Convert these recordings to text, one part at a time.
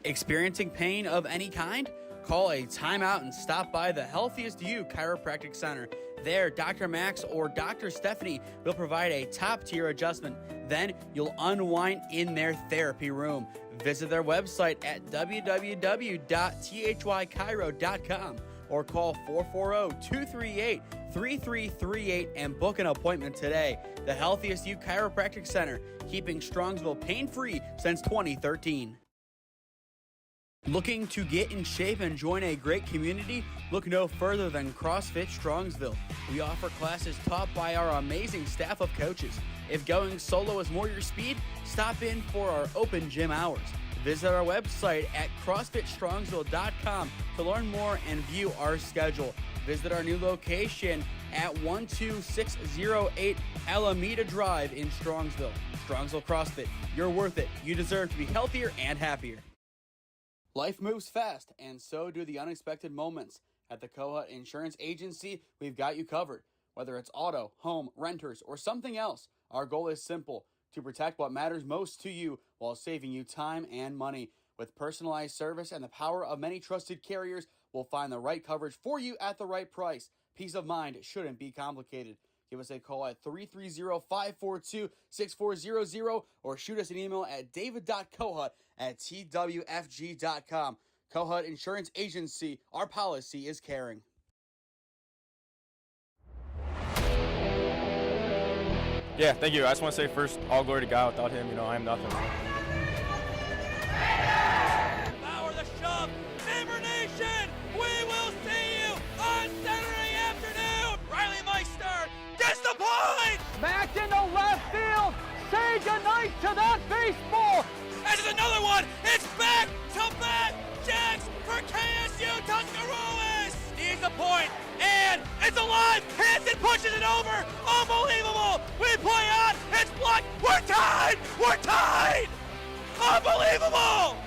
Experiencing pain of any kind? Call a timeout and stop by the Healthiest You Chiropractic Center. There, Dr. Max or Dr. Stephanie will provide a top-tier adjustment. Then you'll unwind in their therapy room. Visit their website at www.thychiro.com or call 440-238-3338 and book an appointment today. The Healthiest You Chiropractic Center, keeping Strongsville pain-free since 2013. Looking to get in shape and join a great community? Look no further than CrossFit Strongsville. We offer classes taught by our amazing staff of coaches. If going solo is more your speed, stop in for our open gym hours. Visit our website at CrossFitStrongsville.com to learn more and view our schedule. Visit our new location at 12608 Alameda Drive in Strongsville. Strongsville CrossFit, you're worth it. You deserve to be healthier and happier. Life moves fast, and so do the unexpected moments. At the Kohut Insurance Agency, we've got you covered. Whether it's auto, home, renters, or something else, our goal is simple: to protect what matters most to you while saving you time and money. With personalized service and the power of many trusted carriers, we'll find the right coverage for you at the right price. Peace of mind shouldn't be complicated. Give us a call at 330-542-6400 or shoot us an email at david.kohut@twfg.com. Kohut Insurance Agency, our policy is caring. Yeah, thank you. I just want to say first, all glory to God. Without him, I am nothing. Power the shove, Neighbor Nation, we will see you on Saturday afternoon. Riley Meister gets the point. Back into left field. Say goodnight to that baseball. And there's another one. It's back to back jacks for KSU Tuscarawas. He's the point, and it's alive. Hanson pushes it over. Unbelievable. We play on. It's blocked. We're tied. We're tied. Unbelievable.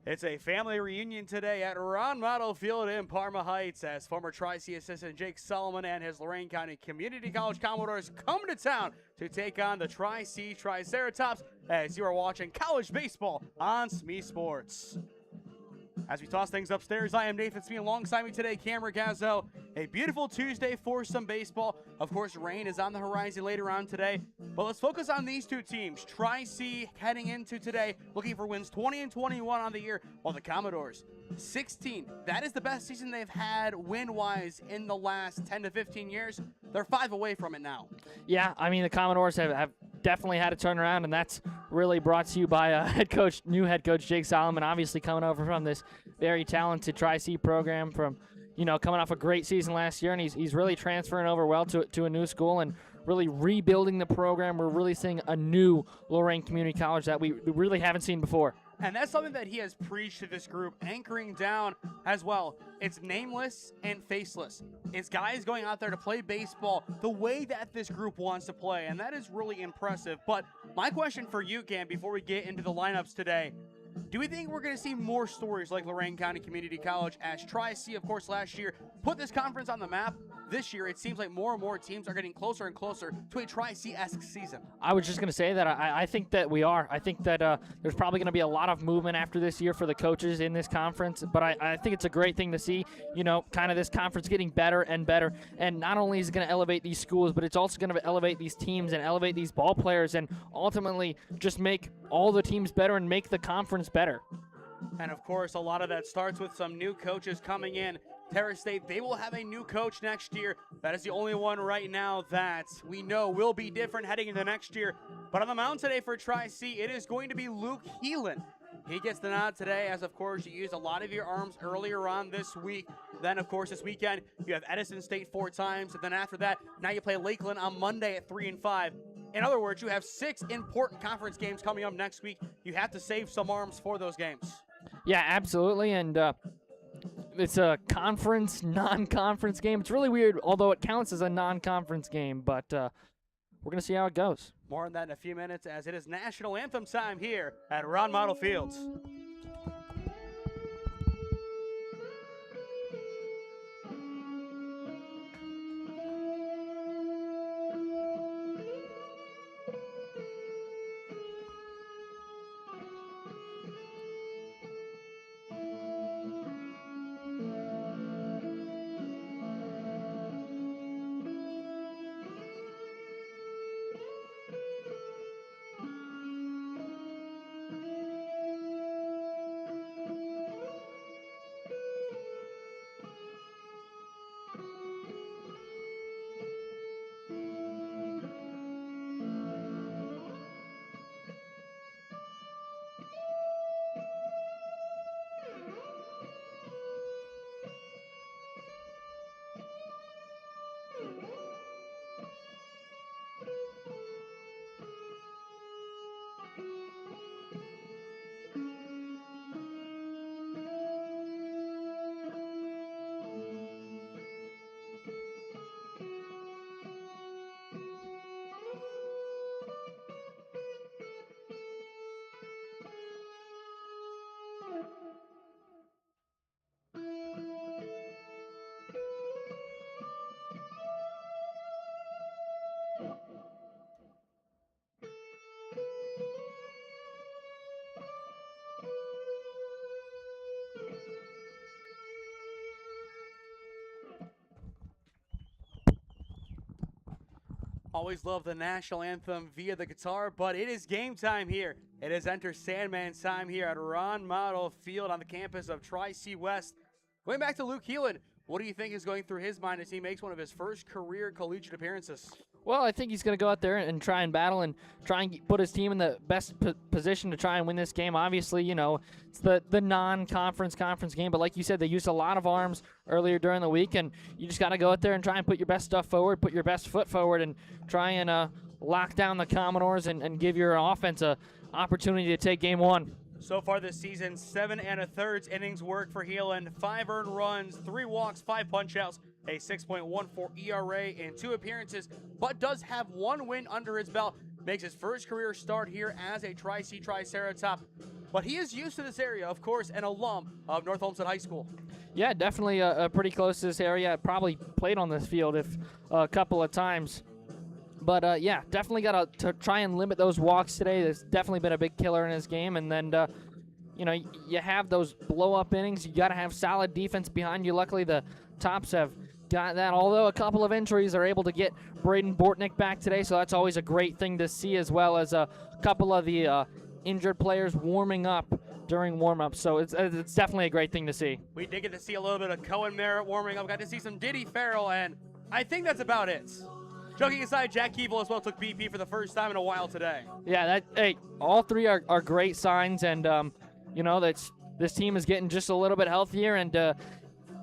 It's a family reunion today at Ron Mottl Field in Parma Heights as former Tri-C assistant Jake Solomon and his Lorain County Community College Commodores come to town to take on the Tri-C Triceratops as you are watching college baseball on SmeeSports. As we toss things upstairs, I am Nathan Smee. Alongside me today, Cam Ragazzo. A beautiful Tuesday for some baseball. Of course, rain is on the horizon later on today. But let's focus on these two teams. Tri-C heading into today, looking for wins 20 and 21 on the year, while the Commodores 16. That is the best season they've had win-wise in the last 10 to 15 years. They're 5 away from it now. Yeah, I mean, the Commodores have definitely had a turnaround, and that's really brought to you by new head coach Jake Solomon, obviously coming over from this very talented Tri-C program from, coming off a great season last year, and he's really transferring over well to a new school and really rebuilding the program. We're really seeing a new Lorain Community College that we really haven't seen before. And that's something that he has preached to this group, anchoring down as well. It's nameless and faceless. It's guys going out there to play baseball the way that this group wants to play, and that is really impressive. But my question for you, Cam, before we get into the lineups today, do we think we're going to see more stories like Lorain County Community College as Tri-C, of course, last year put this conference on the map? This year, it seems like more and more teams are getting closer and closer to a Tri-C-esque season. I was just going to say that I think that we are. I think that there's probably going to be a lot of movement after this year for the coaches in this conference, but I think it's a great thing to see, kind of this conference getting better and better. And not only is it going to elevate these schools, but it's also going to elevate these teams and elevate these ball players and ultimately just make all the teams better and make the conference better. And, of course, a lot of that starts with some new coaches coming in. Terrace State, they will have a new coach next year. That is the only one right now that we know will be different heading into next year. But on the mound today for Tri-C, it is going to be Luke Heelan. He gets the nod today as, of course, you used a lot of your arms earlier on this week. Then, of course, this weekend, you have Edison State 4 times. And then after that, now you play Lakeland on Monday at 3 and 5. In other words, you have 6 important conference games coming up next week. You have to save some arms for those games. Yeah, absolutely. And it's a conference, non-conference game. It's really weird, although it counts as a non-conference game. But we're going to see how it goes. More on that in a few minutes as it is national anthem time here at Ron Mottl Field. Always love the national anthem via the guitar, but it is game time here. It is Enter Sandman's time here at Ron Mottl Field on the campus of Tri-C West. Going back to Luke Heelan, what do you think is going through his mind as he makes one of his first career collegiate appearances? Well, I think he's going to go out there and try and battle and try and put his team in the best position to try and win this game. Obviously, you know, it's the non-conference conference game, but like you said, they used a lot of arms earlier during the week, and you just got to go out there and try and put your best stuff forward, put your best foot forward, and try and lock down the Commodores and give your offense an opportunity to take game one. So far this season, 7 1/3 innings work for Heelan, 5 earned runs, 3 walks, 5 punch-outs, a 6.14 ERA in 2 appearances, but does have 1 win under his belt. Makes his first career start here as a Tri-C Triceratop. But he is used to this area, of course, an alum of North Olmsted High School. Yeah, definitely pretty close to this area. Probably played on this field a couple of times. But, yeah, definitely got to try and limit those walks today. There's definitely been a big killer in his game. And then, you know, you have those blow-up innings. You got to have solid defense behind you. Luckily, the Tops have got that. Although a couple of injuries are able to get Braden Bortnick back today, so that's always a great thing to see, as well as a couple of the injured players warming up during warm-up. So it's definitely a great thing to see. We did get to see a little bit of Cohen Merritt warming up. Got to see some Diddy Farrell, and I think that's about it. Joking aside, Jack Keeble as well took BP for the first time in a while today. Yeah, all three are great signs, and you know, this team is getting just a little bit healthier, and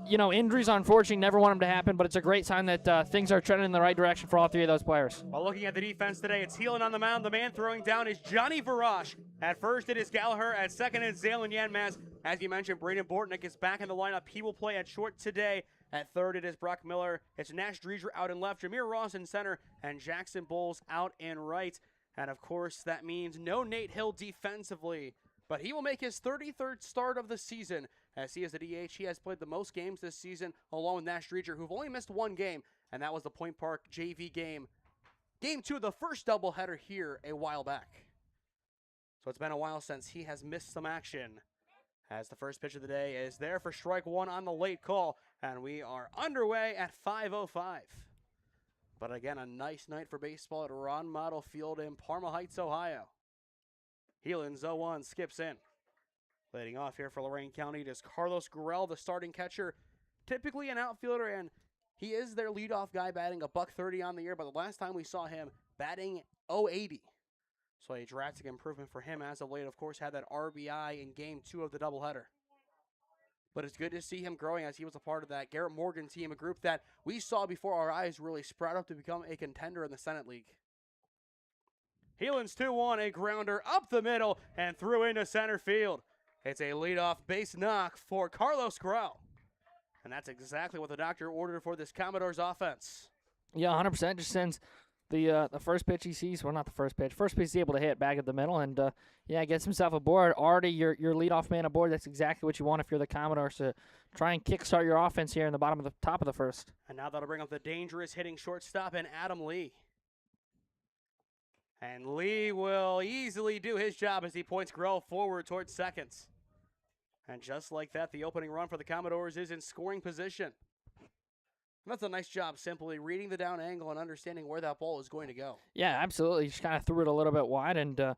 you know, injuries unfortunately never want them to happen, but it's a great sign that things are trending in the right direction for all three of those players. While looking at the defense today, it's Heelan on the mound. The man throwing down is Johnny Varash. At first, it is Gallagher. At second, it's Zalen Yanmaz. As you mentioned, Braden Bortnick is back in the lineup. He will play at short today. At third, it is Brock Miller. It's Nash Dreger out in left, Jameer Ross in center, and Jackson Bowles out in right. And, of course, that means no Nate Hill defensively. But he will make his 33rd start of the season. As he is the DH, he has played the most games this season, along with Nash Dreger, who've only missed 1 game, and that was the Point Park JV game. Game 2 of the first doubleheader here a while back. So it's been a while since he has missed some action. As the first pitch of the day is there for strike 1 on the late call, and we are underway at 5:05. But again, a nice night for baseball at Ron Mottl Field in Parma Heights, Ohio. Heelan's 0-1 skips in. Leading off here for Lorain County, it is Carlos Gurel, the starting catcher, typically an outfielder, and he is their leadoff guy, batting a $130 on the year, but the last time we saw him batting .080. So a drastic improvement for him as of late. Of course, had that RBI in Game 2 of the doubleheader. But it's good to see him growing as he was a part of that Garrett Morgan team, a group that we saw before our eyes really sprout up to become a contender in the Senate League. Heelan's 2-1, a grounder up the middle and through into center field. It's a leadoff base knock for Carlos Grau. And that's exactly what the doctor ordered for this Commodores offense. Yeah, 100%. Just sends the first pitch he sees, well, not the first pitch. First pitch he's able to hit back at the middle, and yeah, gets himself aboard. Already your leadoff man aboard. That's exactly what you want if you're the Commodores, to try and kickstart your offense here in the top of the first. And now that'll bring up the dangerous hitting shortstop and Adam Lee. And Lee will easily do his job as he points Grell forward towards seconds. And just like that, the opening run for the Commodores is in scoring position. And that's a nice job, simply reading the down angle and understanding where that ball is going to go. Yeah, absolutely. Just kind of threw it a little bit wide, and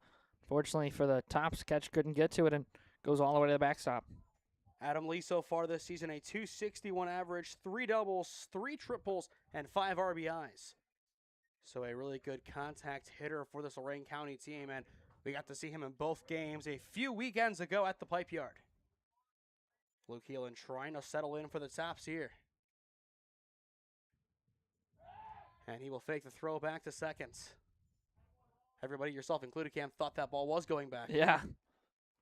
fortunately for the Tops, catch couldn't get to it and goes all the way to the backstop. Adam Lee so far this season, a .261 average, 3 doubles, 3 triples, and 5 RBIs. So a really good contact hitter for this Lorain County team, and we got to see him in both games a few weekends ago at the Pipe Yard. Luke Heelan trying to settle in for the Tops here. And he will fake the throw back to seconds. Everybody, yourself included, Cam, thought that ball was going back. Yeah.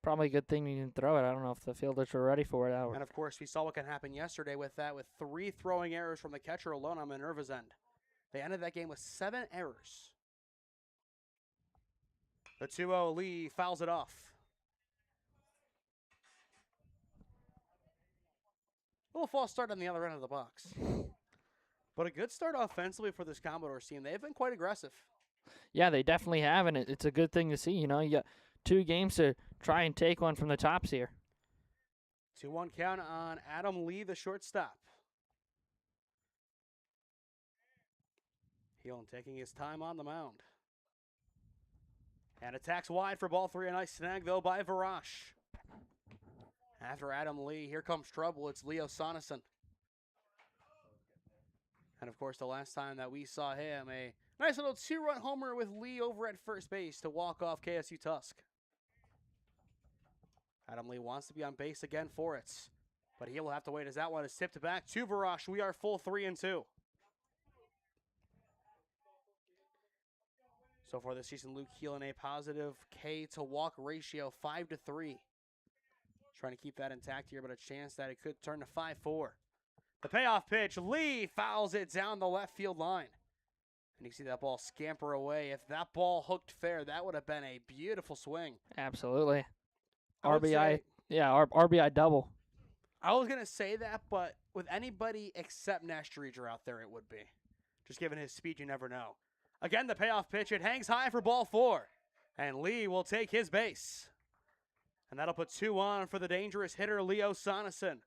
Probably a good thing you didn't throw it. I don't know if the fielders were ready for it. And, of course, we saw what can happen yesterday with that, with 3 throwing errors from the catcher alone on Minerva's end. They ended that game with 7 errors. The 2-0 Lee fouls it off. A little false start on the other end of the box. But a good start offensively for this Commodores team. They've been quite aggressive. Yeah, they definitely have, and it's a good thing to see. You know, you got 2 games to try and take one from the Tops here. 2-1 count on Adam Lee, the shortstop. Heelan taking his time on the mound. And attacks wide for ball 3. A nice snag, though, by Varash. After Adam Lee, here comes trouble. It's Leo Sonesson. And, of course, the last time that we saw him, a nice little 2-run homer with Lee over at first base to walk off KSU Tusk. Adam Lee wants to be on base again for it. But he'll have to wait as that one is tipped back to Varash. We are full 3-2. So far this season, Luke Heelan, a positive K to walk ratio, 5-3. Trying to keep that intact here, but a chance that it could turn to 5-4. The payoff pitch, Lee fouls it down the left field line. And you see that ball scamper away. If that ball hooked fair, that would have been a beautiful swing. Absolutely. RBI, RBI double. I was going to say that, but with anybody except Nastreger out there, it would be. Just given his speed, you never know. Again, the payoff pitch, it hangs high for ball 4. And Lee will take his base. And that'll put 2 on for the dangerous hitter, Leo Sonesson.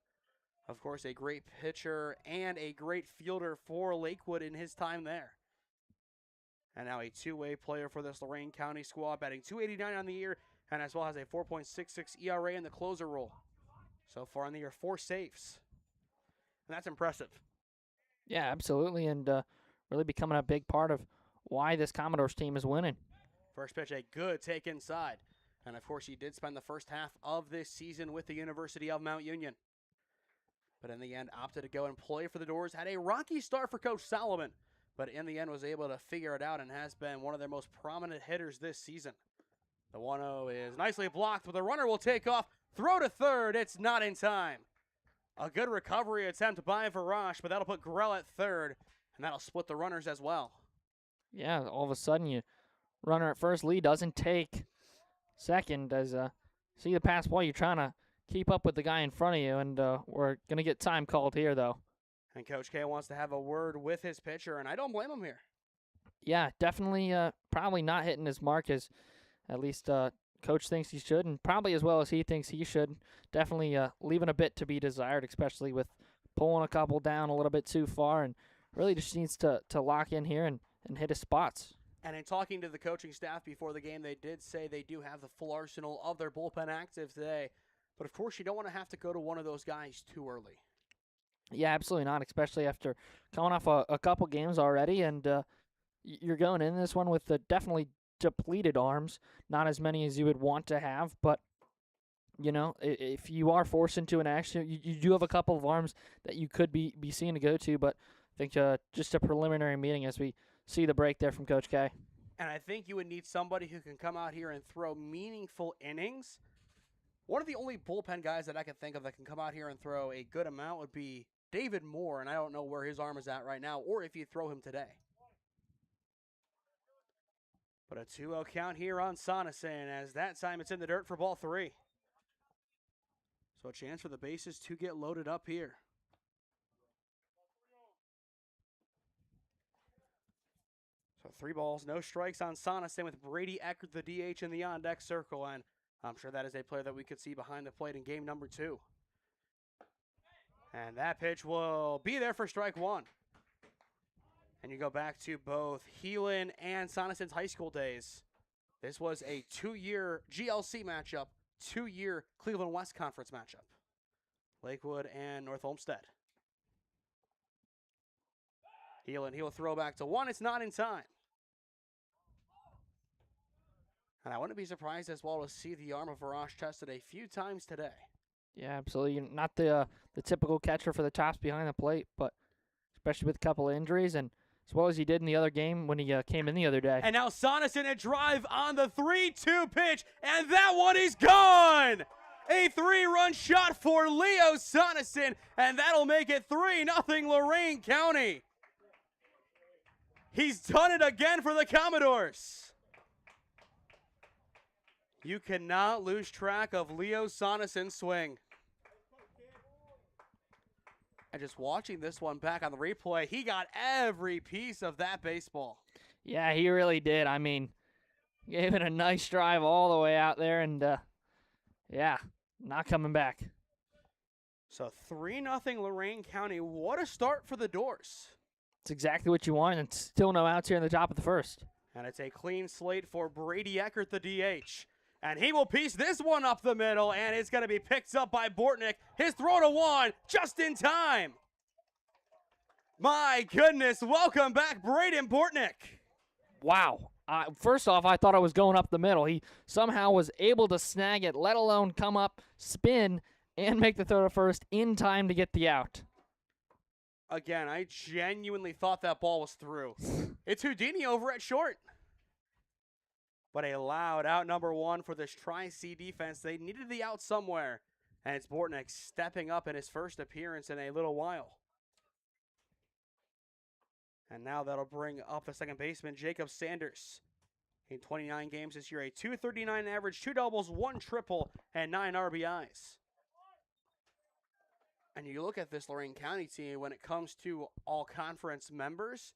Of course, a great pitcher and a great fielder for Lakewood in his time there. And now a two-way player for this Lorain County squad, batting .289 on the year, and as well has a 4.66 ERA in the closer role. So far in the year, 4 saves. And that's impressive. Yeah, absolutely, and really becoming a big part of why this Commodores team is winning. First pitch, a good take inside. And, of course, he did spend the first half of this season with the University of Mount Union. But in the end, opted to go and play for the Doors. Had a rocky start for Coach Solomon, but in the end was able to figure it out and has been one of their most prominent hitters this season. The 1-0 is nicely blocked, but the runner will take off. Throw to third. It's not in time. A good recovery attempt by Varash, but that'll put Grell at third, and that'll split the runners as well. Yeah, all of a sudden, you runner at first. Lee doesn't take second. As see the pass ball, you're trying to keep up with the guy in front of you, and we're going to get time called here, though. And Coach K wants to have a word with his pitcher, and I don't blame him here. Yeah, definitely probably not hitting his mark as at least Coach thinks he should, and probably as well as he thinks he should. Definitely leaving a bit to be desired, especially with pulling a couple down a little bit too far, and really just needs to lock in here and hit his spots. And in talking to the coaching staff before the game, they did say they do have the full arsenal of their bullpen active today. But, of course, you don't want to have to go to one of those guys too early. Yeah, absolutely not, especially after coming off a couple games already. And you're going in this one with the definitely depleted arms, not as many as you would want to have. But, you know, if you are forced into an action, you do have a couple of arms that you could be seen to go to. But I think just a preliminary meeting as we see the break there from Coach K. And I think you would need somebody who can come out here and throw meaningful innings. One of the only bullpen guys that I can think of that can come out here and throw a good amount would be David Moore, and I don't know where his arm is at right now, or if you throw him today. But a 2-0 count here on Sonesson, as that time it's in the dirt for ball 3. So a chance for the bases to get loaded up here. So 3 balls, no strikes on Sonesson with Brady Eckert, the DH, in the on-deck circle, and I'm sure that is a player that we could see behind the plate in game number 2. And that pitch will be there for strike 1. And you go back to both Heelan and Sonesson's high school days. This was a 2-year GLC matchup, 2-year Cleveland West Conference matchup. Lakewood and North Olmsted. Heelan, he will throw back to 1. It's not in time. And I wouldn't be surprised as well to see the arm of Varash tested a few times today. Yeah, absolutely. Not the typical catcher for the tops behind the plate, but especially with a couple of injuries, and as well as he did in the other game when he came in the other day. And now Sonesson, a drive on the 3-2 pitch, and that one is gone! A 3-run shot for Leo Sonesson, and that'll make it 3-0 Lorain County. He's done it again for the Commodores. You cannot lose track of Leo Sonesson's swing. And just watching this one back on the replay, he got every piece of that baseball. Yeah, he really did. I mean, gave it a nice drive all the way out there, and yeah, not coming back. So 3-0 Lorain County. What a start for the Doors. It's exactly what you want, and still no outs here in the top of the first. And it's a clean slate for Brady Eckert, the DH. And he will piece this one up the middle, and it's going to be picked up by Bortnick. His throw to one, just in time. My goodness, welcome back, Braden Bortnick. Wow. First off, I thought I was going up the middle. He somehow was able to snag it, let alone come up, spin, and make the throw to first in time to get the out. Again, I genuinely thought that ball was through. It's Houdini over at short. But a loud out number one for this Tri-C defense. They needed the out somewhere. And it's Bortnick stepping up in his first appearance in a little while. And now that'll bring up the second baseman, Jacob Sanders. In 29 games this year, a .239 average, 2 doubles, 1 triple, and 9 RBIs. And you look at this Lorain County team when it comes to all conference members,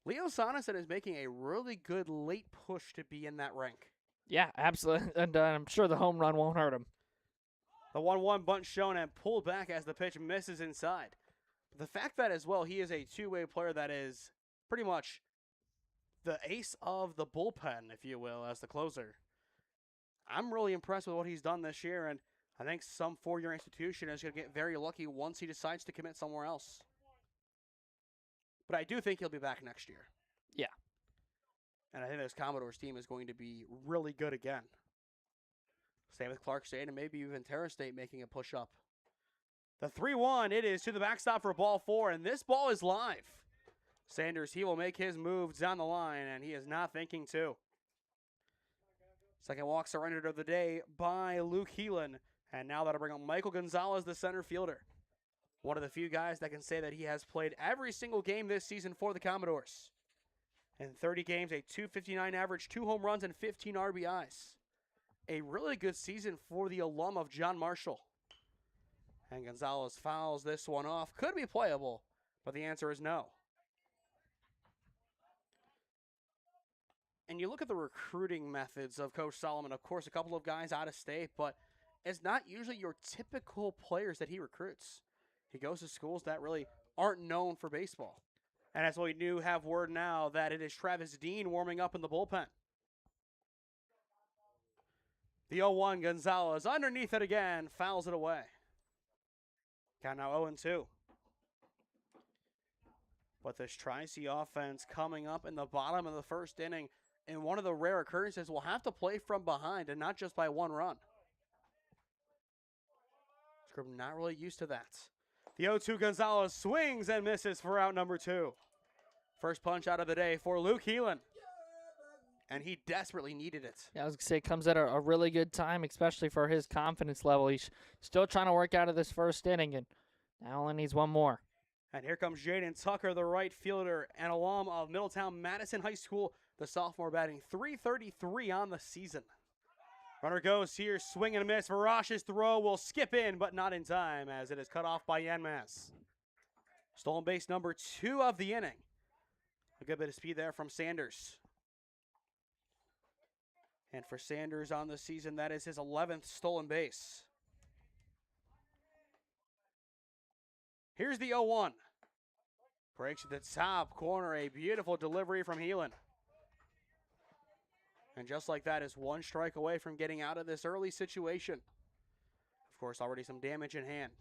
Leo Soneson is making a really good late push to be in that rank. Yeah, absolutely. And I'm sure the home run won't hurt him. The 1-1 bunt shown and pulled back as the pitch misses inside. But the fact that as well, he is a two-way player that is pretty much the ace of the bullpen, if you will, as the closer. I'm really impressed with what he's done this year, and I think some four-year institution is going to get very lucky once he decides to commit somewhere else. But I do think he'll be back next year. Yeah. And I think this Commodores team is going to be really good again. Same with Clark State and maybe even Terra State making a push up. The 3-1, it is to the backstop for ball 4, and this ball is live. Sanders, he will make his moves down the line, and he is not thinking to. Second walk surrendered of the day by Luke Heelan. And now that'll bring up Michael Gonzalez, the center fielder. One of the few guys that can say that he has played every single game this season for the Commodores. In 30 games, a .259 average, 2 home runs, and 15 RBIs. A really good season for the alum of John Marshall. And Gonzalez fouls this one off. Could be playable, but the answer is no. And you look at the recruiting methods of Coach Solomon. Of course, a couple of guys out of state, but it's not usually your typical players that he recruits. He goes to schools that really aren't known for baseball. And as we do have word now that it is Travis Dean warming up in the bullpen. The 0-1 Gonzalez underneath it again, fouls it away. Count now 0-2. But this Tri-C offense coming up in the bottom of the first inning, in one of the rare occurrences, will have to play from behind and not just by 1 run. Scrub not really used to that. The 0-2 Gonzalez swings and misses for out number 2. First punch out of the day for Luke Heelan. And he desperately needed it. Yeah, I was going to say, it comes at a really good time, especially for his confidence level. He's still trying to work out of this first inning, and now only needs one more. And here comes Jaden Tucker, the right fielder and alum of Middletown Madison High School, the sophomore, batting .333 on the season. Runner goes here, swing and a miss. Varash's throw will skip in, but not in time, as it is cut off by Yanmaz. Stolen base number 2 of the inning. A good bit of speed there from Sanders. And for Sanders on the season, that is his 11th stolen base. Here's the 0-1. Breaks at the top corner, a beautiful delivery from Heelan. And just like that is one strike away from getting out of this early situation. Of course, already some damage in hand.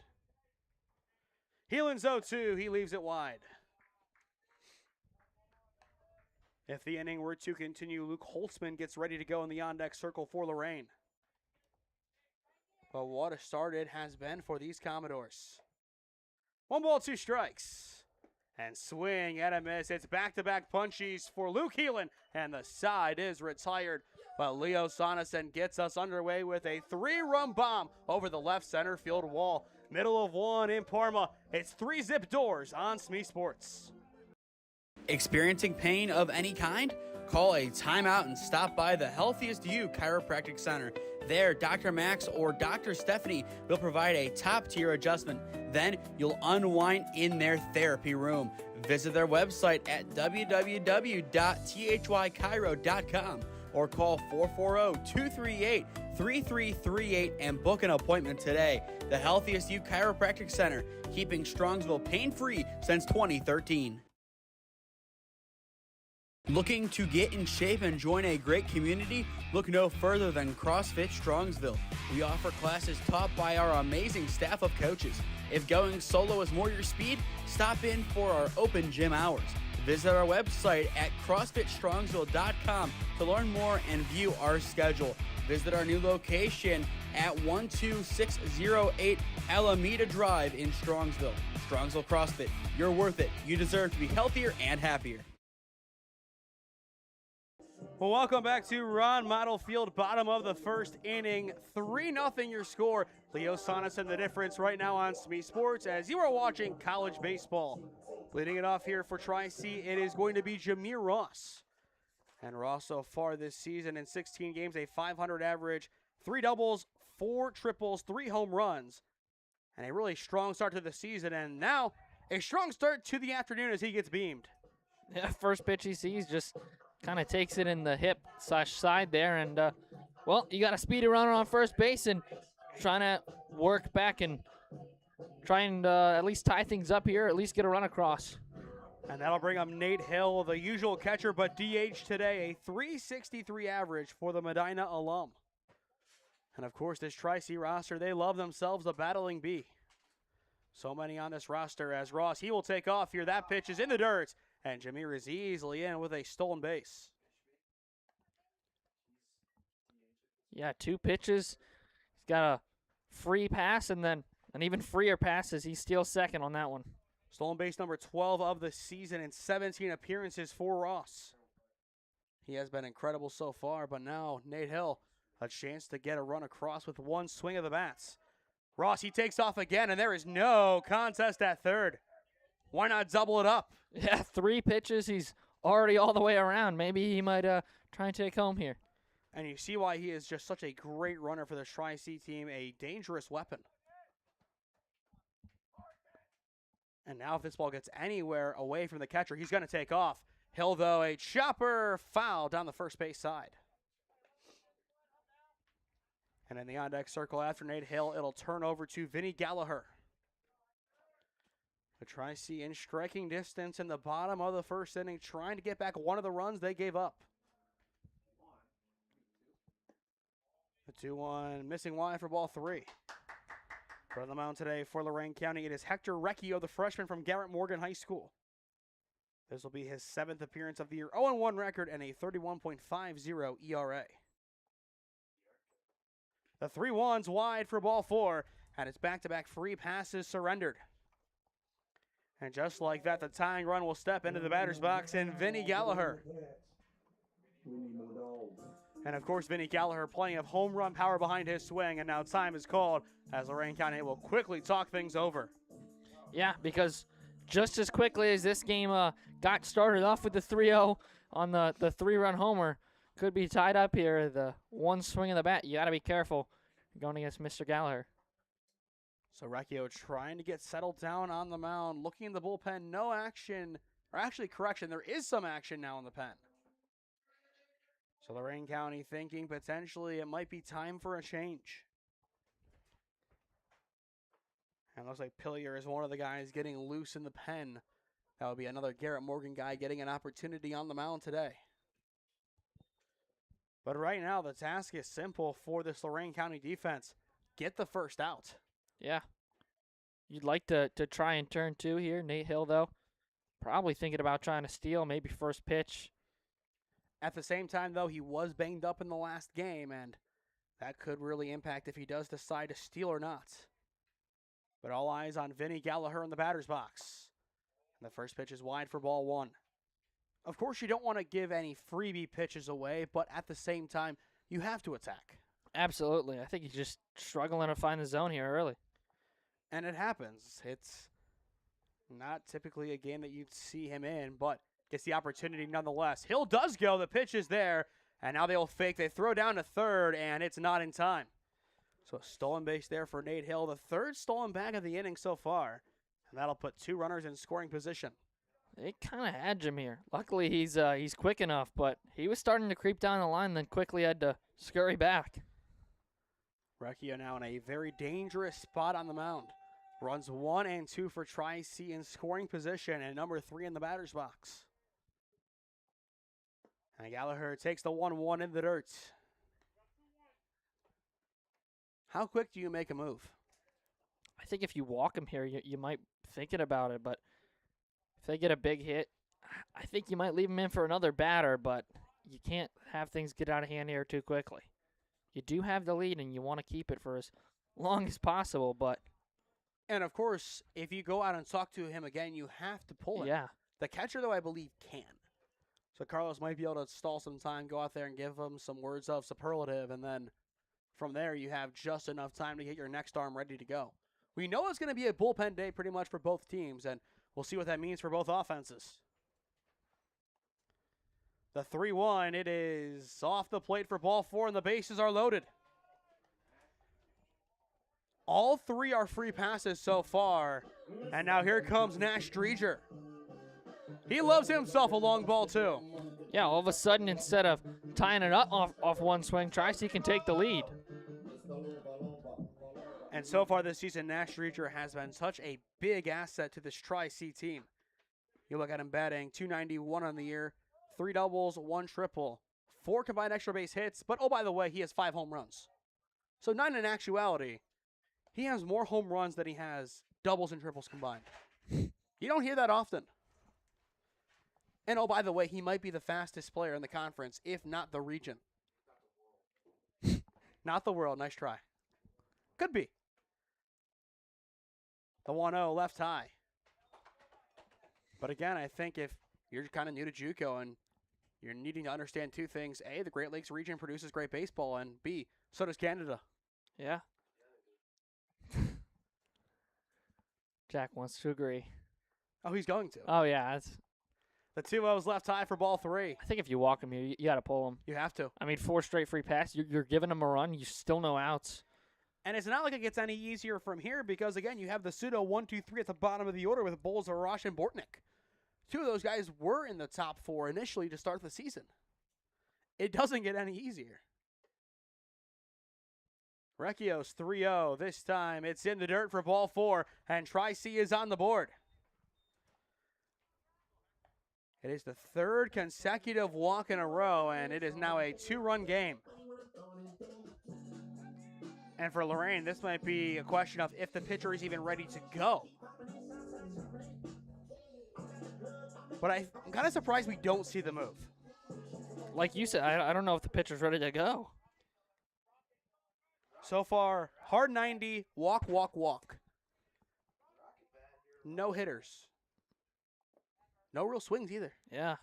Heelan's 0-2, he leaves it wide. If the inning were to continue, Luke Holtzman gets ready to go in the on-deck circle for Lorain. But what a start it has been for these Commodores. 1 ball, 2 strikes. And swing and a miss. It's back-to-back punchies for Luke Heelan, and the side is retired. But Leo Soneson gets us underway with a 3-run bomb over the left center field wall. Middle of 1 in Parma. It's 3-zip doors on SmeeSports. Experiencing pain of any kind? Call a timeout and stop by the Healthiest You Chiropractic Center. There, Dr. Max or Dr. Stephanie will provide a top-tier adjustment. Then you'll unwind in their therapy room. Visit their website at www.thychiro.com or call 440-238-3338 and book an appointment today. The Healthiest You Chiropractic Center, keeping Strongsville pain-free since 2013. Looking to get in shape and join a great community? Look no further than CrossFit Strongsville. We offer classes taught by our amazing staff of coaches. If going solo is more your speed, stop in for our open gym hours. Visit our website at CrossFitStrongsville.com to learn more and view our schedule. Visit our new location at 12608 Alameda Drive in Strongsville. Strongsville CrossFit, you're worth it. You deserve to be healthier and happier. Well, welcome back to Ron Mottl Field, bottom of the first inning. 3-0 your score. Leo Soneson the difference right now on SmeeSports as you are watching college baseball. Leading it off here for Tri-C, it is going to be Jameer Ross. And Ross so far this season in 16 games, a .500 average, 3 doubles, 4 triples, 3 home runs. And a really strong start to the season, and now a strong start to the afternoon as he gets beamed. Yeah, first pitch he sees just kind of takes it in the hip/side there, and well, you got a speedy runner on first base and trying to work back and try and at least tie things up here, at least get a run across. And that'll bring up Nate Hill, the usual catcher, but DH today, a .363 average for the Medina alum. And of course, this Tri-C roster, they love themselves a battling bee. So many on this roster as Ross, he will take off here. That pitch is in the dirt. And Jameer is easily in with a stolen base. Yeah, 2 pitches. He's got a free pass and then an even freer pass as he steals second on that one. Stolen base number 12 of the season and 17 appearances for Ross. He has been incredible so far, but now Nate Hill, a chance to get a run across with one swing of the bats. Ross, he takes off again, and there is no contest at third. Why not double it up? Yeah, 3 pitches. He's already all the way around. Maybe he might try and take home here. And you see why he is just such a great runner for the Tri-C team, a dangerous weapon. And now if this ball gets anywhere away from the catcher, he's going to take off. Hill, though, a chopper foul down the first base side. And in the on-deck circle after Nate Hill, it'll turn over to Vinny Gallagher. The Tri-C in striking distance in the bottom of the first inning, trying to get back one of the runs they gave up. The 2-1 missing wide for ball 3. On the mound today for Lorain County, it is Hector Ragazzo, the freshman from Garrett Morgan High School. This will be his 7th appearance of the year, 0-1 record and a 31.50 ERA. The 3-1's wide for ball 4, and it's back-to-back free passes surrendered. And just like that, the tying run will step into the batter's box, and Vinny Gallagher. And of course, Vinny Gallagher plenty of home run power behind his swing, and now time is called as Lorain County will quickly talk things over. Yeah, because just as quickly as this game got started off with the 3-0 on the 3-run homer, could be tied up here. The one swing of the bat, you got to be careful going against Mr. Gallagher. So Ragazzo trying to get settled down on the mound, looking in the bullpen, no action, or actually correction, there is some action now in the pen. So Lorain County thinking potentially it might be time for a change. And looks like Pillier is one of the guys getting loose in the pen. That would be another Garrett Morgan guy getting an opportunity on the mound today. But right now the task is simple for this Lorain County defense. Get the first out. Yeah. You'd like to try and turn 2 here. Nate Hill, though, probably thinking about trying to steal, maybe first pitch. At the same time, though, he was banged up in the last game, and that could really impact if he does decide to steal or not. But all eyes on Vinny Gallagher in the batter's box. And the first pitch is wide for ball 1. Of course, you don't want to give any freebie pitches away, but at the same time, you have to attack. Absolutely. I think he's just struggling to find the zone here early. And it happens. It's not typically a game that you'd see him in, but gets the opportunity nonetheless. Hill does go. The pitch is there, and now they'll fake. They throw down to third, and it's not in time. So a stolen base there for Nate Hill, the 3rd stolen bag of the inning so far, and that'll put 2 runners in scoring position. They kind of had him here. Luckily, he's quick enough, but he was starting to creep down the line, then quickly had to scurry back. Ragazzo now in a very dangerous spot on the mound. Runs 1 and 2 for Tri-C in scoring position and number 3 in the batter's box. And Gallagher takes the 1-1 in the dirt. How quick do you make a move? I think if you walk him here, you might thinking about it, but if they get a big hit, I think you might leave him in for another batter, but you can't have things get out of hand here too quickly. You do have the lead, and you want to keep it for as long as possible, but... And, of course, if you go out and talk to him again, you have to pull him. Yeah. The catcher, though, I believe, can. So Carlos might be able to stall some time, go out there and give him some words of superlative, and then from there you have just enough time to get your next arm ready to go. We know it's going to be a bullpen day pretty much for both teams, and we'll see what that means for both offenses. The 3-1, it is off the plate for ball 4, and the bases are loaded. All 3 are free passes so far, and now here comes Nash Dreger. He loves himself a long ball, too. Yeah, all of a sudden, instead of tying it up off one swing, Tri-C can take the lead. And so far this season, Nash Dreger has been such a big asset to this Tri-C team. You look at him batting, .291 on the year, 3 doubles, 1 triple, 4 combined extra base hits, but oh, by the way, he has 5 home runs. So 9 in actuality. He has more home runs than he has doubles and triples combined. You don't hear that often. And oh, by the way, he might be the fastest player in the conference, if not the region. Not the world. Nice try. Could be. The 1-0 left high. But again, I think if you're kind of new to JUCO and you're needing to understand 2 things, A, the Great Lakes region produces great baseball, and B, so does Canada. Yeah. Jack wants to agree. Oh, he's going to. Oh, yeah. The 2-0's left high for ball 3. I think if you walk him here, you got to pull him. You have to. I mean, 4 straight free passes. You're giving him a run. You still no outs. And it's not like it gets any easier from here because, again, you have the pseudo 1, 2, 3 at the bottom of the order with Bowles, Arash, and Bortnick. 2 of those guys were in the top 4 initially to start the season. It doesn't get any easier. Recchios 3-0. This time it's in the dirt for ball 4, and Tri-C is on the board. It is the 3rd consecutive walk in a row, and it is now a 2-run game. And for Lorain, this might be a question of if the pitcher is even ready to go. But I'm kind of surprised we don't see the move. Like you said, I don't know if the pitcher's ready to go. So far, hard 90, walk, walk, walk. No hitters. No real swings either. Yeah.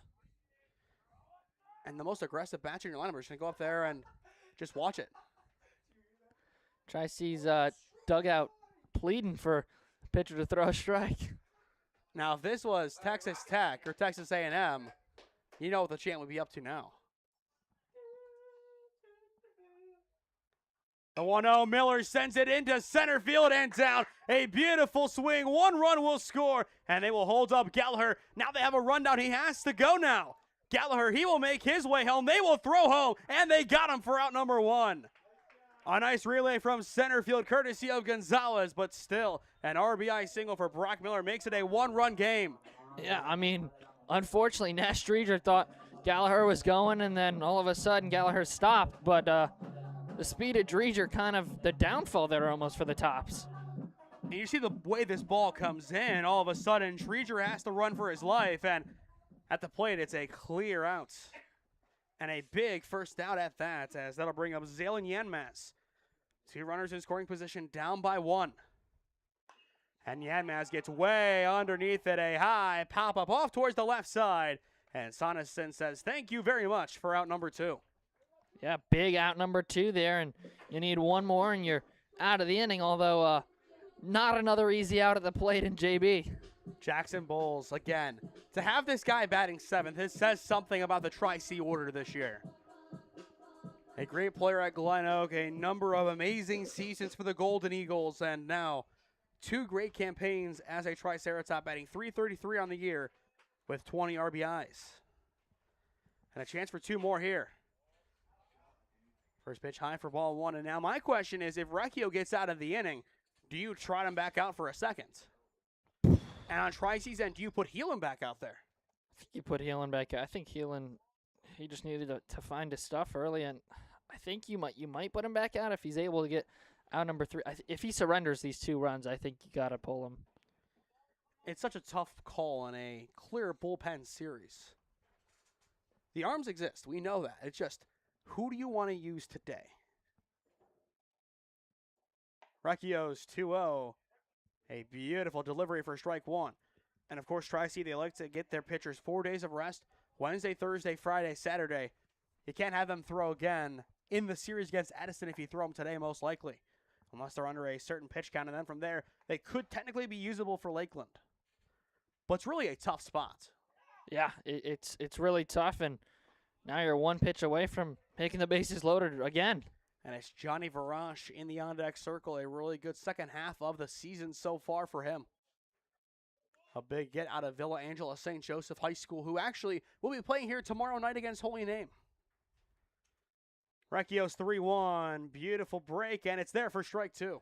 And the most aggressive batcher in your lineup is going to go up there and just watch it. Tri-C's dugout pleading for the pitcher to throw a strike. Now, if this was Texas Tech or Texas A&M, you know what the chant would be up to now. The 1-0, Miller sends it into center field and down. A beautiful swing. 1 run will score, and they will hold up Gallagher. Now they have a rundown. He has to go now. Gallagher, he will make his way home. They will throw home, and they got him for out number 1. A nice relay from center field, courtesy of Gonzalez, but still an RBI single for Brock Miller makes it a 1-run game. Yeah, I mean, unfortunately, Nash Dreger thought Gallagher was going, and then all of a sudden Gallagher stopped, but the speed of Dreger kind of the downfall there almost for the Tops. And you see the way this ball comes in, all of a sudden Dreger has to run for his life, and at the plate it's a clear out. And a big first out at that, as that'll bring up Zaylen Yanmaz. 2 runners in scoring position, down by 1. And Yanmaz gets way underneath it, a high pop-up off towards the left side. And Sonneson says, thank you very much for out number 2. Yeah, big out number 2 there, and you need 1 more, and you're out of the inning, although not another easy out at the plate in JB. Jackson Bowles, again. To have this guy batting 7th, it says something about the Tri-C order this year. A great player at Glen Oak, a number of amazing seasons for the Golden Eagles, and now 2 great campaigns as a Triceratop, batting .333 on the year with 20 RBIs. And a chance for 2 more here. First pitch high for ball 1, and now my question is, if Recchio gets out of the inning, do you trot him back out for a second? And on Tri-C's end, do you put Heelan back out there? I think you put Heelan back. I think Heelan He just needed to find his stuff early, and I think you might put him back out if he's able to get out number 3. If he surrenders these 2 runs, I think you got to pull him. It's such a tough call in a clear bullpen series. The arms exist. We know that. It's just, who do you want to use today? Ragazzo's 2-0. A beautiful delivery for strike 1. And, of course, Tri-C, they like to get their pitchers 4 days of rest. Wednesday, Thursday, Friday, Saturday. You can't have them throw again in the series against Edison if you throw them today, most likely. Unless they're under a certain pitch count. And then from there, they could technically be usable for Lakeland. But it's really a tough spot. Yeah, it's really tough, and now you're 1 pitch away from making the bases loaded again. And it's Johnny Varash in the on-deck circle. A really good second half of the season so far for him. A big get out of Villa Angela St. Joseph High School, who actually will be playing here tomorrow night against Holy Name. Ragazzo's 3-1. Beautiful break, and it's there for strike 2.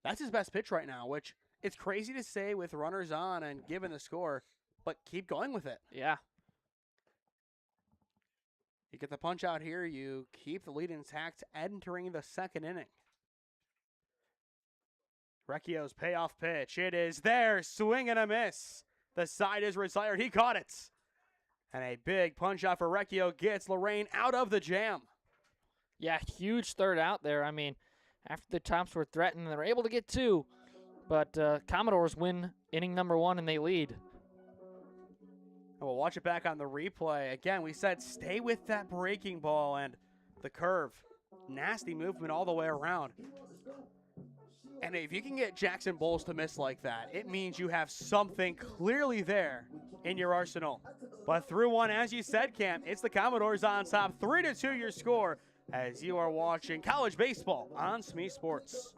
That's his best pitch right now, which it's crazy to say with runners on and given the score, but keep going with it. Yeah. You get the punch out here. You keep the lead intact entering the second inning. Ragazzo's payoff pitch. It is there. Swing and a miss. The side is retired. He caught it. And a big punch out for Ragazzo gets Lorain out of the jam. Yeah, huge third out there. I mean, after the Tops were threatened, they were able to get 2. But Commodores win inning number 1, and they lead. And we'll watch it back on the replay. Again, we said stay with that breaking ball and the curve. Nasty movement all the way around. And if you can get Jackson Bowles to miss like that, it means you have something clearly there in your arsenal. But through 1, as you said, Cam, it's the Commodores on top. 3-2 your score as you are watching college baseball on SmeeSports.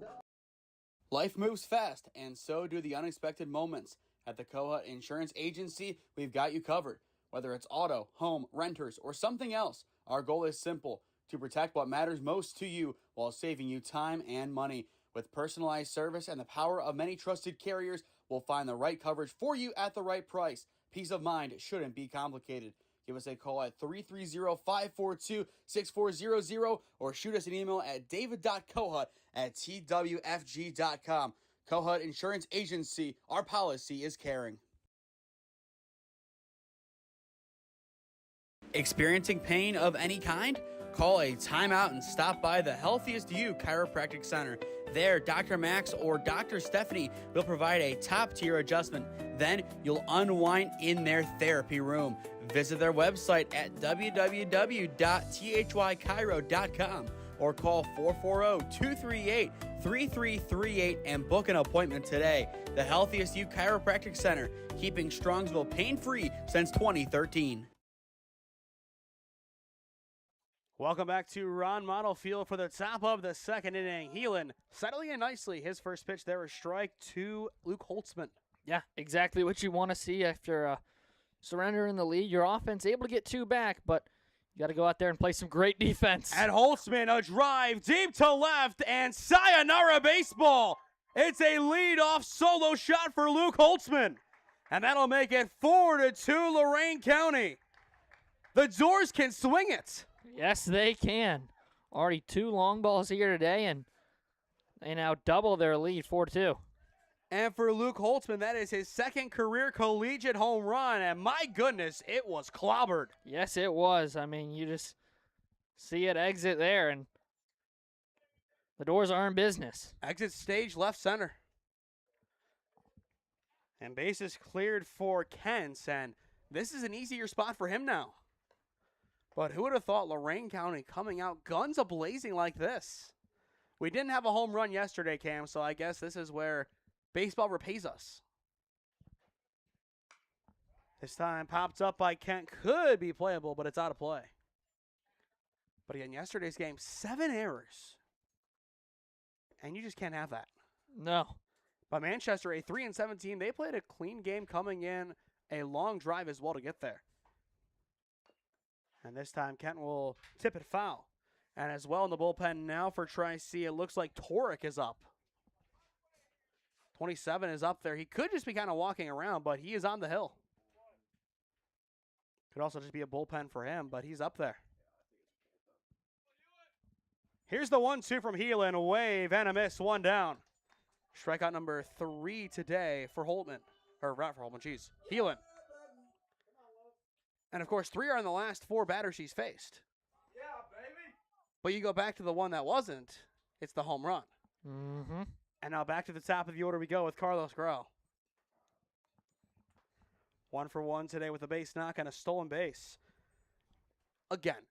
Life moves fast, and so do the unexpected moments. At the Kohut Insurance Agency, we've got you covered. Whether it's auto, home, renters, or something else, our goal is simple: to protect what matters most to you while saving you time and money. With personalized service and the power of many trusted carriers, we'll find the right coverage for you at the right price. Peace of mind shouldn't be complicated. Give us a call at 330-542-6400 or shoot us an email at david.kohut@twfg.com. Kohut Insurance Agency, our policy is caring. Experiencing pain of any kind? Call a timeout and stop by the Healthiest You Chiropractic Center. There, Dr. Max or Dr. Stephanie will provide a top-tier adjustment. Then you'll unwind in their therapy room. Visit their website at www.thychiro.com or call 440-238-3338 and book an appointment today. The Healthiest You Chiropractic Center, keeping Strongsville pain-free since 2013. Welcome back to Ron Mottl Field for the top of the second inning. Heelan settling in nicely. His first pitch there was strike 2, Luke Holtzman. Yeah, exactly what you want to see after surrendering the lead. Your offense able to get 2 back, but you got to go out there and play some great defense. And Holtzman, a drive deep to left, and sayonara baseball. It's a lead-off solo shot for Luke Holtzman. And that'll make it 4-2 Lorain County. The Doors can swing it. Yes, they can. Already 2 long balls here today, and they now double their lead, 4-2. And for Luke Holtzman, that is his second career collegiate home run, and my goodness, it was clobbered. Yes, it was. I mean, you just see it exit there, and the Doors are in business. Exit stage left center. And bases cleared for Kentz, and this is an easier spot for him now. But who would have thought Lorain County coming out guns a-blazing like this? We didn't have a home run yesterday, Cam, so I guess this is where baseball repays us. This time popped up by Kent. Could be playable, but it's out of play. But again, yesterday's game, 7 errors. And you just can't have that. No. But Manchester, a 3-17, they played a clean game coming in, a long drive as well to get there. And this time, Kent will tip it foul. And as well in the bullpen now for Tri-C, it looks like Torek is up. 27 is up there. He could just be kind of walking around, but he is on the hill. Could also just be a bullpen for him, but he's up there. Here's the 1-2 from Heelan. Wave and a miss, one down. Strikeout number 3 today for Holtman. Or not for Holtman, geez. Heelan. And of course, 3 are in the last 4 batters he's faced. Yeah, baby. But you go back to the one that wasn't, it's the home run. Mm-hmm. And now back to the top of the order we go with Carlos Grell. 1 for 1 today with a base knock and a stolen base. Again,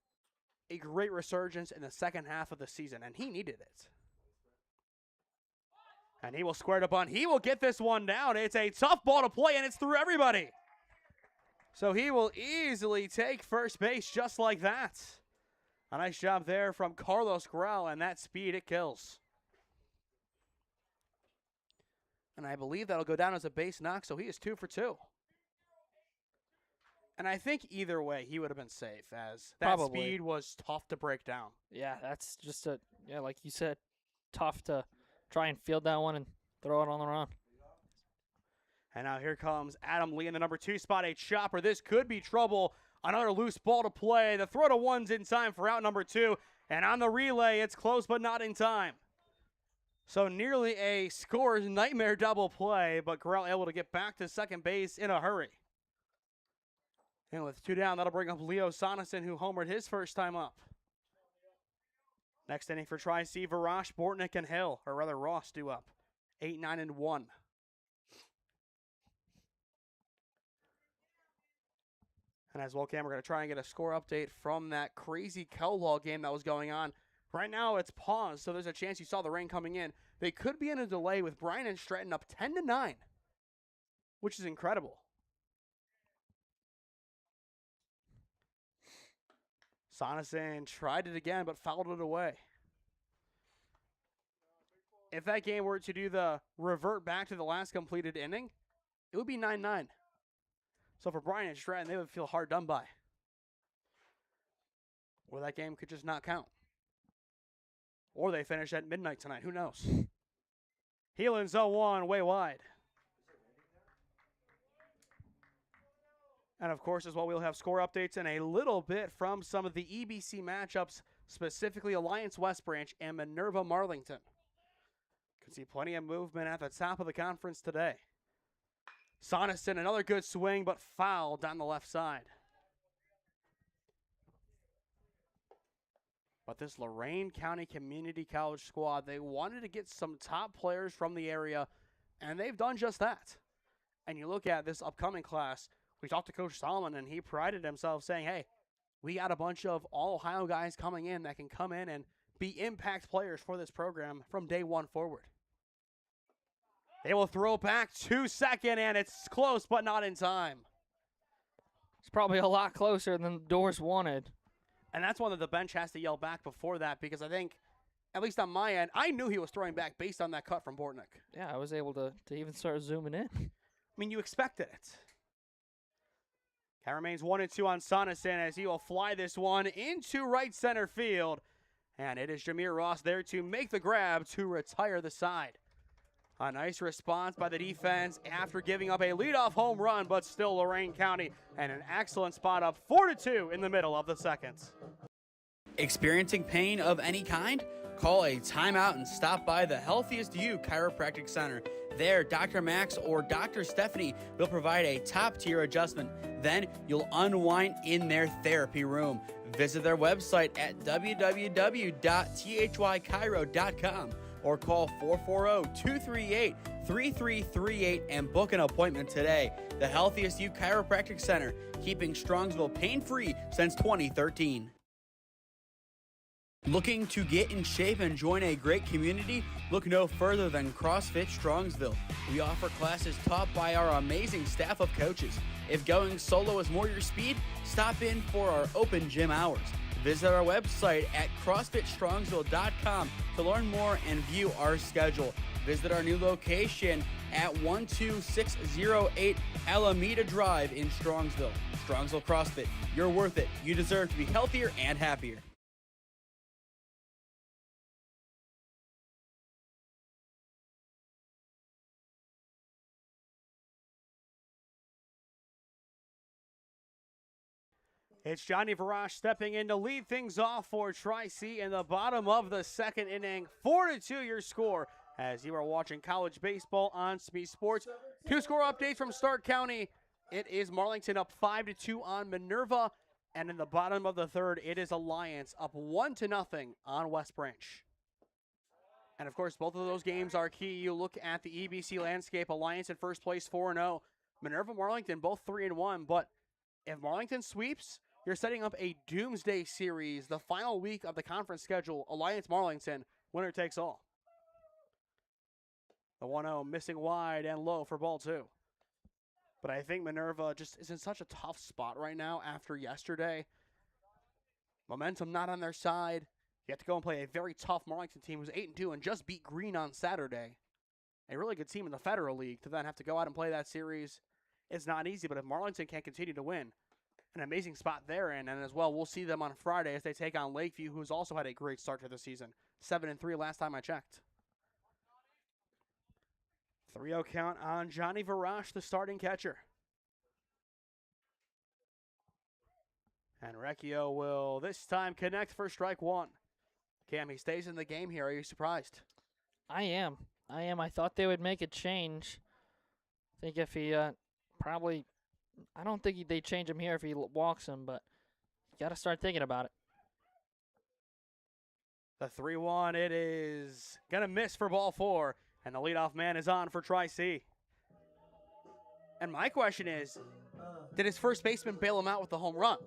a great resurgence in the second half of the season, and he needed it. And he will square to bunt. He will get this one down. It's a tough ball to play, and it's through everybody. So he will easily take first base just like that. A nice job there from Carlos Grell, and that speed, it kills. And I believe that'll go down as a base knock, so he is 2 for 2. And I think either way, he would have been safe, as that Probably. speed was tough to break down. Yeah, that's just like you said, tough to try and field that one and throw it on the run. And now here comes Adam Lee in the number 2 spot, a chopper. This could be trouble. Another loose ball to play. The throw to one's in time for out number 2. And on the relay, it's close but not in time. So nearly a scorer's nightmare double play, but Grell able to get back to second base in a hurry. And with 2 down, that'll bring up Leo Sonesson, who homered his first time up. Next inning for Tri-C, Varash, Bortnick, and Hill, or rather Ross, due up. 8, 9, and 1. And as well, Cam, we're going to try and get a score update from that crazy Kellogg game that was going on. Right now, it's paused, so there's a chance you saw the rain coming in. They could be in a delay with Bryan and Stratton up 10-9, which is incredible. Sonesson tried it again, but fouled it away. If that game were to do the revert back to the last completed inning, it would be 9-9. So for Bryan and Stratton, they would feel hard done by. Or that game could just not count. Or they finish at midnight tonight. Who knows? Heelan's 0-1, way wide. And of course, as well, we'll have score updates and a little bit from some of the EBC matchups, specifically Alliance West Branch and Minerva Marlington. Could see plenty of movement at the top of the conference today. Sonesson, another good swing, but foul down the left side. But this Lorain County Community College squad, they wanted to get some top players from the area, and they've done just that. And you look at this upcoming class, we talked to Coach Solomon, and he prided himself saying, hey, we got a bunch of all-Ohio guys coming in that can come in and be impact players for this program from day one forward. They will throw back to second, and it's close, but not in time. It's probably a lot closer than the Doors wanted. And that's one that the bench has to yell back before that, because I think, at least on my end, I knew he was throwing back based on that cut from Bortnick. Yeah, I was able to even start zooming in. I mean, you expected it. Count remains 1-2 on Sonesson as he will fly this one into right center field. And it is Jameer Ross there to make the grab to retire the side. A nice response by the defense after giving up a leadoff home run, but still Lorain County, and an excellent spot up 4-2 in the middle of the second. Experiencing pain of any kind? Call a timeout and stop by the Healthiest You Chiropractic Center. There, Dr. Max or Dr. Stephanie will provide a top-tier adjustment. Then you'll unwind in their therapy room. Visit their website at www.thychiro.com or call 440-238-3338 and book an appointment today. The Healthiest You Chiropractic Center, keeping Strongsville pain-free since 2013. Looking to get in shape and join a great community? Look no further than CrossFit Strongsville. We offer classes taught by our amazing staff of coaches. If going solo is more your speed, stop in for our open gym hours. Visit our website at CrossFitStrongsville.com to learn more and view our schedule. Visit our new location at 12608 Alameda Drive in Strongsville. Strongsville CrossFit, you're worth it. You deserve to be healthier and happier. It's Johnny Varash stepping in to lead things off for Tri-C in the bottom of the second inning. 4-2 your score as you are watching college baseball on SmeeSports. 2 score updates from Stark County. It is Marlington up 5-2 on Minerva. And in the bottom of the third, it is Alliance up 1-0 on West Branch. And of course, both of those games are key. You look at the EBC landscape, Alliance in first place 4-0. Minerva, Marlington both 3-1. But if Marlington sweeps, you're setting up a doomsday series, the final week of the conference schedule. Alliance Marlington, winner takes all. The 1-0 missing wide and low for ball 2. But I think Minerva just is in such a tough spot right now after yesterday. Momentum not on their side. You have to go and play a very tough Marlington team who's 8-2 and just beat Green on Saturday. A really good team in the Federal League to then have to go out and play that series. It's not easy, but if Marlington can't continue to win, an amazing spot they're in. And as well, we'll see them on Friday as they take on Lakeview, who's also had a great start to the season. 7-3 last time I checked. 3-0 count on Johnny Varash, the starting catcher. And Ragazzo will this time connect for strike 1. Cam, he stays in the game here. Are you surprised? I am. I thought they would make a change. I think if he probably, I don't think they change him here if he walks him, but you got to start thinking about it. The 3-1, it is going to miss for ball 4, and the leadoff man is on for Tri-C. And my question is, did his first baseman bail him out with the home run?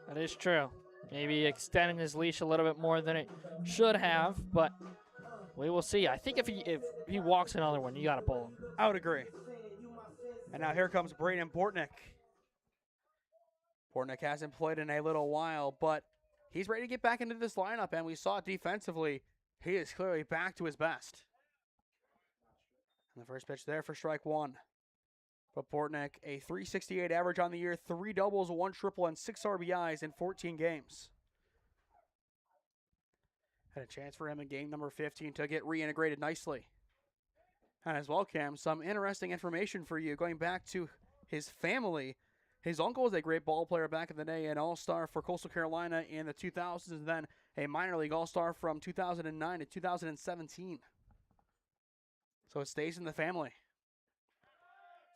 That is true. Maybe extending his leash a little bit more than it should have, but we will see. I think if he walks another one, you got to pull him. I would agree. And now here comes Braden Bortnick. Bortnick hasn't played in a little while, but he's ready to get back into this lineup, and we saw it defensively. He is clearly back to his best. And the first pitch there for strike 1. But Bortnick, a .368 average on the year, 3 doubles, 1 triple, and 6 RBIs in 14 games. Had a chance for him in game number 15 to get reintegrated nicely. And as well, Cam, some interesting information for you. Going back to his family, his uncle was a great ball player back in the day, an all-star for Coastal Carolina in the 2000s, and then a minor league all-star from 2009 to 2017. So it stays in the family.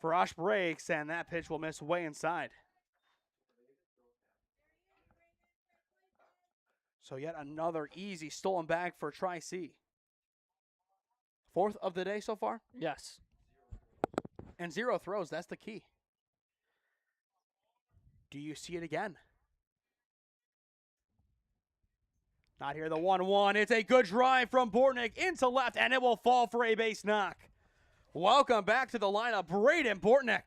Varash breaks, and that pitch will miss way inside. So yet another easy stolen bag for Tri-C. 4th of the day so far? Yes. And 0 throws, that's the key. Do you see it again? Not here, the 1-1. It's a good drive from Bortnick into left, and it will fall for a base knock. Welcome back to the lineup, Braden Bortnick.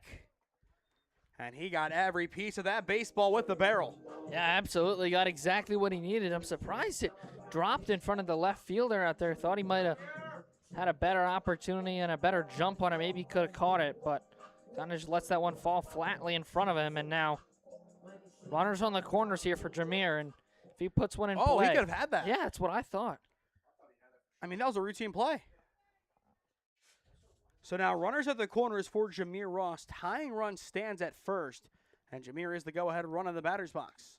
And he got every piece of that baseball with the barrel. Yeah, absolutely. Got exactly what he needed. I'm surprised it dropped in front of the left fielder out there. Thought he might have had a better opportunity and a better jump on it. Maybe he could have caught it, but kind of just lets that one fall flatly in front of him. And now runners on the corners here for Jameer. And if he puts one in play. Oh, he could have had that. Yeah, that's what I thought. I mean, that was a routine play. So now runners at the corners for Jameer Ross. Tying run stands at first, and Jameer is the go-ahead run in the batter's box.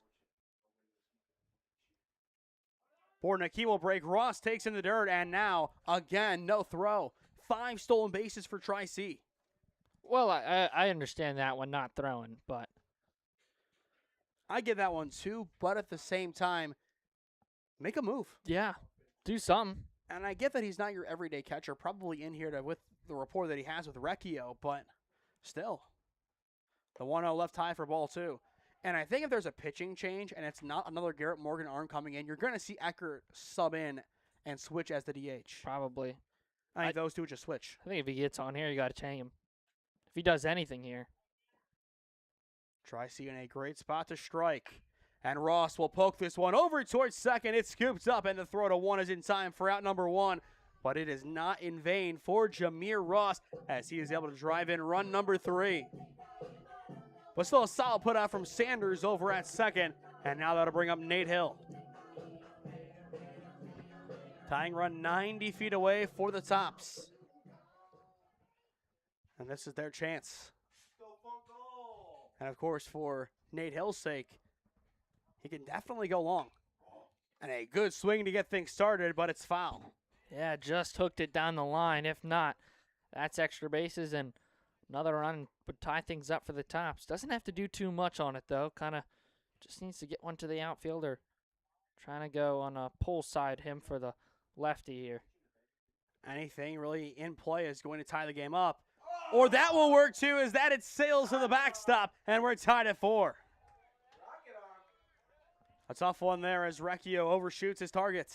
Bortnick, he will break. Ross takes in the dirt, and now, again, no throw. 5 stolen bases for Tri-C. Well, I understand that one not throwing, but. I get that one too, but at the same time, make a move. Yeah, do something. And I get that he's not your everyday catcher, probably in here with the rapport that he has with Ragazzo, but still. The 1-0 left high for ball 2. And I think if there's a pitching change and it's not another Garrett Morgan arm coming in, you're going to see Eckert sub in and switch as the DH. Probably. I think those two just switch. I think if he gets on here, you got to change him. If he does anything here. Tri-C in a great spot to strike. And Ross will poke this one over towards second. It's scooped up, and the throw to 1 is in time for out number 1. But it is not in vain for Jameer Ross as he is able to drive in run number 3. But still a solid put out from Sanders over at second. And now that'll bring up Nate Hill. Tying run 90 feet away for the Tops. And this is their chance. And, of course, for Nate Hill's sake, he can definitely go long. And a good swing to get things started, but it's foul. Yeah, just hooked it down the line. If not, that's extra bases, and another run would tie things up for the Tops. Doesn't have to do too much on it, though. Kind of just needs to get one to the outfielder. Trying to go on a pull side him for the lefty here. Anything really in play is going to tie the game up. Or that will work, too, as that it sails to the backstop, and we're tied at 4. A tough one there as Ragazzo overshoots his target.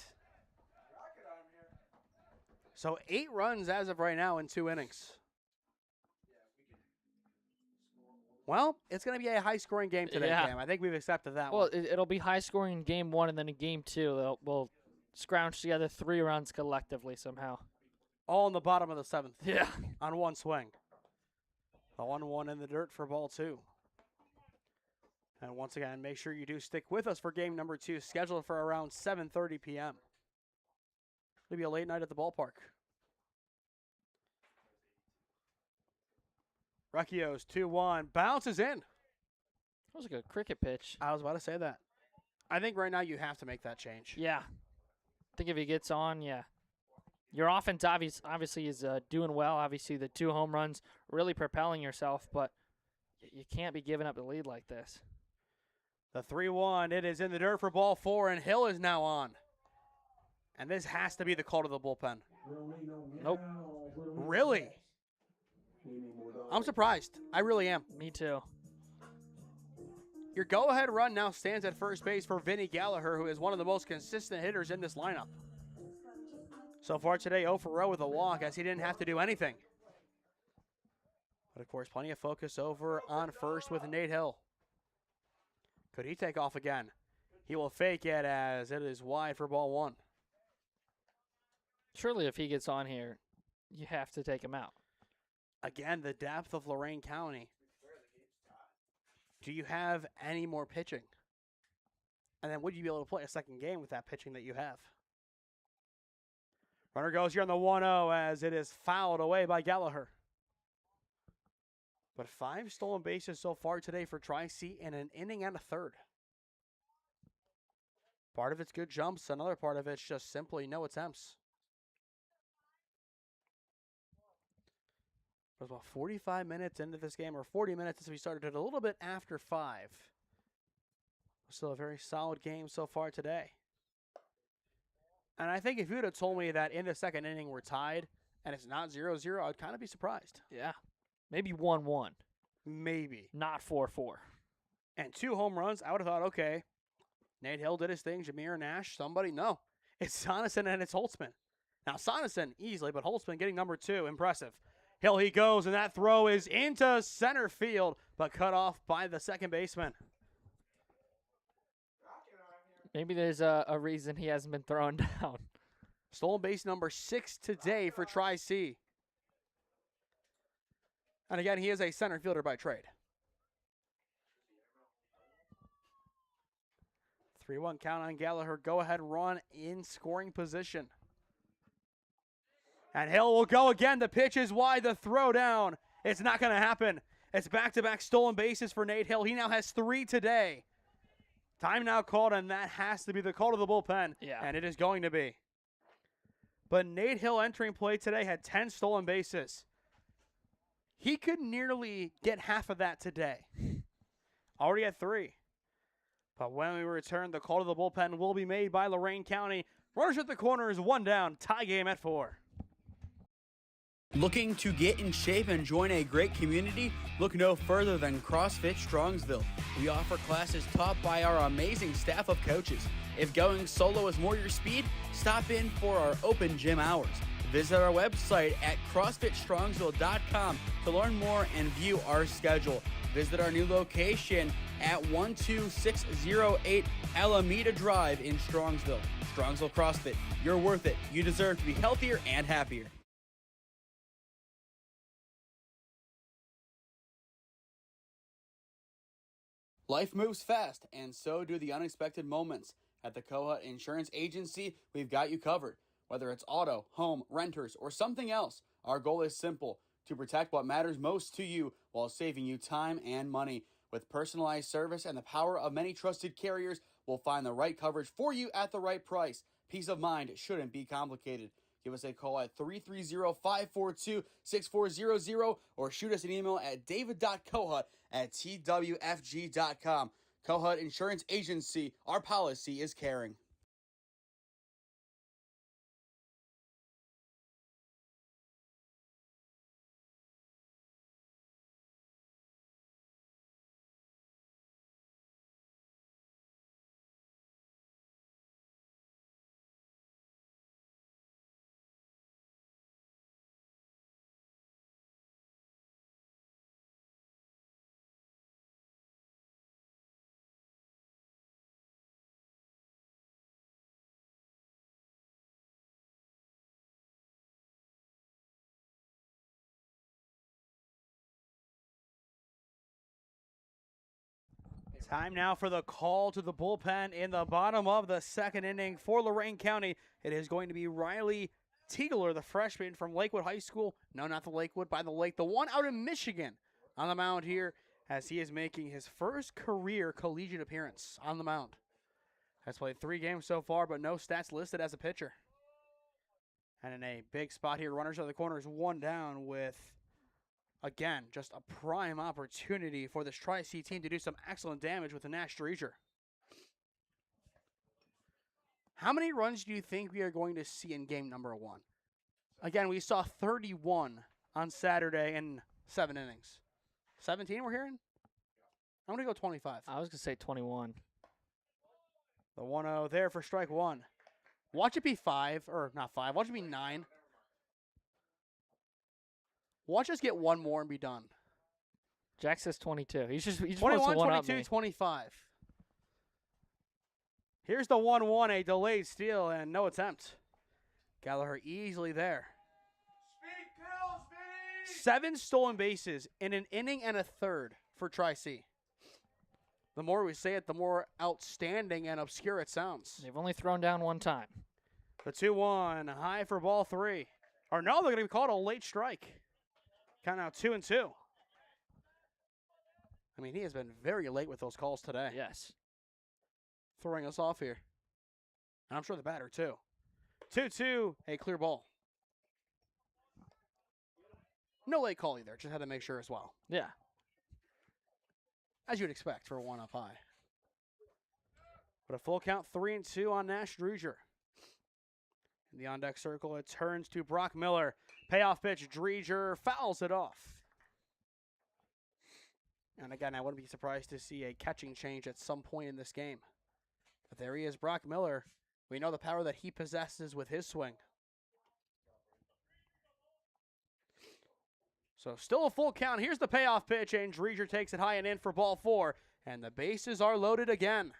So 8 runs as of right now in 2 innings. Well, it's going to be a high-scoring game today, Yeah. Cam. I think we've accepted that Well, one. it'll be high scoring in game 1, and then in game 2, we'll scrounge together 3 runs collectively somehow. All in the bottom of the 7th. Yeah. On one swing. The 1-1 in the dirt for ball 2. And once again, make sure you do stick with us for game number 2, scheduled for around 7:30 p.m. It'll be a late night at the ballpark. Ragazzo's 2-1, bounces in. That was a good cricket pitch. I was about to say that. I think right now you have to make that change. Yeah. I think if he gets on, yeah. Your offense obviously is doing well. Obviously, the 2 home runs really propelling yourself, but you can't be giving up the lead like this. The 3-1, it is in the dirt for ball 4, and Hill is now on. And this has to be the call to the bullpen. Nope. Really? I'm surprised. I really am. Me too. Your go-ahead run now stands at first base for Vinny Gallagher, who is one of the most consistent hitters in this lineup. So far today, 0 for 0 with a walk, as he didn't have to do anything. But, of course, plenty of focus over on first with Nate Hill. Could he take off again? He will fake it as it is wide for ball 1. Surely if he gets on here, you have to take him out. Again, the depth of Lorain County. Do you have any more pitching? And then would you be able to play a second game with that pitching that you have? Runner goes here on the 1-0 as it is fouled away by Gallagher. But 5 stolen bases so far today for Tri-C in an inning and a third. Part of it's good jumps. Another part of it's just simply no attempts. It was about 45 minutes into this game, or 40 minutes as we started it a little bit after 5. Still a very solid game so far today. And I think if you would have told me that in the second inning we're tied and it's not 0-0, I'd kind of be surprised. Yeah. Maybe 1-1. Maybe. Not 4-4. And 2 home runs, I would have thought, okay, Nate Hill did his thing, Jameer Nash, somebody. No, it's Sonesson and it's Holtzman. Now, Sonesson easily, but Holtzman getting number 2, impressive. Hill he goes, and that throw is into center field, but cut off by the second baseman. Maybe there's a reason he hasn't been thrown down. Stolen base number 6 today for Tri-C. And again, he is a center fielder by trade. 3-1 count on Gallagher. Go ahead run in scoring position. And Hill will go again. The pitch is wide. The throw down. It's not going to happen. It's back-to-back stolen bases for Nate Hill. He now has 3 today. Time now called, and that has to be the call to the bullpen. Yeah. And it is going to be. But Nate Hill entering play today had 10 stolen bases. He could nearly get half of that today. Already at 3. But when we return, the call to the bullpen will be made by Lorain County. Runners at the corners, 1 down. Tie game at 4. Looking to get in shape and join a great community? Look no further than CrossFit Strongsville. We offer classes taught by our amazing staff of coaches. If going solo is more your speed, stop in for our open gym hours. Visit our website at CrossFitStrongsville.com to learn more and view our schedule. Visit our new location at 12608 Alameda Drive in Strongsville. Strongsville CrossFit, you're worth it. You deserve to be healthier and happier. Life moves fast, and so do the unexpected moments. At the Koha Insurance Agency, we've got you covered. Whether it's auto, home, renters, or something else, our goal is simple: to protect what matters most to you while saving you time and money. With personalized service and the power of many trusted carriers, we'll find the right coverage for you at the right price. Peace of mind shouldn't be complicated. Give us a call at 330-542-6400 or shoot us an email at david.cohut@twfg.com. Cohut Insurance Agency, our policy is caring. Time now for the call to the bullpen in the bottom of the second inning for Lorain County. It is going to be Riley Tiegler, the freshman from Lakewood High School. No, not the Lakewood, by the lake. The one out in Michigan on the mound here as he is making his first career collegiate appearance on the mound. Has played 3 games so far, but no stats listed as a pitcher. And in a big spot here, runners out of the corners, 1 down with, again, just a prime opportunity for this Tri-C team to do some excellent damage with the Nash Dreger. How many runs do you think we are going to see in game number 1? Again, we saw 31 on Saturday in 7 innings. 17 we're hearing? I'm going to go 25. I was going to say 21. The 1-0 there for strike 1. Watch it be 5, or not 5, watch it be 9. Watch us get 1 more and be done. Jack says 22. He just 21, wants to 22, 25. Here's the 1-1, a delayed steal and no attempt. Gallagher easily there. 7 stolen bases in an inning and a third for Tri-C. The more we say it, the more outstanding and obscure it sounds. They've only thrown down 1 time. The 2-1, high for ball 3. Or no, they're going to be called a late strike. Count out 2-2. I mean, he has been very late with those calls today. Yes. Throwing us off here. And I'm sure the batter, too. 2-2, a clear ball. No late call either. Just had to make sure as well. Yeah. As you'd expect for a 1 up high. But a full count, 3-2 on Nash Dreger. In the on-deck circle, it turns to Brock Miller. Payoff pitch, Dreger fouls it off. And again, I wouldn't be surprised to see a catching change at some point in this game. But there he is, Brock Miller. We know the power that he possesses with his swing. So still a full count. Here's the payoff pitch, and Dreger takes it high and in for ball 4. And the bases are loaded again.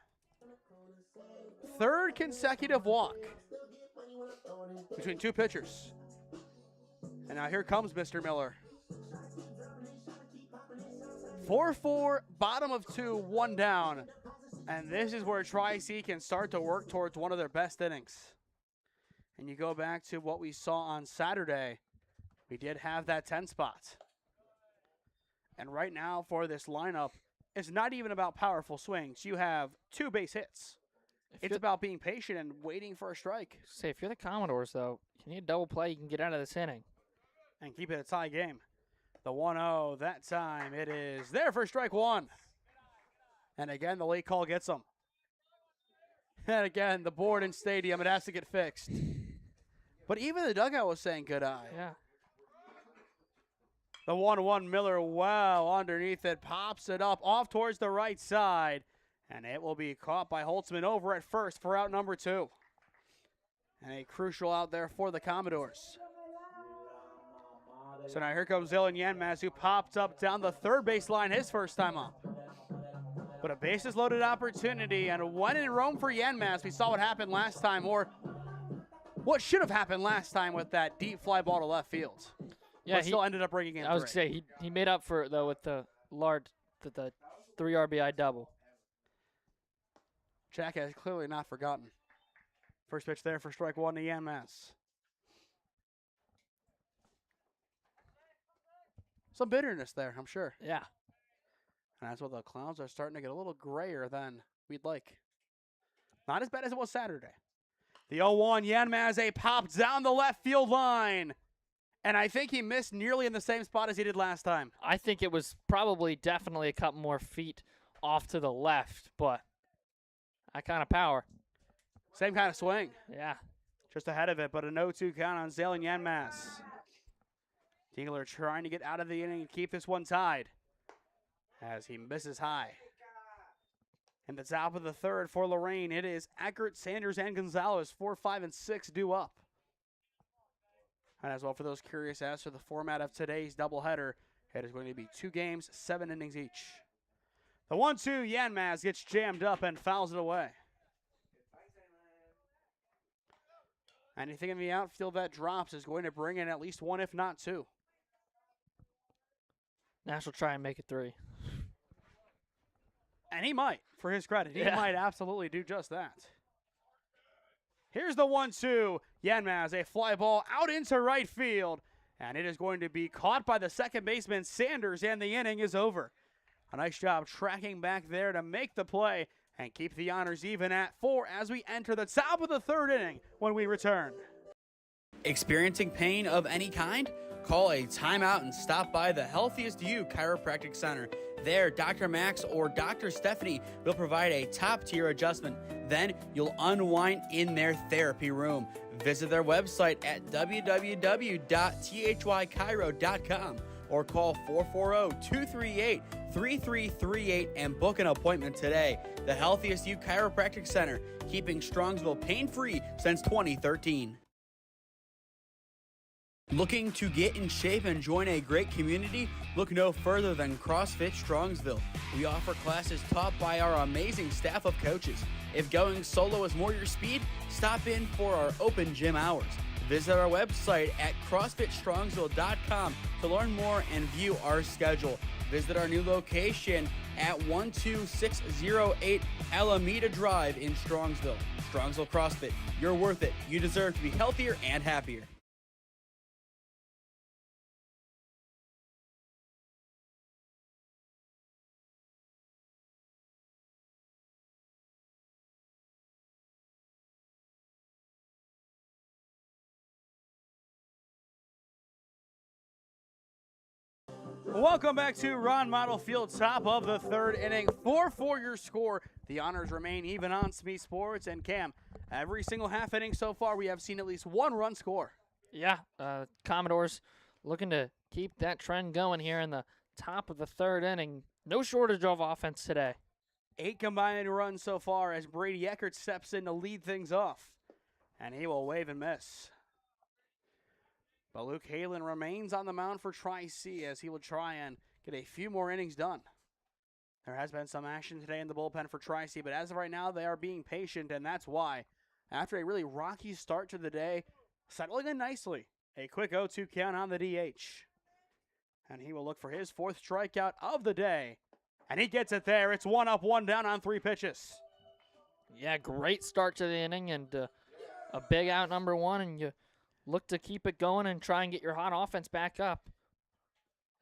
3rd consecutive walk between 2 pitchers. And now here comes Mr. Miller. 4-4, bottom of 2, 1 down. And this is where Tri-C can start to work towards one of their best innings. And you go back to what we saw on Saturday. We did have that 10 spot. And right now for this lineup, it's not even about powerful swings. You have 2 base hits. It's about being patient and waiting for a strike. Say, if you're the Commodores, though, you need a double play. You can get out of this inning. And keep it a tie game. The 1-0, that time it is there for strike 1. And again, the late call gets them. And again, the board and stadium, it has to get fixed. But even the dugout was saying good eye. Yeah. The 1-1, Miller, wow, underneath it, pops it up off towards the right side. And it will be caught by Holtzman over at first for out number 2. And a crucial out there for the Commodores. So now here comes Dylan Yanmaz, who popped up down the 3rd base line his first time up. But a bases loaded opportunity, and when in Rome for Yanmaz, we saw what happened last time, or what should have happened last time with that deep fly ball to left field. Yeah, but still ended up bringing in 3. I was going to say, he made up for it, though, with the 3 RBI double. Jack has clearly not forgotten. First pitch there for strike 1 to Yanmaz. Some bitterness there, I'm sure. Yeah. And that's why the clouds are starting to get a little grayer than we'd like. Not as bad as it was Saturday. The 0-1, Yanmaz popped down the left field line. And I think he missed nearly in the same spot as he did last time. I think it was probably definitely a couple more feet off to the left, but that kind of power. Same kind of swing. Yeah. Just ahead of it, but a 0-2 count on Zalen Yanmaz. Tingler trying to get out of the inning and keep this one tied as he misses high. In the top of the third for Lorain, it is Eckert, Sanders, and Gonzalez. 4, 5, and 6 due up. And as well, for those curious as to the format of today's doubleheader, it is going to be 2 games, 7 innings each. The 1-2, Yanmaz gets jammed up and fouls it away. Anything in the outfield that drops is going to bring in at least 1, if not 2. Nash will try and make it 3. And he might, for his credit. He Yeah. might absolutely do just that. Here's the 1-2. Yanmaz, a fly ball out into right field. And it is going to be caught by the second baseman, Sanders, and the inning is over. A nice job tracking back there to make the play and keep the honors even at 4 as we enter the top of the third inning when we return. Experiencing pain of any kind? Call a timeout and stop by the Healthiest You Chiropractic Center. There, Dr. Max or Dr. Stephanie will provide a top-tier adjustment. Then you'll unwind in their therapy room. Visit their website at www.thychiro.com or call 440-238-3338 and book an appointment today. The Healthiest You Chiropractic Center, keeping Strongsville pain-free since 2013. Looking to get in shape and join a great community? Look no further than CrossFit Strongsville. We offer classes taught by our amazing staff of coaches. If going solo is more your speed, stop in for our open gym hours. Visit our website at CrossFitStrongsville.com to learn more and view our schedule. Visit our new location at 12608 Alameda Drive in Strongsville. Strongsville CrossFit, you're worth it. You deserve to be healthier and happier. Welcome back to Ron Mottl Field, top of the third inning. 4-4 your score. The honors remain even on SmeeSports. And Cam, every single half inning so far, we have seen at least 1 run score. Yeah, Commodores looking to keep that trend going here in the top of the third inning. No shortage of offense today. 8 combined runs so far as Brady Eckert steps in to lead things off. And he will wave and miss. But Luke Halen remains on the mound for Tri-C as he will try and get a few more innings done. There has been some action today in the bullpen for Tri-C, but as of right now, they are being patient, and that's why, after a really rocky start to the day, settling in nicely. A quick 0-2 count on the DH. And he will look for his 4th strikeout of the day. And he gets it there. It's 1 up, 1 down on 3 pitches. Yeah, great start to the inning and a big out number 1, and you look to keep it going and try and get your hot offense back up.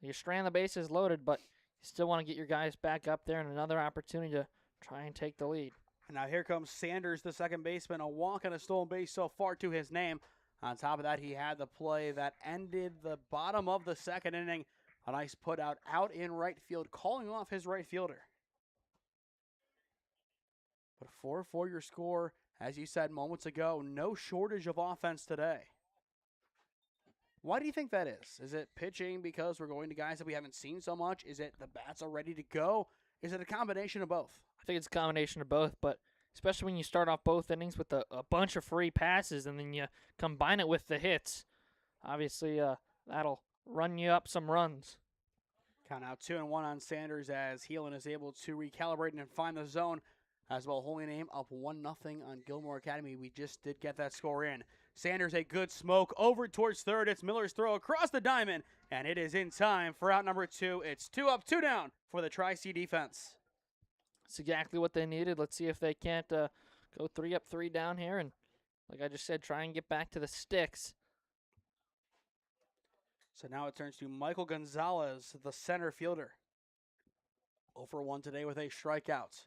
You strand the bases loaded, but you still want to get your guys back up there and another opportunity to try and take the lead. And now here comes Sanders, the second baseman, a walk and a stolen base so far to his name. On top of that, he had the play that ended the bottom of the second inning. A nice put out in right field, calling off his right fielder. But 4-4 your score, as you said moments ago, no shortage of offense today. Why do you think that is? Is it pitching because we're going to guys that we haven't seen so much? Is it the bats are ready to go? Is it a combination of both? I think it's a combination of both, but especially when you start off both innings with a bunch of free passes and then you combine it with the hits, obviously that'll run you up some runs. Count out 2-1 on Sanders as Heelan is able to recalibrate and find the zone. As well, Holy Name up 1-0 on Gilmore Academy. We just did get that score in. Sanders, a good smoke over towards third. It's Miller's throw across the diamond, and it is in time for out number 2. It's 2 up, 2 down for the Tri-C defense. That's exactly what they needed. Let's see if they can't go 3 up, 3 down here, and like I just said, try and get back to the sticks. So now it turns to Michael Gonzalez, the center fielder. for 1 today with a strikeout.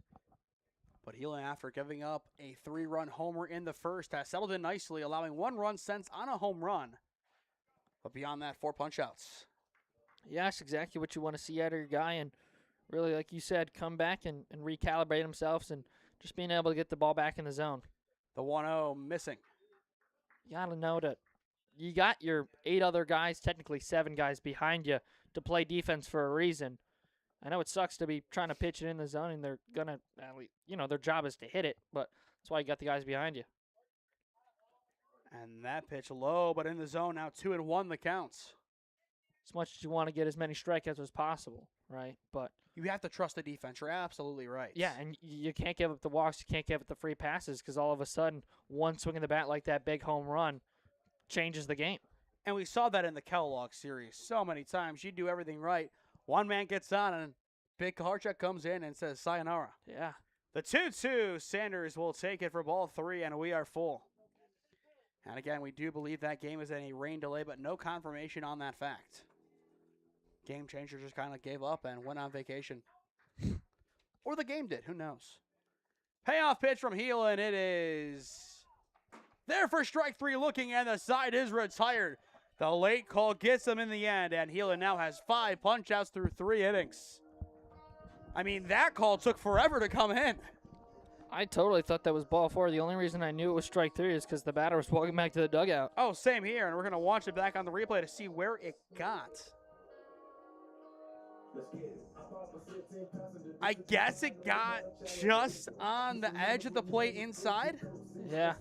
But Healy, after giving up a 3-run homer in the first, has settled in nicely, allowing 1 run since on a home run. But beyond that, 4 punch-outs. Yeah, that's exactly what you want to see out of your guy. And really, like you said, come back and recalibrate themselves and just being able to get the ball back in the zone. The 1-0 missing. You got to know that you got your 8 other guys, technically 7 guys behind you to play defense for a reason. I know it sucks to be trying to pitch it in the zone, and they're going to, their job is to hit it, but that's why you got the guys behind you. And that pitch low, but in the zone now, 2-1 the counts. As much as you want to get as many strikeouts as possible, right? But you have to trust the defense. You're absolutely right. Yeah, and you can't give up the walks. You can't give up the free passes because all of a sudden, one swing of the bat like that big home run changes the game. And we saw that in the Kellogg series so many times. You do everything right. One man gets on, and Big Kaharchuk comes in and says, sayonara. Yeah. The 2-2, Sanders will take it for ball 3, and we are full. And again, we do believe that game is in a rain delay, but no confirmation on that fact. Game changer just kind of gave up and went on vacation. Or the game did, who knows. Payoff pitch from Healy, and it is there for strike 3 looking, and the side is retired. The late call gets him in the end, and Healy now has 5 punch-outs through 3 innings. I mean, that call took forever to come in. I totally thought that was ball 4. The only reason I knew it was strike 3 is because the batter was walking back to the dugout. Oh, same here, and we're going to watch it back on the replay to see where it got. I guess it got just on the edge of the plate inside. Yeah.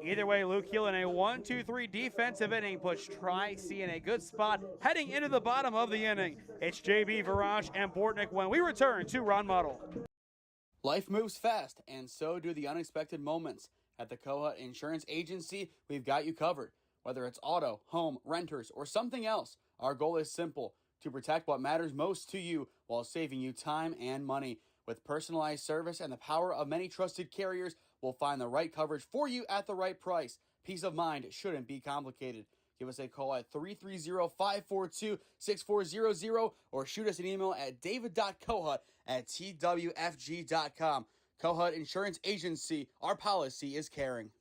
Either way, Luke Healy in a 1-2-3 defensive inning puts Tri-C in a good spot heading into the bottom of the inning. It's JB, Viraj, and Bortnick when we return to Ron Mottl. Life moves fast, and so do the unexpected moments. At the Kohut Insurance Agency, we've got you covered. Whether it's auto, home, renters, or something else, our goal is simple: to protect what matters most to you while saving you time and money. With personalized service and the power of many trusted carriers, we'll find the right coverage for you at the right price. Peace of mind shouldn't be complicated. Give us a call at 330-542-6400 or shoot us an email at david.kohut@twfg.com. Kohut Insurance Agency, our policy is caring.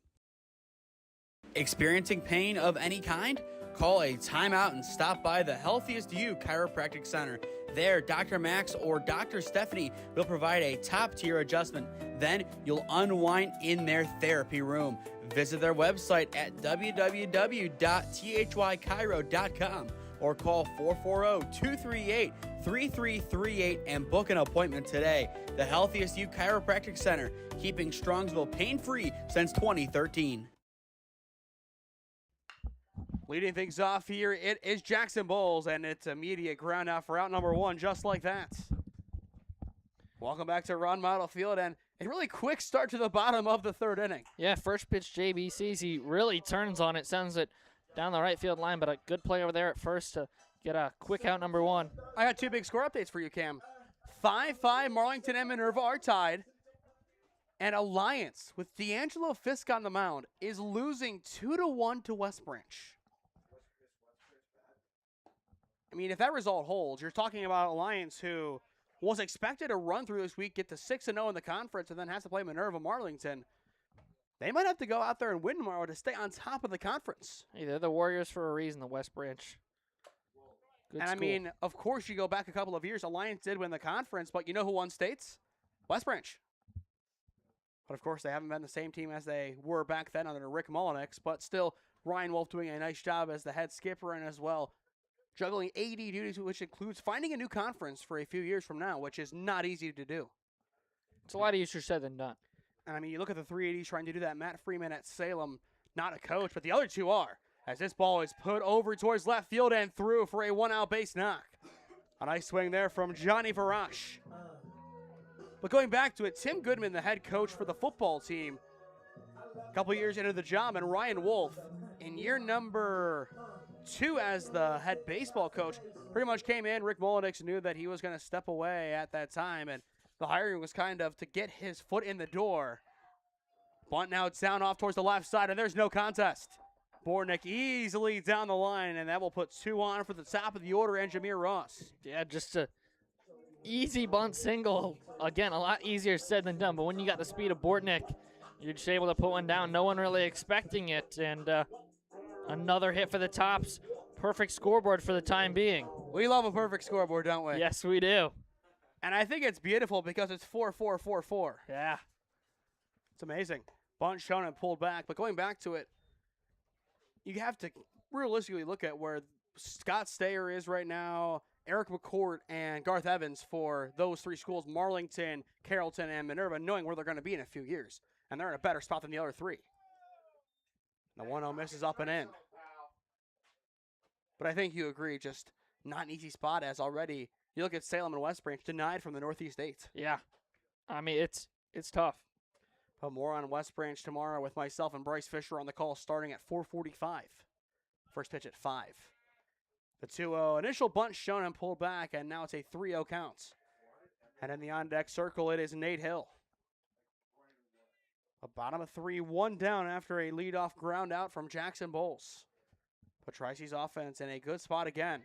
Experiencing pain of any kind? Call a timeout and stop by the Healthiest You Chiropractic Center. There, Dr. Max or Dr. Stephanie will provide a top-tier adjustment. Then you'll unwind in their therapy room. Visit their website at www.thychiro.com or call 440-238-3338 and book an appointment today. The Healthiest You Chiropractic Center, keeping Strongsville pain-free since 2013. Leading things off here, it is Jackson Bowles, and it's immediate ground out for out number 1, just like that. Welcome back to Ron Mottl Field, and a really quick start to the bottom of the 3rd inning. Yeah, first pitch JB sees, he really turns on it, sends it down the right field line, but a good play over there at first to get a quick out number 1. I got 2 big score updates for you, Cam. 5-5, Marlington and Minerva are tied. And Alliance, with D'Angelo Fisk on the mound, is losing 2-1 to West Branch. I mean, if that result holds, you're talking about Alliance, who was expected to run through this week, get to 6-0 in the conference, and then has to play Minerva Marlington. They might have to go out there and win tomorrow to stay on top of the conference. Hey, they're the Warriors for a reason, the West Branch. Good and school. I mean, of course, you go back a couple of years, Alliance did win the conference, but you know who won states? West Branch. But of course, they haven't been the same team as they were back then under Rick Mullenix, but still, Ryan Wolf doing a nice job as the head skipper and as well juggling AD duties, which includes finding a new conference for a few years from now, which is not easy to do. It's a lot easier said than done. And I mean, you look at the 380s trying to do that. Matt Freeman at Salem, not a coach, but the other 2 are. As this ball is put over towards left field and through for a 1-out base knock. A nice swing there from Johnny Varash. But going back to it, Tim Goodman, the head coach for the football team, a couple years into the job, and Ryan Wolf, in year number 2 as the head baseball coach, pretty much came in. Rick Mullenix knew that he was going to step away at that time, and the hiring was kind of to get his foot in the door. Bunt now down off towards the left side, and there's no contest. Bortnick easily down the line, and that will put 2 on for the top of the order and Jameer Ross. Yeah, just to easy bunt single. Again, a lot easier said than done, but when you got the speed of Bortnick, you're just able to put one down. No one really expecting it, and another hit for the Tops. Perfect scoreboard for the time being. We love a perfect scoreboard, don't we? Yes, we do. And I think it's beautiful because it's 4-4-4-4. Yeah. It's amazing. Bunt shown and pulled back. But going back to it, you have to realistically look at where Scott Stayer is right now, Eric McCourt, and Garth Evans for those three schools, Marlington, Carrollton, and Minerva, knowing where they're going to be in a few years. And they're in a better spot than the other three. The 1-0 misses up and in. But I think you agree, just not an easy spot as already you look at Salem and West Branch denied from the Northeast 8. Yeah. I mean, it's tough. But more on West Branch tomorrow with myself and Bryce Fisher on the call starting at 4:45. First pitch at 5. The 2-0 initial bunt shown and pulled back, and now it's a 3-0 count. And in the on-deck circle, it is Nate Hill. A bottom of 3, 1 down after a leadoff ground out from Jackson Bowles. But Tri-City's offense in a good spot again.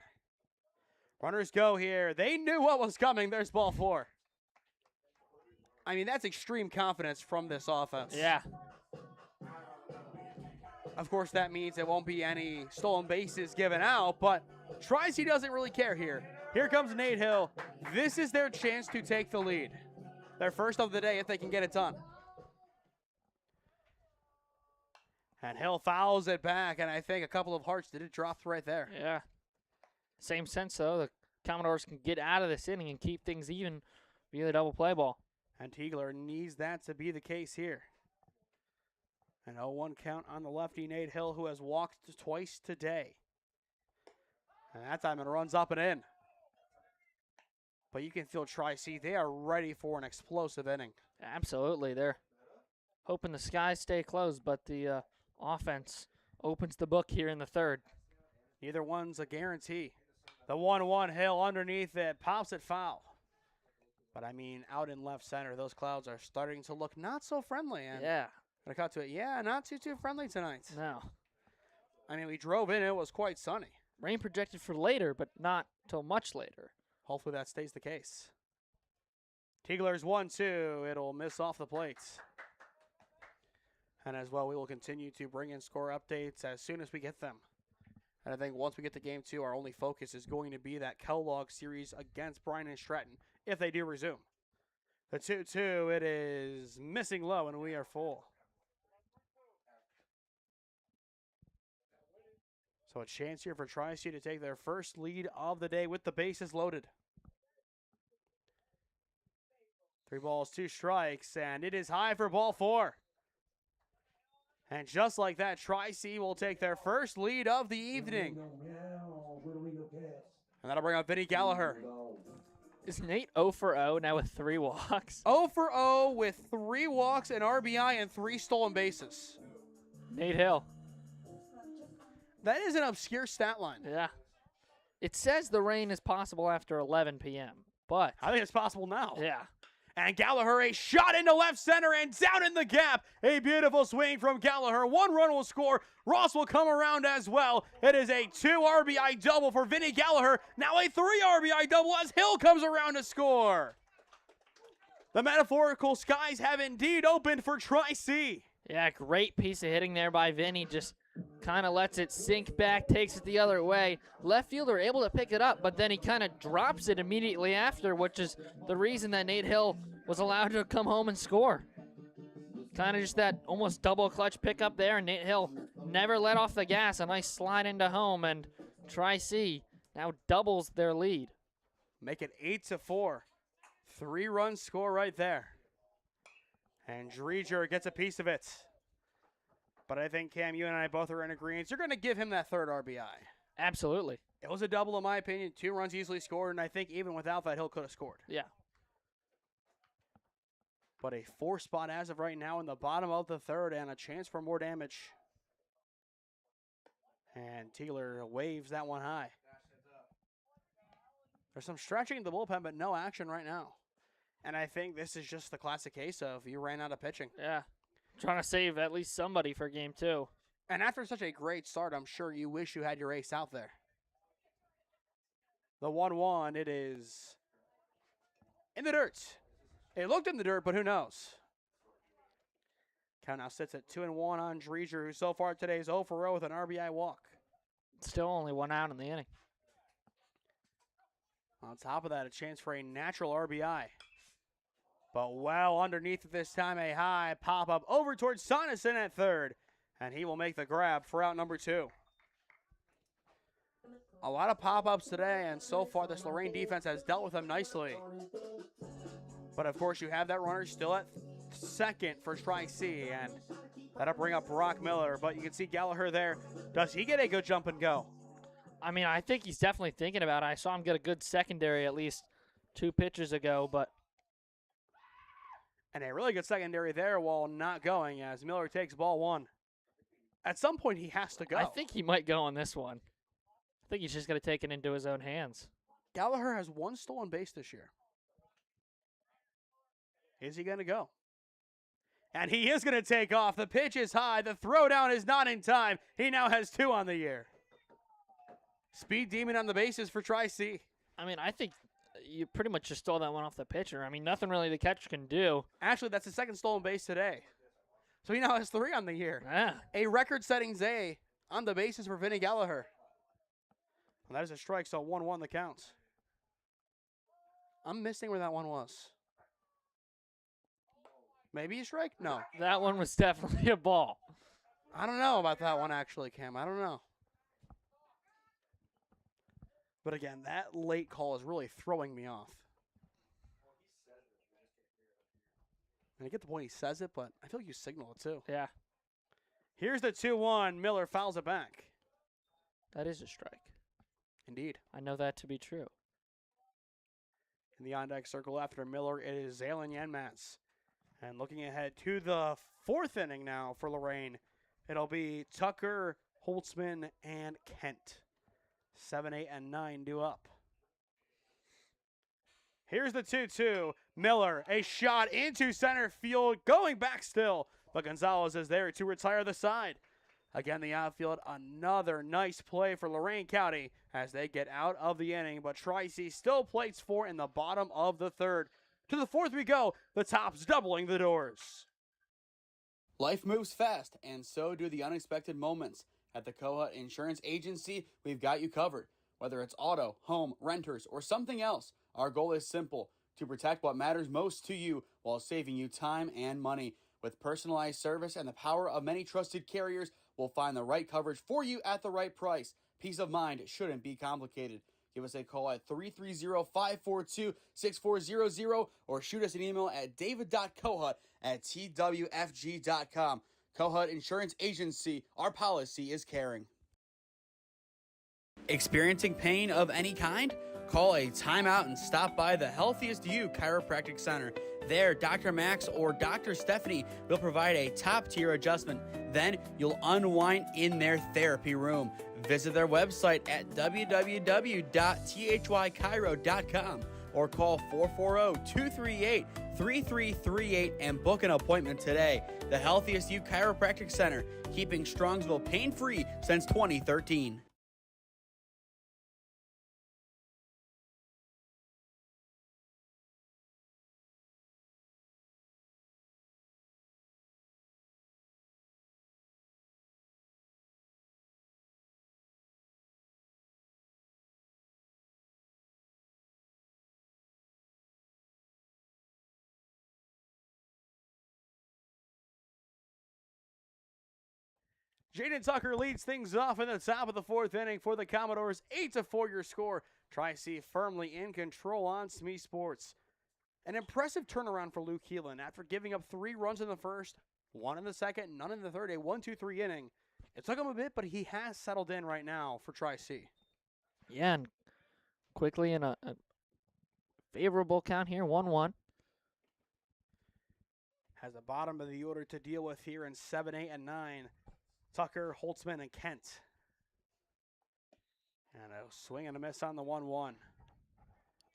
Runners go here. They knew what was coming. There's ball 4. I mean, that's extreme confidence from this offense. Yeah. Of course, that means there won't be any stolen bases given out, but Tri-C doesn't really care here. Here comes Nate Hill. This is their chance to take the lead. Their first of the day if they can get it done. And Hill fouls it back, and I think a couple of hearts did it drop right there. Yeah. Same sense, though. The Commodores can get out of this inning and keep things even via the double play ball. And Teagler needs that to be the case here. An 0-1 count on the lefty, Nate Hill, who has walked twice today. And that time it runs up and in. But you can feel Tri-C. They are ready for an explosive inning. Absolutely. They're hoping the skies stay closed, but the offense opens the book here in the third. Neither one's a guarantee. The 1-1 Hill underneath it, pops it foul. But, I mean, out in left center, those clouds are starting to look not so friendly. And yeah. Gonna cut to it. Yeah, not too friendly tonight. No. I mean, we drove in, it was quite sunny. Rain projected for later, but not till much later. Hopefully that stays the case. Teagler's 1-2. It'll miss off the plate. And as well, we will continue to bring in score updates as soon as we get them. And I think once we get to game 2, our only focus is going to be that Kellogg series against Bryan and Stratton, if they do resume. The 2-2, it is missing low, and we are full. So a chance here for Tri-C to take their first lead of the day with the bases loaded. 3 balls, 2 strikes, and it is high for ball 4. And just like that, Tri-C will take their first lead of the evening. And that'll bring up Vinny Gallagher. Is Nate 0 for 0 now with 3 walks? 0 for 0 with 3 walks, an RBI, and 3 stolen bases. Nate Hill. That is an obscure stat line. Yeah. It says the rain is possible after 11 p.m., but I think it's possible now. yeah. And Gallagher, a shot into left center and down in the gap. A beautiful swing from Gallagher. 1 run will score. Ross will come around as well. It is a 2 RBI double for Vinny Gallagher. Now a 3 RBI double as Hill comes around to score. The metaphorical skies have indeed opened for Tri-C. Yeah, great piece of hitting there by Vinny. Just kind of lets it sink back, takes it the other way. Left fielder able to pick it up, but then he kind of drops it immediately after, which is the reason that Nate Hill was allowed to come home and score. Kind of just that almost double clutch pickup there, and Nate Hill never let off the gas. A nice slide into home, and Tri-C now doubles their lead. Make it 8-4. 3-run score right there. And Dreger gets a piece of it. But I think, Cam, you and I both are in agreement. You're going to give him that 3rd RBI. Absolutely. It was a double, in my opinion. 2 runs easily scored, and I think even without that, Hill could have scored. Yeah. But a 4 spot as of right now in the bottom of the 3rd, and a chance for more damage. And Teagler waves that one high. There's some stretching in the bullpen, but no action right now. And I think this is just the classic case of you ran out of pitching. Yeah. Trying to save at least somebody for game 2. And after such a great start, I'm sure you wish you had your ace out there. The 1-1, it is in the dirt. It looked in the dirt, but who knows? Count now sits at 2-1 on Dreger, who so far today is 0 for 0 with an RBI walk. Still only 1 out in the inning. On top of that, a chance for a natural RBI. But well underneath it this time, a high pop-up over towards Sonneson at third. And he will make the grab for out number 2. A lot of pop-ups today, and so far this Lorain defense has dealt with them nicely. But of course, you have that runner still at second for Tri-C, and that'll bring up Brock Miller. But you can see Gallagher there. Does he get a good jump and go? I mean, I think he's definitely thinking about it. I saw him get a good secondary at least 2 pitches ago, but. And a really good secondary there while not going as Miller takes ball 1. At some point, he has to go. I think he might go on this one. I think he's just going to take it into his own hands. Gallagher has 1 stolen base this year. Is he going to go? And he is going to take off. The pitch is high. The throwdown is not in time. He now has 2 on the year. Speed demon on the bases for Tri-C. I mean, I think you pretty much just stole that one off the pitcher. I mean, nothing really the catcher can do. Actually, that's his 2nd stolen base today. So he now has 3 on the year. Yeah. A record-setting day on the bases for Vinny Gallagher. And that is a strike, so 1-1 the counts. I'm missing where that one was. Maybe a strike? No. That one was definitely a ball. I don't know about that one, actually, Cam. I don't know. But again, that late call is really throwing me off. And I get the point he says it, but I feel like you signal it too. Yeah. Here's the 2-1. Miller fouls it back. That is a strike. Indeed. I know that to be true. In the on-deck circle after Miller, it is Zaylen Yenmats. And looking ahead to the 4th inning now for Lorain, it'll be Tucker, Holtzman, and Kent. 7, 8, and 9 due up. Here's the 2-2. Miller, a shot into center field, going back still. But Gonzalez is there to retire the side. Again, the outfield, another nice play for Lorain County as they get out of the inning. But Tri-C still plays 4 in the bottom of the 3rd. To the 4th we go. The Tops doubling the doors. Life moves fast, and so do the unexpected moments. At the Kohut Insurance Agency, we've got you covered. Whether it's auto, home, renters, or something else, our goal is simple: to protect what matters most to you while saving you time and money. With personalized service and the power of many trusted carriers, we'll find the right coverage for you at the right price. Peace of mind shouldn't be complicated. Give us a call at 330-542-6400 or shoot us an email at david.kohut@twfg.com. Kohut Insurance Agency, our policy is caring. Experiencing pain of any kind? Call a timeout and stop by the Healthiest You Chiropractic Center. There, Dr. Max or Dr. Stephanie will provide a top-tier adjustment. Then you'll unwind in their therapy room. Visit their website at www.thychiro.com or call 440-238-3338 and book an appointment today. The Healthiest You Chiropractic Center, keeping Strongsville pain-free since 2013. Jaden Tucker leads things off in the top of the 4th inning for the Commodores. 8-4 your score. Tri-C firmly in control on SmeeSports. An impressive turnaround for Luke Keelan after giving up 3 runs in the 1st, 1 in the 2nd, none in the 3rd, a 1-2-3 inning. It took him a bit, but he has settled in right now for Tri-C. Yeah, and quickly in a favorable count here, 1-1. Has the bottom of the order to deal with here in 7, 8, and 9. Tucker, Holtzman, and Kent. And a swing and a miss on the 1-1.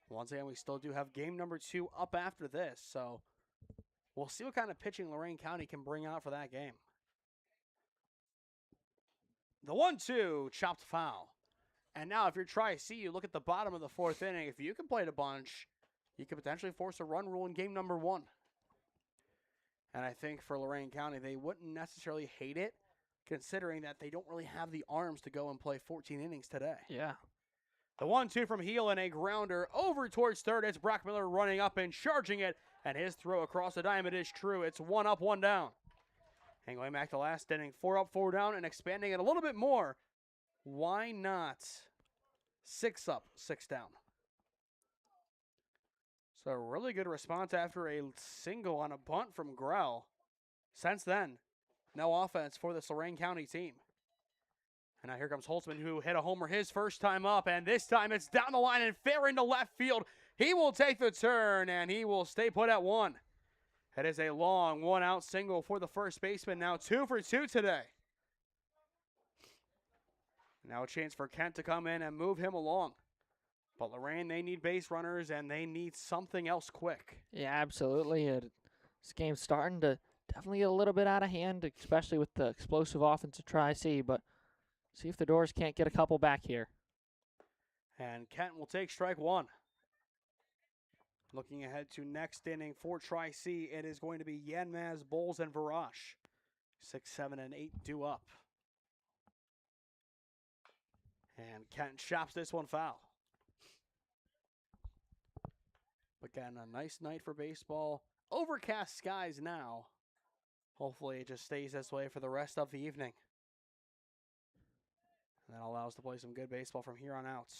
Once again, we still do have game number 2 up after this, so we'll see what kind of pitching Lorain County can bring out for that game. The 1-2, chopped foul. And now if you're Tri-C, you look at the bottom of the 4th inning. If you can play the bunch, you could potentially force a run rule in game number 1. And I think for Lorain County, they wouldn't necessarily hate it, considering that they don't really have the arms to go and play 14 innings today. Yeah. The 1-2 from Heel and a grounder over towards third. It's Brock Miller running up and charging it, and his throw across the diamond is true. It's 1 up, 1 down. And going back to last inning, 4 up, 4 down, and expanding it a little bit more. Why not 6 up, 6 down? So a really good response after a single on a bunt from Grell. Since then, no offense for this Lorain County team. And now here comes Holtzman, who hit a homer his first time up, and this time it's down the line and fair into left field. He will take the turn, and he will stay put at 1. That is a long 1-out single for the first baseman. Now 2 for 2 today. Now a chance for Kent to come in and move him along. But Lorain, they need base runners, and they need something else quick. Yeah, absolutely. This game's starting to definitely get a little bit out of hand, especially with the explosive offense of Tri-C, but see if the Doors can't get a couple back here. And Kent will take strike 1. Looking ahead to next inning for Tri-C, it is going to be Yanmaz, Bowles, and Varash. 6, 7, and 8 due up. And Kent chops this one foul. Again, a nice night for baseball. Overcast skies now. Hopefully it just stays this way for the rest of the evening. And that allows us to play some good baseball from here on out.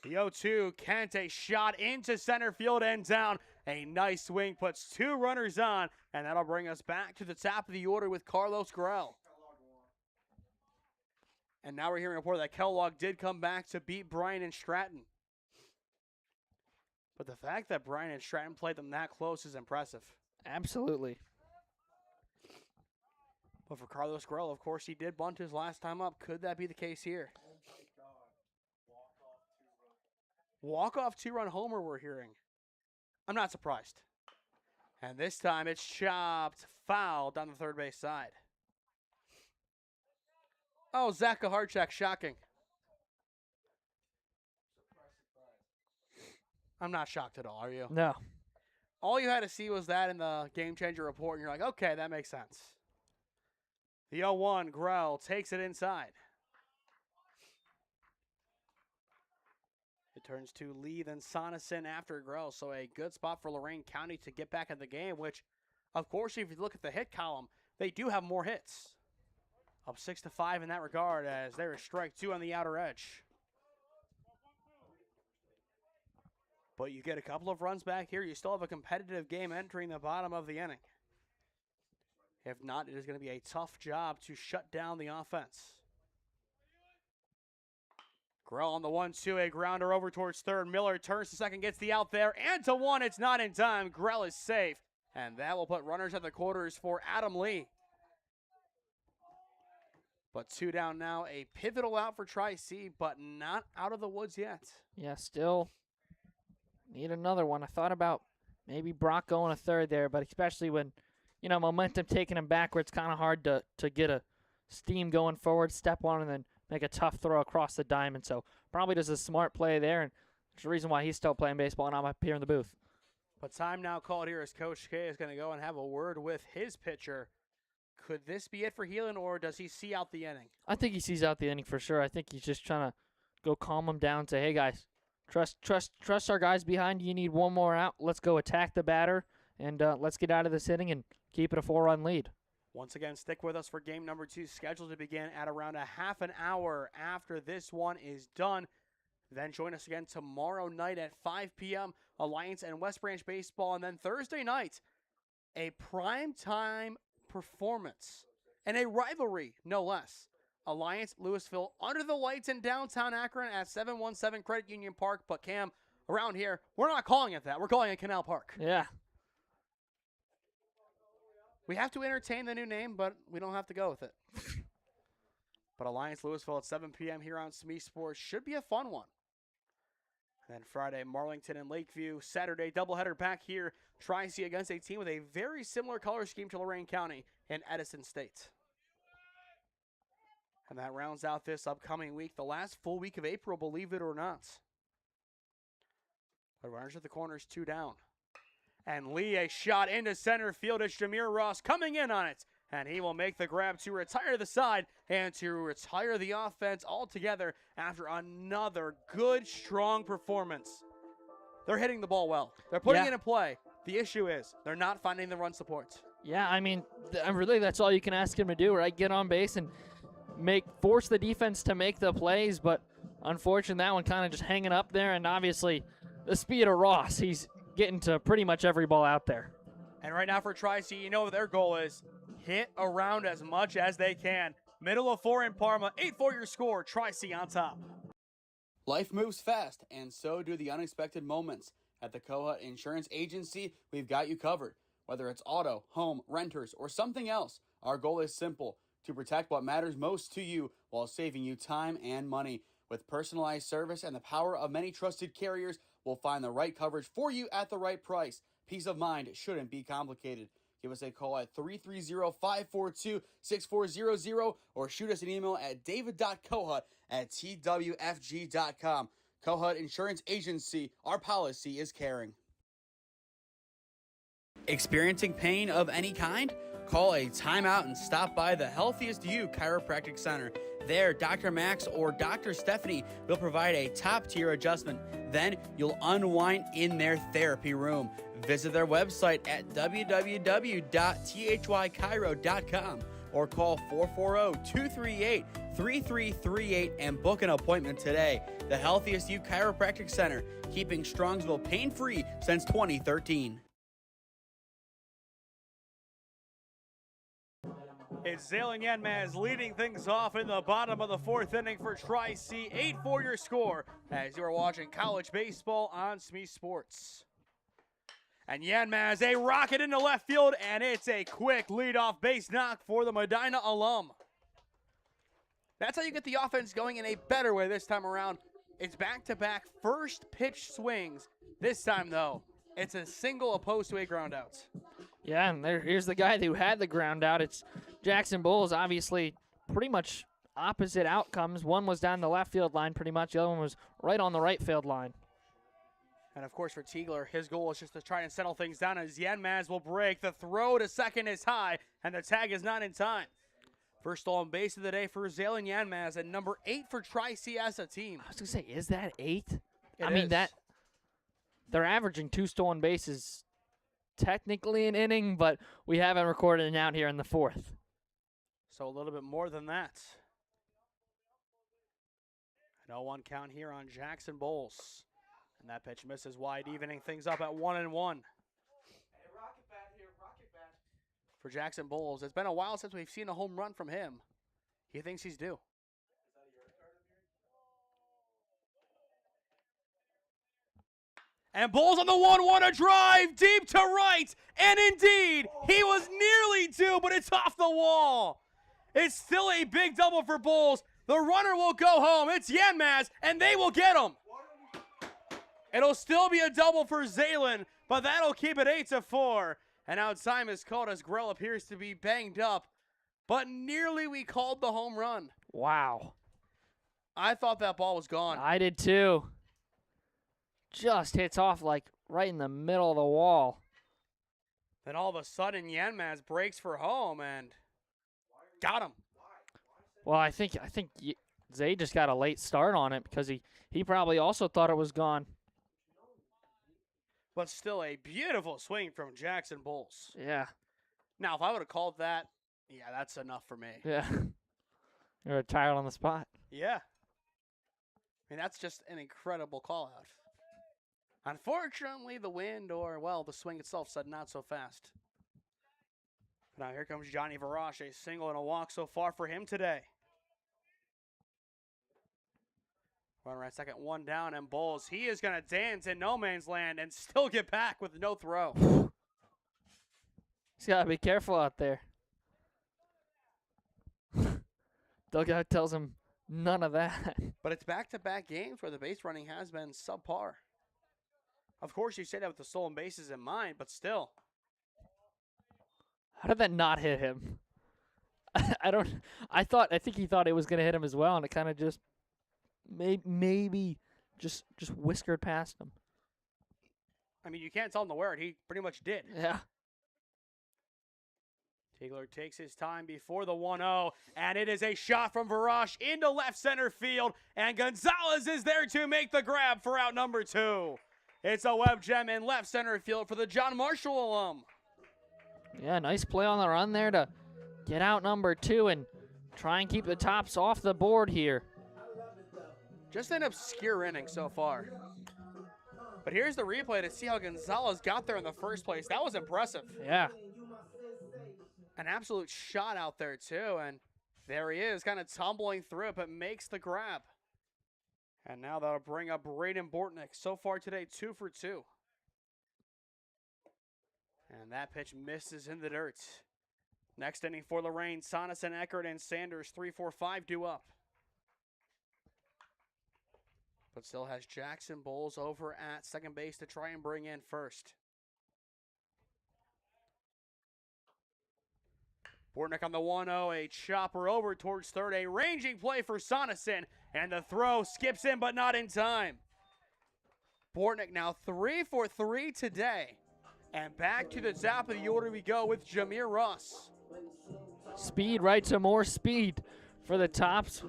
The 0-2, Kent, a shot into center field and down. A nice swing puts 2 runners on, and that'll bring us back to the top of the order with Carlos Grell. And now we're hearing a report that Kellogg did come back to beat Bryan and Stratton. But the fact that Bryan and Stratton played them that close is impressive. Absolutely. But for Carlos Grell, of course, he did bunt his last time up. Could that be the case here? Walk-off 2-run homer we're hearing. I'm not surprised. And this time it's chopped foul down the third base side. Oh, Zach Kaharchak, shocking. I'm not shocked at all, are you? No. All you had to see was that in the Game Changer report, and you're like, okay, that makes sense. The 0-1, Grell takes it inside. It turns to Lee, then Sonneson after Grell, so a good spot for Lorain County to get back in the game, which, of course, if you look at the hit column, they do have more hits. Up 6-5 in that regard, as there is strike 2 on the outer edge. But you get a couple of runs back here. You still have a competitive game entering the bottom of the inning. If not, it is going to be a tough job to shut down the offense. Grell on the 1-2, a grounder over towards third. Miller turns to second, gets the out there, and to 1, it's not in time. Grell is safe, and that will put runners at the quarters for Adam Lee. But 2 down now, a pivotal out for Tri-C, but not out of the woods yet. Yeah, still need another one. I thought about maybe Brock going a third there, but especially when, you know, momentum taking him backward, it's kind of hard to get a steam going forward, step on, and then make a tough throw across the diamond. So probably just a smart play there, and there's a reason why he's still playing baseball and I'm up here in the booth. But time now called here as Coach K is going to go and have a word with his pitcher. Could this be it for Heelan, or does he see out the inning? I think he sees out the inning for sure. I think he's just trying to go calm him down, say, hey, guys, trust our guys behind you. You need one more out. Let's go attack the batter, and let's get out of this inning and keep it a 4-run lead. Once again, stick with us for game number 2, scheduled to begin at around a half an hour after this one is done. Then join us again tomorrow night at 5 p.m., Alliance and West Branch baseball. And then Thursday night, a primetime performance and a rivalry, no less. Alliance Louisville under the lights in downtown Akron at 717 Credit Union Park. But Cam, around here, we're not calling it that. We're calling it Canal Park. Yeah. We have to entertain the new name, but we don't have to go with it. But Alliance Louisville at 7 p.m. here on SmeeSports should be a fun one. And then Friday, Marlington and Lakeview. Saturday, doubleheader back here. Tri-C against a team with a very similar color scheme to Lorain County and Edison State. And that rounds out this upcoming week, the last full week of April, believe it or not. But runners at the corners, 2 down. And Lee, a shot into center field. It's Jameer Ross coming in on it. And he will make the grab to retire the side and to retire the offense altogether after another good, strong performance. They're hitting the ball well. They're putting it in play. The issue is they're not finding the run supports. Yeah, I mean, really that's all you can ask him to do, right? Get on base and force the defense to make the plays. But unfortunately, that one kind of just hanging up there. And obviously, the speed of Ross, he's getting to pretty much every ball out there. And right now for Tri-C, you know what their goal is. Hit around as much as they can. Middle of 4 in Parma, 8-4 your score, Tri-C on top. Life moves fast, and so do the unexpected moments. At the Kohut Insurance Agency, we've got you covered. Whether it's auto, home, renters, or something else, our goal is simple: to protect what matters most to you while saving you time and money. With personalized service and the power of many trusted carriers, we'll find the right coverage for you at the right price. Peace of mind shouldn't be complicated. Give us a call at 330-542-6400 or shoot us an email at david.kohut@twfg.com. Kohut Insurance Agency, our policy is caring. Experiencing pain of any kind? Call a timeout and stop by the Healthiest You Chiropractic Center. There, Dr. Max or Dr. Stephanie will provide a top-tier adjustment. Then you'll unwind in their therapy room. Visit their website at www.thychiro.com or call 440-238-3338 and book an appointment today. The Healthiest You Chiropractic Center, keeping Strongsville pain-free since 2013. It's Zalen Yanmaz leading things off in the bottom of the 4th inning for Tri-C. 8-4 your score as you are watching college baseball on SmeeSports. And Yanmaz, a rocket into left field, and it's a quick leadoff base knock for the Medina alum. That's how you get the offense going in a better way this time around. It's back-to-back first pitch swings. This time, though, it's a single opposed to a ground out. Yeah, and here's the guy who had the ground out. It's Jackson Bulls, obviously pretty much opposite outcomes. One was down the left field line pretty much. The other one was right on the right field line. And, of course, for Tiegler, his goal is just to try and settle things down as Yanmaz will break. The throw to second is high, and the tag is not in time. First stolen base of the day for Zalen Yanmaz, and number 8 for Tri-C as a team. I was going to say, is that 8? It I mean, is. they're averaging 2 stolen bases technically an inning, but we haven't recorded an out here in the 4th. So a little bit more than that. An 0-1 count here on Jackson Bulls. And that pitch misses wide, evening things up at 1-1. For Jackson Bulls, it's been a while since we've seen a home run from him. He thinks he's due. And Bulls on the 1-1, a drive deep to right. And indeed, he was nearly due, but it's off the wall. It's still a big double for Bulls. The runner will go home. It's Yanmaz, and they will get him. It'll still be a double for Zalen, but that'll keep it 8-4. And now time is called as Grell appears to be banged up, but nearly we called the home run. Wow. I thought that ball was gone. I did too. Just hits off like right in the middle of the wall. Then all of a sudden, Yanmaz breaks for home and got him. Well, I think Zay just got a late start on it because he probably also thought it was gone. But still a beautiful swing from Jackson Bulls. Yeah. Now, if I would have called that, yeah, that's enough for me. Yeah. You're retired on the spot. Yeah. I mean, that's just an incredible call-out. Unfortunately, the wind or, well, the swing itself said not so fast. Now here comes Johnny Varash, a single and a walk so far for him today. Runner at second, 1 down, and Bulls. He is going to dance in no man's land and still get back with no throw. He's got to be careful out there. Dugout tells him none of that. But it's back-to-back games where the base running has been subpar. Of course, you say that with the stolen bases in mind, but still. How did that not hit him? I think he thought it was going to hit him as well, and it kind of just maybe just whiskered past him. mean, you can't tell him to wear it. He pretty much did. Yeah. Tigler takes his time before the 1-0, and it is a shot from Varash into left center field, and Gonzalez is there to make the grab for out number 2. It's a web gem in left center field for the John Marshall alum. Yeah, nice play on the run there to get out number 2 and try and keep the Tops off the board here. Just an obscure inning so far. But here's the replay to see how Gonzalez got there in the first place. That was impressive. Yeah. An absolute shot out there, too. And there he is, kind of tumbling through it, but makes the grab. And now that'll bring up Braden Bortnick. So far today, 2 for 2. And that pitch misses in the dirt. Next inning for Lorain, Sonneson, Eckert, and Sanders, 3-4-5 due up. But still has Jackson Bowles over at second base to try and bring in first. Bortnick on the 1-0, a chopper over towards third, a ranging play for Sonneson, and the throw skips in but not in time. Bortnick now 3 for 3 today, and back to the top of the order we go with Jameer Ross. Speed, right to more speed for the Tops.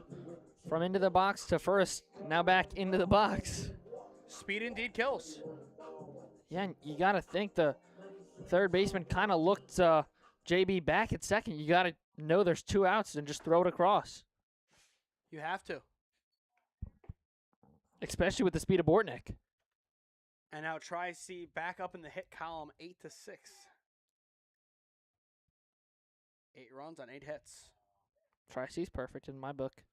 From into the box to first, now back into the box. Speed indeed kills. Yeah, and you got to think the third baseman kind of looked JB back at second. You got to know there's 2 outs and just throw it across. You have to. Especially with the speed of Bortnick. And now Tri-C back up in the hit column, 8-6. 8 runs on 8 hits. Tri-C's perfect in my book.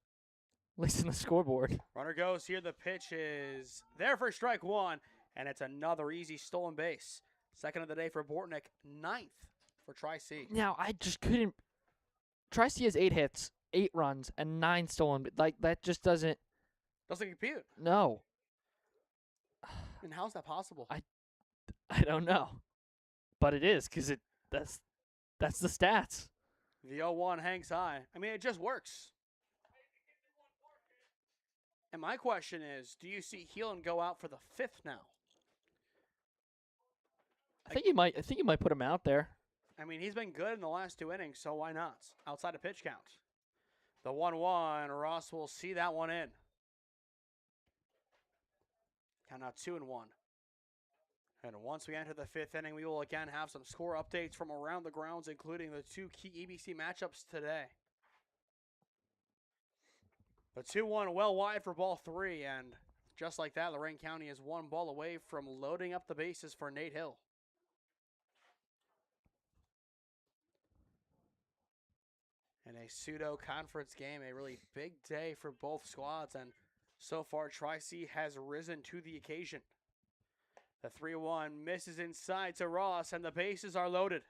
At least in the scoreboard. Runner goes here. The pitch is there for strike 1, and it's another easy stolen base. Second of the day for Bortnick, 9th for Tri-C. Now, I just couldn't. Tri-C has 8 hits, 8 runs, and 9 stolen. Like, that just doesn't. Doesn't compute. No. And how's that possible? I don't know. But it is, because that's the stats. The 0-1 hangs high. I mean, it just works. And my question is, do you see Heelan go out for the 5th now? I think you might put him out there. I mean, he's been good in the last 2 innings, so why not? Outside of pitch count. The 1-1, Ross will see that one in. Count out 2-1. And once we enter the 5th inning, we will again have some score updates from around the grounds, including the 2 key EBC matchups today. The 2-1 well wide for ball 3, and just like that, Lorain County is 1 ball away from loading up the bases for Nate Hill. In a pseudo-conference game, a really big day for both squads, and so far Tri-C has risen to the occasion. The 3-1 misses inside to Ross, and the bases are loaded.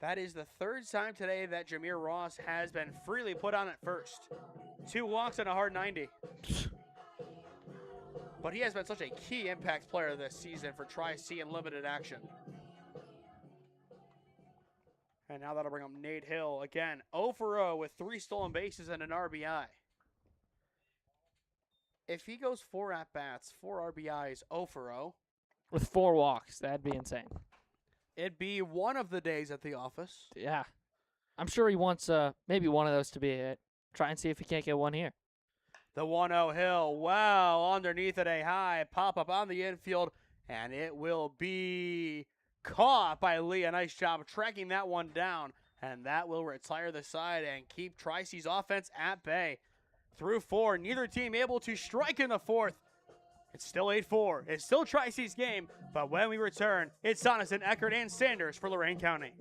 That is the 3rd time today that Jameer Ross has been freely put on at first. 2 walks and a hard 90. But he has been such a key impact player this season for Tri-C in limited action. And now that'll bring up Nate Hill again. 0 for 0 with 3 stolen bases and an RBI. If he goes 4 at-bats, 4 RBIs, 0 for 0. With 4 walks, that'd be insane. It'd be one of the days at the office. Yeah. I'm sure he wants maybe one of those to be it. Try and see if he can't get one here. The 1-0 Hill, wow, underneath it a high pop-up on the infield, and it will be caught by Lee. A nice job tracking that one down, and that will retire the side and keep Tri-C's offense at bay. Through 4, neither team able to strike in the 4th. It's still 8-4. It's still Tri-C's game, but when we return, it's Sonneson, Eckert, and Sanders for Lorain County.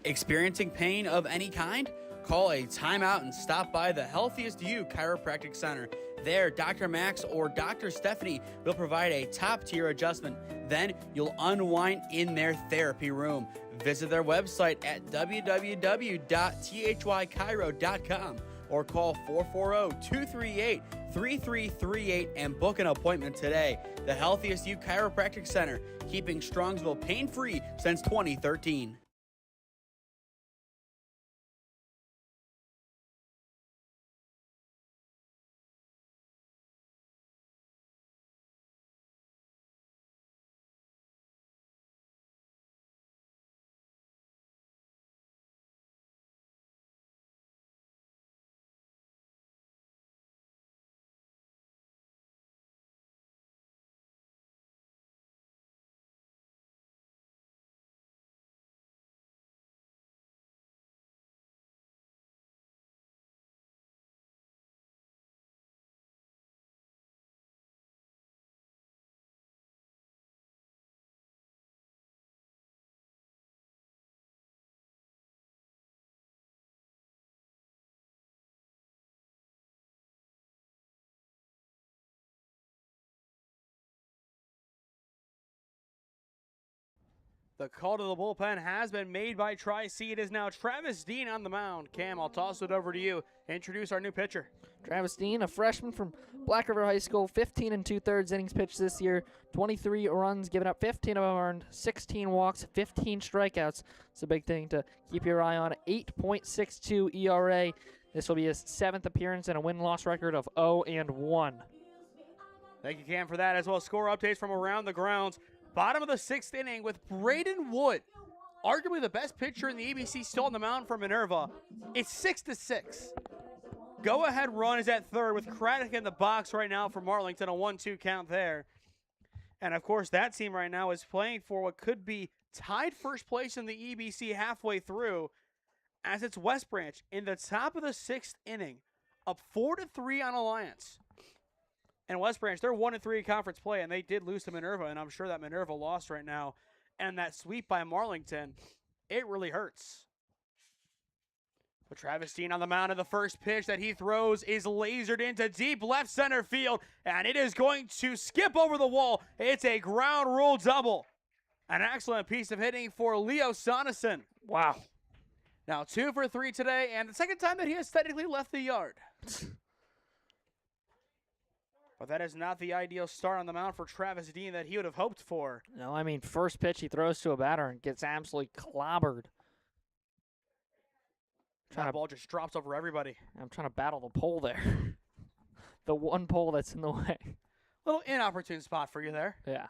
Experiencing pain of any kind? Call a timeout and stop by the Healthiest You Chiropractic Center. There, Dr. Max or Dr. Stephanie will provide a top-tier adjustment. Then you'll unwind in their therapy room. Visit their website at www.thychiro.com or call 440-238-3338 and book an appointment today. The Healthiest You Chiropractic Center, keeping Strongsville pain-free since 2013. The call to the bullpen has been made by Tri-C. It is now Travis Dean on the mound. Cam, I'll toss it over to you. Introduce our new pitcher. Travis Dean, a freshman from Black River High School, 15 2/3 innings pitched this year, 23 runs given up, 15 of them earned, 16 walks, 15 strikeouts. It's a big thing to keep your eye on. 8.62 ERA. This will be his 7th appearance and a win-loss record of 0-1. Thank you, Cam, for that, as well as score updates from around the grounds. Bottom of the 6th inning with Braden Wood, arguably the best pitcher in the ABC, still on the mound for Minerva. It's 6-6. Go-ahead run is at third with Craddock in the box right now for Marlington, a 1-2 count there. And, of course, that team right now is playing for what could be tied first place in the EBC halfway through, as it's West Branch in the top of the 6th inning, up 4-3 on Alliance. And West Branch, they're 1-3 in conference play, and they did lose to Minerva, and I'm sure that Minerva lost right now. And that sweep by Marlington, it really hurts. But Travis Dean on the mound, and the first pitch that he throws is lasered into deep left center field, and it is going to skip over the wall. It's a ground rule double. An excellent piece of hitting for Leo Soneson. Wow. Now 2 for 3 today, and the second time that he has technically left the yard. But that is not the ideal start on the mound for Travis Dean that he would have hoped for. No, I mean, first pitch he throws to a batter and gets absolutely clobbered. That ball just drops over everybody. I'm trying to battle the pole there. The one pole that's in the way. Little inopportune spot for you there. Yeah.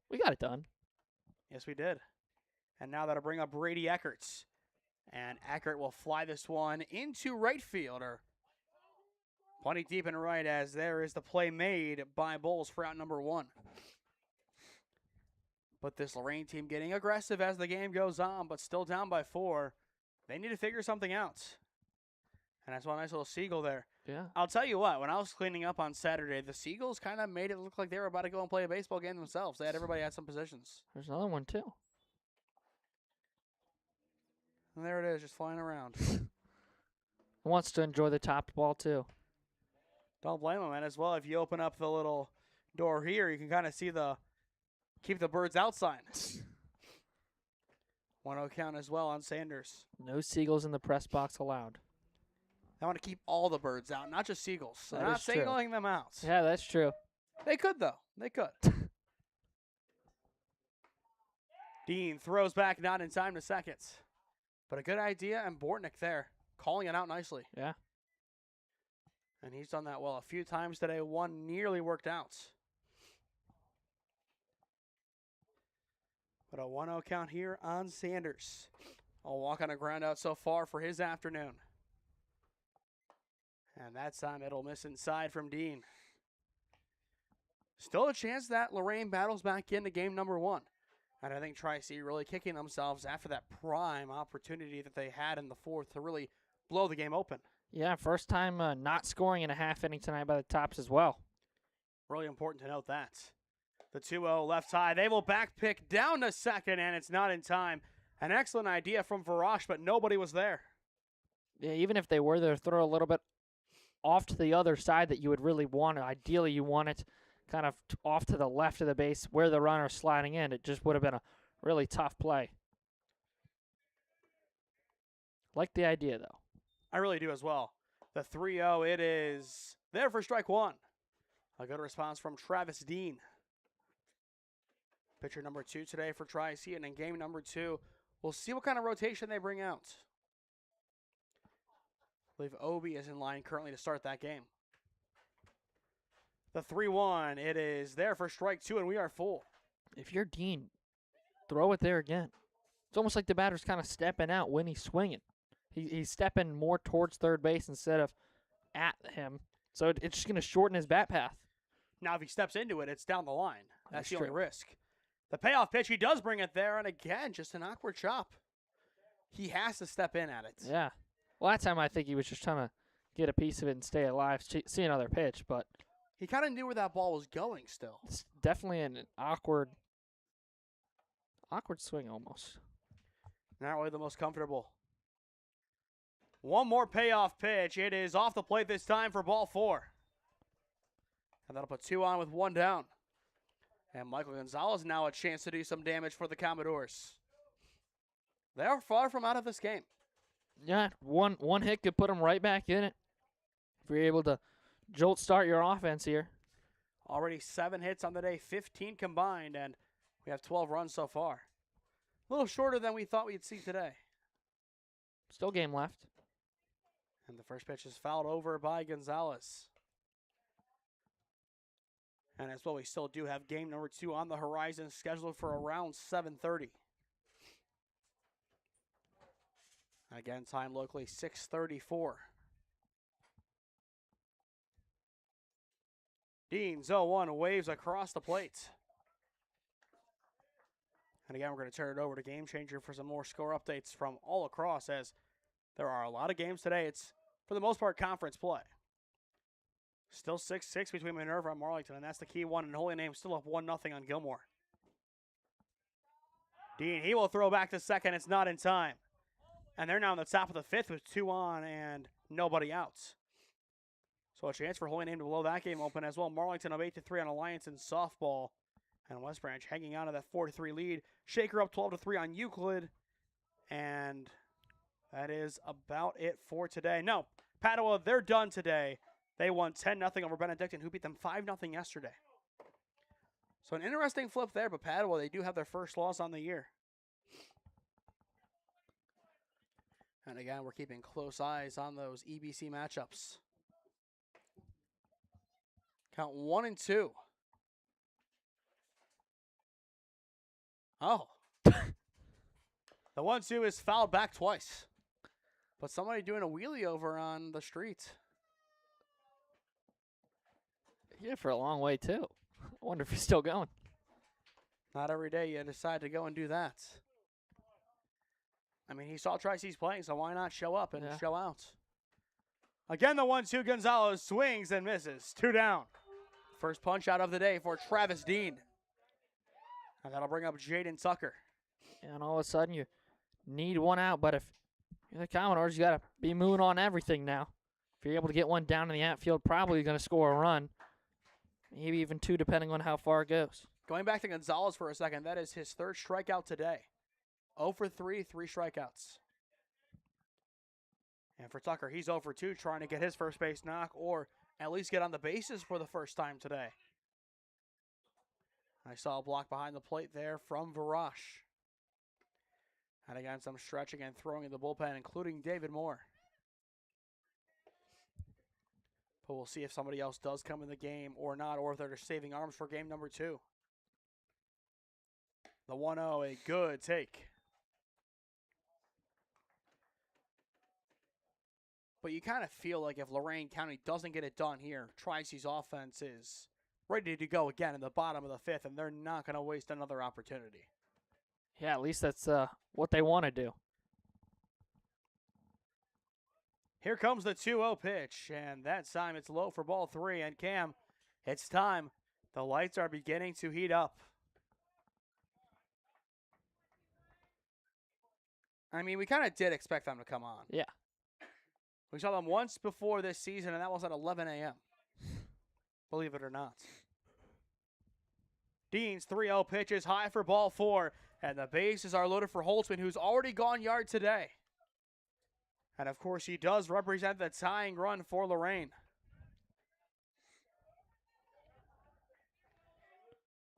We got it done. Yes, we did. And now that'll bring up Brady Eckerts. And Eckert will fly this one into right field, or plenty deep and right, as there is the play made by Bowles for out number 1. But this Lorain team getting aggressive as the game goes on, but still down by 4. They need to figure something out. And that's one nice little Seagull there. Yeah. I'll tell you what, when I was cleaning up on Saturday, the Seagulls kind of made it look like they were about to go and play a baseball game themselves. They had everybody at some positions. There's another one, too. And there it is, just flying around. Wants to enjoy the topped ball, too. Don't blame him, and as well, if you open up the little door here, you can kind of see the keep the birds out sign. 1-0 count as well on Sanders. No seagulls in the press box allowed. I want to keep all the birds out, not just seagulls. So That not is true. singling them out. Yeah, that's true. They could, though. They could. Dean throws back, not in time to seconds. But a good idea, and Bortnick there, calling it out nicely. Yeah. And he's done that well a few times today. One nearly worked out. But a 1-0 count here on Sanders. A walk on a ground out so far for his afternoon. And that time it'll miss inside from Dean. Still a chance that Lorain battles back into game number 1. And I think Tri-C really kicking themselves after that prime opportunity that they had in the 4th to really blow the game open. Yeah, first time not scoring in a half inning tonight by the Tops as well. Really important to note that. The 2-0 left side. They will back pick down to second, and it's not in time. An excellent idea from Varash, but nobody was there. Yeah, even if they were there, throw a little bit off to the other side that you would really want it. Ideally, you want it kind of off to the left of the base where the runner's sliding in. It just would have been a really tough play. Like the idea, though. I really do as well. The 3-0, it is there for strike 1. A good response from Travis Dean. Pitcher number 2 today for Tri-C, and in game number 2, we'll see what kind of rotation they bring out. I believe Obi is in line currently to start that game. The 3-1, it is there for strike 2, and we are full. If you're Dean, throw it there again. It's almost like the batter's kind of stepping out when he's swinging. He's stepping more towards third base instead of at him. So it's just going to shorten his bat path. Now, if he steps into it, it's down the line. That's the only true. risk. The payoff pitch, he does bring it there, and again, just an awkward chop. He has to step in at it. Yeah. Well, that time I think he was just trying to get a piece of it and stay alive, see another pitch, but He kind of knew where that ball was going still. it's definitely an awkward swing almost. Not really the most comfortable. One more payoff pitch. It is off the plate this time for ball 4. And that'll put 2 on with 1 down. And Michael Gonzalez now a chance to do some damage for the Commodores. They're far from out of this game. Yeah, one hit could put them right back in it. If you're able to jolt start your offense here. Already 7 hits on the day, 15 combined, and we have 12 runs so far. A little shorter than we thought we'd see today. Still game left. And the first pitch is fouled over by Gonzalez. And as well, we still do have game number 2 on the horizon, scheduled for around 7:30. Again, time locally 6:34. Deans 0-1 waves across the plate. And again, we're going to turn it over to Game Changer for some more score updates from all across, as there are a lot of games today. It's, for the most part, conference play. Still 6-6 between Minerva and Marlington, and that's the key one. And Holy Name still up 1-0 on Gilmore. Dean, he will throw back to second. It's not in time. And they're now in the top of the 5th with 2 on and nobody out. So a chance for Holy Name to blow that game open as well. Marlington up 8-3 on Alliance in softball. And West Branch hanging on to that 4-3 lead. Shaker up 12-3 on Euclid. And that is about it for today. No, Padua, they're done today. They won 10-0 over Benedictine, who beat them 5-0 yesterday. So an interesting flip there, but Padua, they do have their first loss on the year. And again, we're keeping close eyes on those EBC matchups. Count 1 and 2. Oh. The 1-2 is fouled back twice. But somebody doing a wheelie over on the street. Yeah, for a long way, too. I wonder if he's still going. Not every day you decide to go and do that. I mean, he saw Tri-C's playing, so why not show up and show out? Again, the 1-2, Gonzalez swings and misses. 2 down. First punch out of the day for Travis Dean. And that'll bring up Jaden Tucker. And all of a sudden, you need 1 out, but if you're the Commodores, you got to be moving on everything now. If you're able to get 1 down in the outfield, probably going to score a run. Maybe even 2, depending on how far it goes. Going back to Gonzalez for a second, that is his 3rd strikeout today. 0 for 3, 3 strikeouts. And for Tucker, he's 0 for 2, trying to get his first base knock or at least get on the bases for the first time today. I saw a block behind the plate there from Varash. And again, some stretching and throwing in the bullpen, including David Moore. But we'll see if somebody else does come in the game or not, or if they're just saving arms for game number 2. The 1-0, a good take. But you kind of feel like if Lorain County doesn't get it done here, Tri-C's offense is ready to go again in the bottom of the 5th, and they're not going to waste another opportunity. Yeah, at least that's what they want to do. Here comes the 2-0 pitch, and that time it's low for ball 3. And Cam, it's time. The lights are beginning to heat up. I mean, we kind of did expect them to come on. Yeah. We saw them once before this season, and that was at 11 a.m. Believe it or not. Dean's 3-0 pitch is high for ball 4, and the bases are loaded for Holtzman, who's already gone yard today. And, of course, he does represent the tying run for Lorain.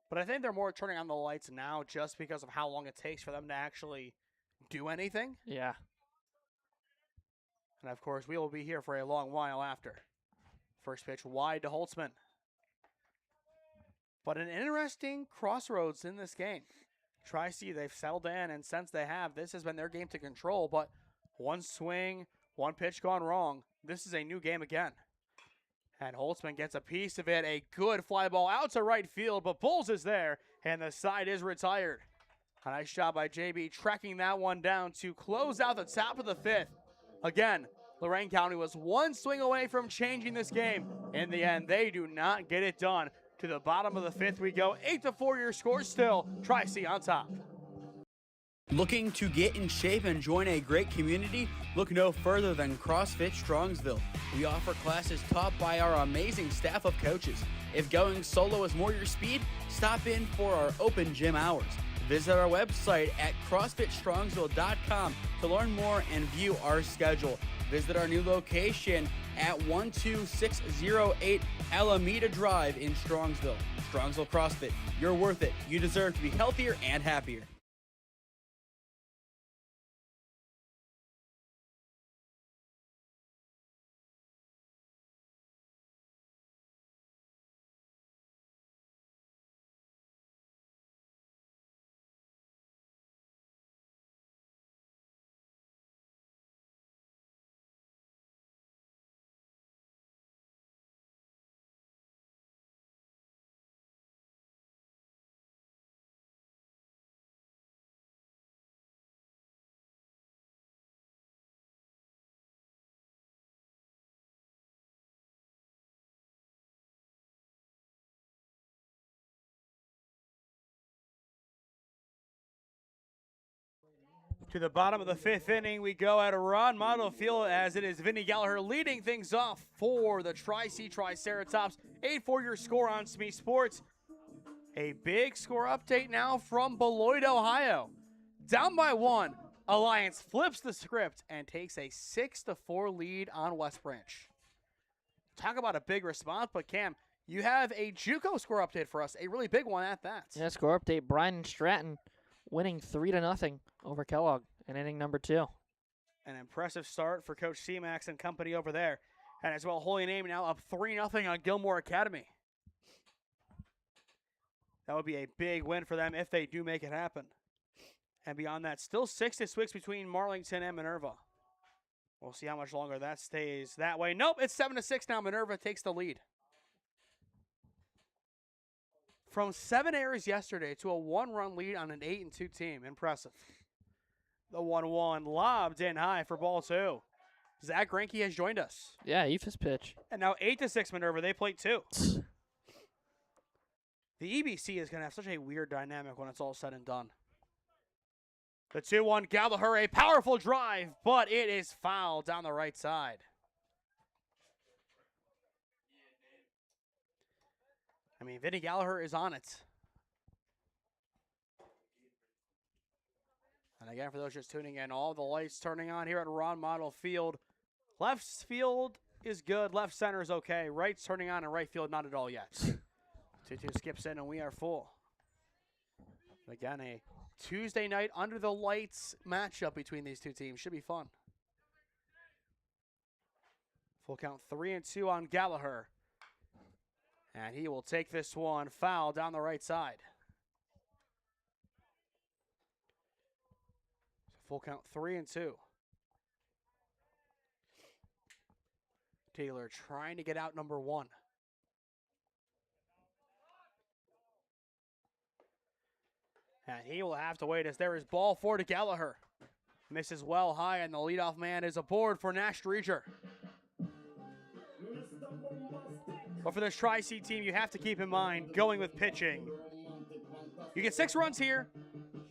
But I think they're more turning on the lights now just because of how long it takes for them to actually do anything. Yeah. And, of course, we will be here for a long while after. First pitch wide to Holtzman. But an interesting crossroads in this game. Tri-C, they've settled in, and since they have, this has been their game to control. But one swing, one pitch gone wrong. This is a new game again. And Holtzman gets a piece of it. A good fly ball out to right field, but Bulls is there, and the side is retired. A nice job by JB tracking that one down to close out the top of the 5th. Again, Lorain County was one swing away from changing this game. In the end, they do not get it done. To the bottom of the 5th we go. 8-4 your score still. Tri-C on top. Looking to get in shape and join a great community? Look no further than CrossFit Strongsville. We offer classes taught by our amazing staff of coaches. If going solo is more your speed, stop in for our open gym hours. Visit our website at CrossFitStrongsville.com to learn more and view our schedule. Visit our new location at 12608 Alameda Drive in Strongsville. Strongsville CrossFit, you're worth it. You deserve to be healthier and happier. To the bottom of the fifth inning, we go at Ron Mottl Field as it is Vinny Gallagher leading things off for the Tri-C Triceratops. 8-4 your score on SmeeSports. A big score update now from Beloit, Ohio. Down by 1, Alliance flips the script and takes a 6-4 lead on West Branch. Talk about a big response, but Cam, you have a JUCO score update for us, a really big one at that. Yeah, score update. Brian Stratton winning 3-0 over Kellogg in inning number 2. An impressive start for Coach C-Max and company over there. And as well, Holy Name now up 3-0 on Gilmore Academy. That would be a big win for them if they do make it happen. And beyond that, still 6-6 between Marlington and Minerva. We'll see how much longer that stays that way. Nope, it's 7-6 now. Minerva takes the lead. From 7 errors yesterday to a 1-run lead on an 8-2 team. Impressive. The 1-1 lobbed in high for ball 2. Zach Granke has joined us. Yeah, Ephus pitch. And now 8-6 Minerva. They play 2. The EBC is going to have such a weird dynamic when it's all said and done. The 2-1 Gallagher, a powerful drive, but it is fouled down the right side. I mean, Vinny Gallagher is on it. And again, for those just tuning in, all the lights turning on here at Ron Mottl Field. Left field is good. Left center is okay. Right's turning on and right field not at all yet. 2-2 skips in and we are full. Again, a Tuesday night under the lights matchup between these two teams. Should be fun. Full count 3-2 on Gallagher. And he will take this one foul down the right side. Full count 3-2. Taylor trying to get out number 1. And he will have to wait as there is ball 4 to Gallagher. Misses well high, and the leadoff man is aboard for Nash Dreger. But for this Tri-C team, you have to keep in mind going with pitching. You get 6 runs here.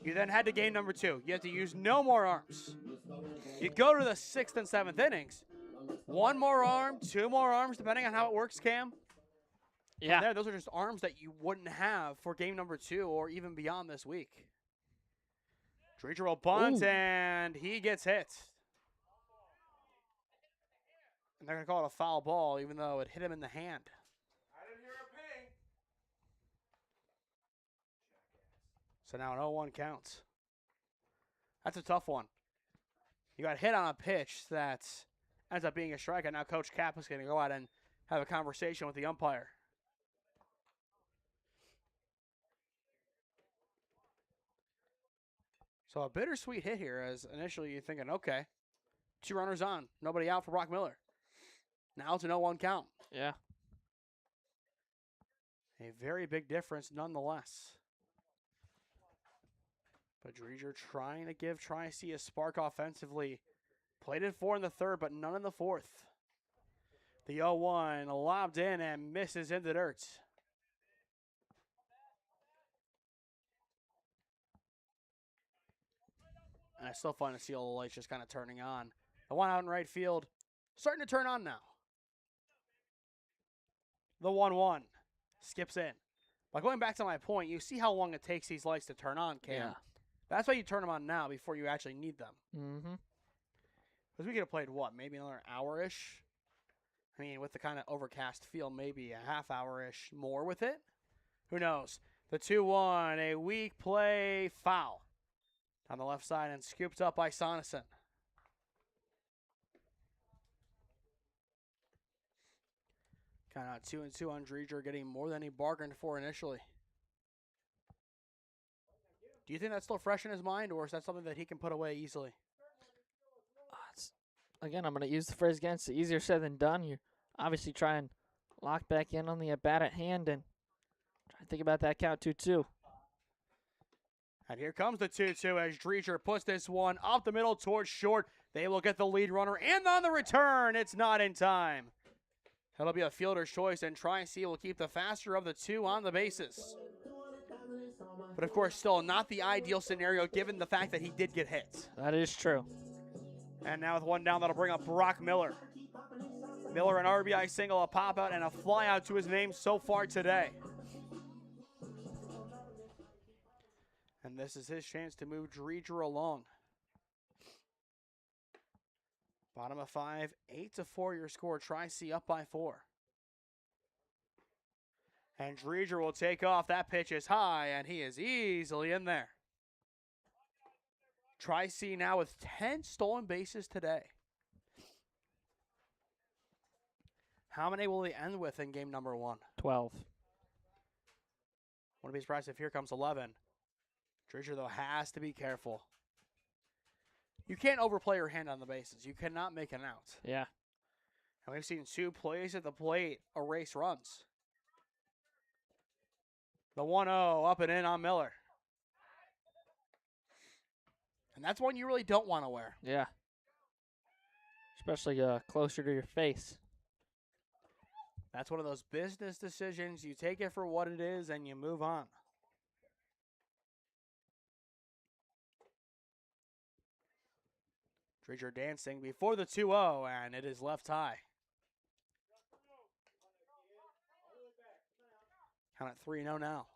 You then head to game number 2. You have to use no more arms. You go to the 6th and 7th innings. 1 more arm, 2 more arms, depending on how it works, Cam. Yeah. There, those are just arms that you wouldn't have for game number 2 or even beyond this week. Dreger will bunt, and he gets hit. And they're going to call it a foul ball, even though it hit him in the hand. I didn't hear a ping. So now an 0-1 counts. That's a tough one. You got hit on a pitch that ends up being a strikeout. Now Coach Kapp is going to go out and have a conversation with the umpire. So a bittersweet hit here, as initially you're thinking, okay, 2 runners on, nobody out for Brock Miller. Now it's an 0-1 count. Yeah. A very big difference nonetheless. But Dreger trying to give Tri-C a spark offensively. Played it 4 in the 3rd, but none in the 4th. The 0-1 lobbed in and misses in the dirt. And it's still fun to see all the lights just kind of turning on. The one out in right field starting to turn on now. The 1-1 skips in. By going back to my point, you see how long it takes these lights to turn on, Cam. Yeah. That's why you turn them on now before you actually need them. Mm-hmm. Because we could have played, what, maybe another hour-ish? I mean, with the kind of overcast feel, maybe a half hour-ish more with it. Who knows? The 2-1, a weak play foul. On the left side and scooped up by Sonneson. Kind of 2-2 on Dreger, getting more than he bargained for initially. Do you think that's still fresh in his mind, or is that something that he can put away easily? Again, I'm going to use the phrase again. It's easier said than done. You obviously try and lock back in on the at-bat at hand and try to think about that count 2-2. And here comes the 2-2 as Dreger puts this one up the middle towards short. They will get the lead runner, and on the return, it's not in time. That'll be a fielder's choice, and Tri-C will keep the faster of the two on the bases. But of course, still not the ideal scenario given the fact that he did get hit. That is true. And now with one down, that'll bring up Brock Miller. Miller, an RBI single, a pop out, and a fly out to his name so far today. And this is his chance to move Dreger along. Bottom of 5, 8-4 your score. Tri-C up by 4. And Dreger will take off. That pitch is high, and he is easily in there. Tri-C now with 10 stolen bases today. How many will they end with in game number 1? 12. Wouldn't be surprised if here comes 11. Dreger, though, has to be careful. You can't overplay your hand on the bases. You cannot make an out. Yeah. And we've seen 2 plays at the plate erase runs. The 1-0 up and in on Miller. And that's one you really don't want to wear. Yeah. Especially closer to your face. That's one of those business decisions. You take it for what it is and you move on. Dreger dancing before the 2-0, and it is left high. Count at 3-0 now.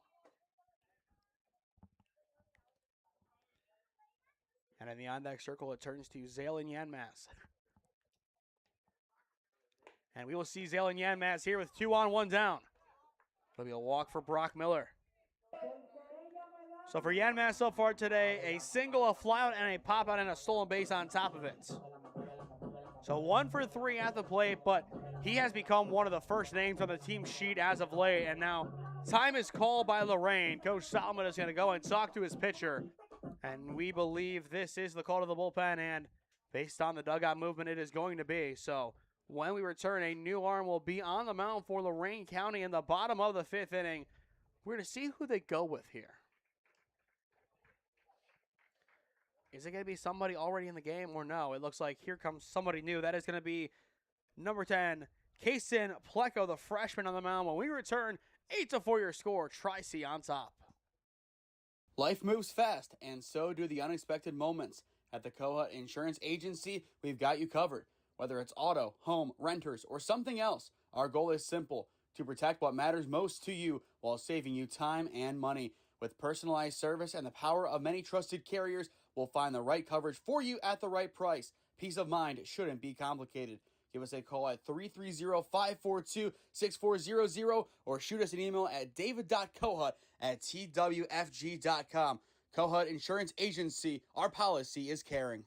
And in the on-deck circle, it turns to Zalen Yanmaz. And we will see Zalen Yanmaz here with 2 on, 1 down. It'll be a walk for Brock Miller. So for Yanmaz so far today, a single, a flyout, and a pop-out, and a stolen base on top of it. So 1 for 3 at the plate, but he has become one of the first names on the team sheet as of late. And now time is called by Lorain. Coach Solomon is going to go and talk to his pitcher. And we believe this is the call to the bullpen, and based on the dugout movement, it is going to be. So when we return, a new arm will be on the mound for Lorain County in the bottom of the 5th inning. We're going to see who they go with here. Is it going to be somebody already in the game or no? It looks like here comes somebody new. That is going to be number 10, Kaysen Pleco, the freshman on the mound. When we return, 8-4 your score. Tri-C on top. Life moves fast, and so do the unexpected moments. At the Kohut Insurance Agency, we've got you covered. Whether it's auto, home, renters, or something else, our goal is simple: to protect what matters most to you while saving you time and money. With personalized service and the power of many trusted carriers, we'll find the right coverage for you at the right price. Peace of mind shouldn't be complicated. Give us a call at 330-542-6400 or shoot us an email at david.kohut@twfg.com. Kohut Insurance Agency, our policy is caring.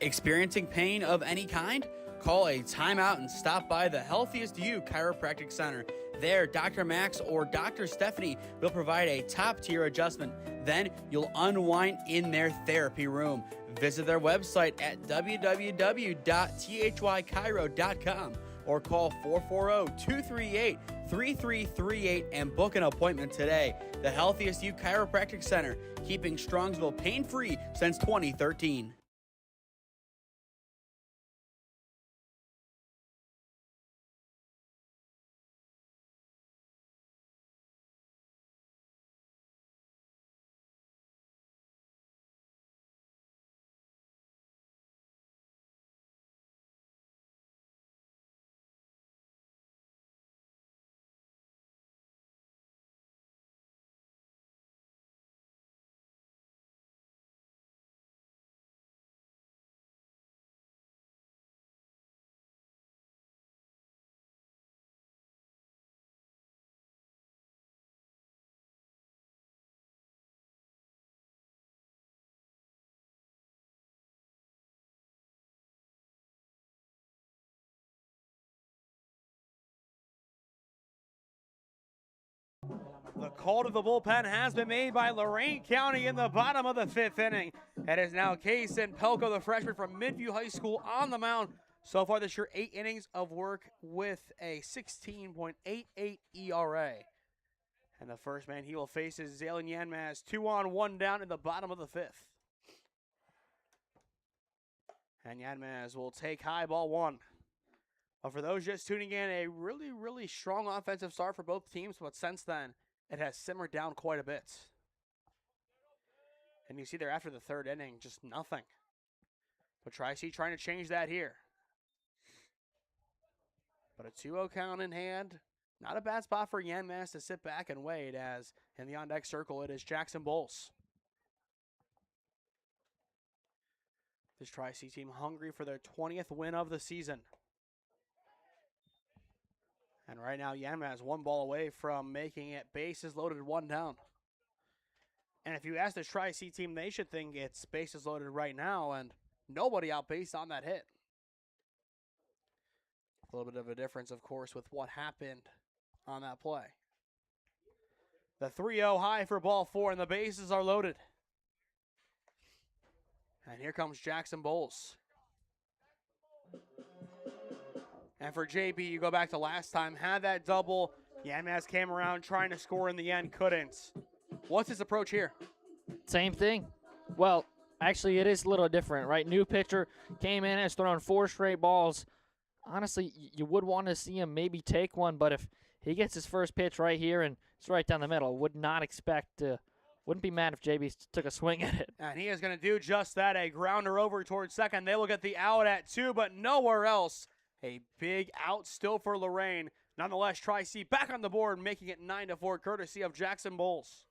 Experiencing pain of any kind? Call a timeout and stop by the Healthiest You Chiropractic Center. There, Dr. Max or Dr. Stephanie will provide a top-tier adjustment. Then you'll unwind in their therapy room. Visit their website at www.thychiro.com or call 440-238-3338 and book an appointment today. The Healthiest You Chiropractic Center, keeping Strongsville pain-free since 2013. The call to the bullpen has been made by Lorain County in the bottom of the 5th inning. It is now Kaysen Pelko, the freshman from Midview High School, on the mound. So far this year, 8 innings of work with a 16.88 ERA. And the first man he will face is Zaylen Yanmaz, 2 on, 1 down in the bottom of the 5th. And Yanmaz will take high, ball 1. But for those just tuning in, a really, really strong offensive start for both teams, but since then, it has simmered down quite a bit. And you see there after the 3rd inning, just nothing. But Tri-C trying to change that here. But a 2-0 count in hand. Not a bad spot for Yanmaz to sit back and wait, as in the on-deck circle it is Jackson Bowles. This Tri-C team hungry for their 20th win of the season. And right now, Yanmaz 1 ball away from making it bases loaded, 1 down. And if you ask the Tri-C team, they should think it's bases loaded right now, and nobody out based on that hit. A little bit of a difference, of course, with what happened on that play. The 3-0 high for ball 4, and the bases are loaded. And here comes Jackson Bowles. And for JB, you go back to last time, had that double. Yanmaz came around trying to score in the end, couldn't. What's his approach here? Same thing. Well, actually, it is a little different, right? New pitcher came in, has thrown 4 straight balls. Honestly, you would want to see him maybe take one, but if he gets his first pitch right here and it's right down the middle, would not expect to, wouldn't be mad if JB took a swing at it. And he is going to do just that, a grounder over towards second. They will get the out at 2, but nowhere else. A big out still for Lorain. Nonetheless, Tri-C back on the board, making it 9-4, courtesy of Jackson Bowles.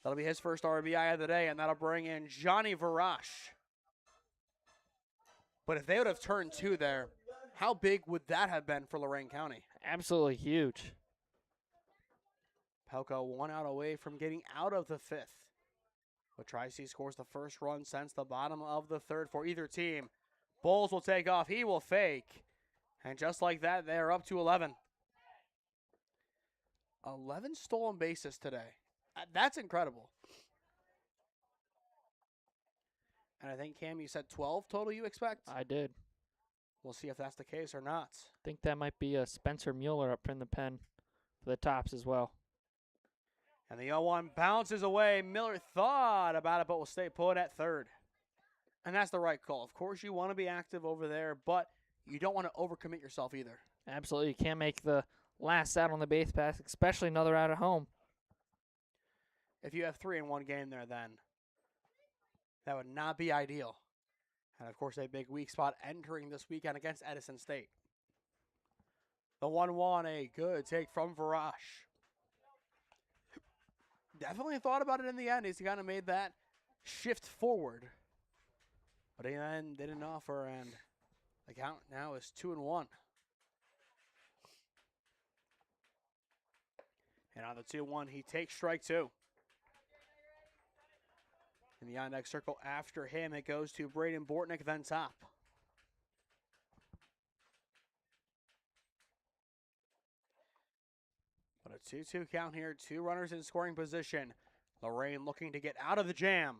That'll be his first RBI of the day, and that'll bring in Johnny Varash. But if they would have turned 2 there, how big would that have been for Lorain County? Absolutely huge. Pelko 1 out away from getting out of the 5th. But Tri-C scores the first run since the bottom of the 3rd for either team. Bowles will take off. He will fake. And just like that, they are up to 11. 11 stolen bases today. That's incredible. And I think, Cam, you said 12 total you expect? I did. We'll see if that's the case or not. I think that might be a Spencer Mueller up in the pen for the tops as well. And the 0-1 bounces away. Miller thought about it, but will stay put at 3rd. And that's the right call. Of course, you want to be active over there, but you don't want to overcommit yourself either. Absolutely. You can't make the last out on the base pass, especially another out at home. If you have 3 in one game there, then that would not be ideal. And, of course, a big weak spot entering this weekend against Edison State. The 1-1, a good take from Varash. Definitely thought about it in the end. He's kind of made that shift forward. But he then didn't offer, and the count now is 2-1. And on the 2-1, he takes strike 2. In the on-deck circle after him, it goes to Braden Bortnick, then top. But a 2-2 count here, 2 runners in scoring position. Lorain looking to get out of the jam.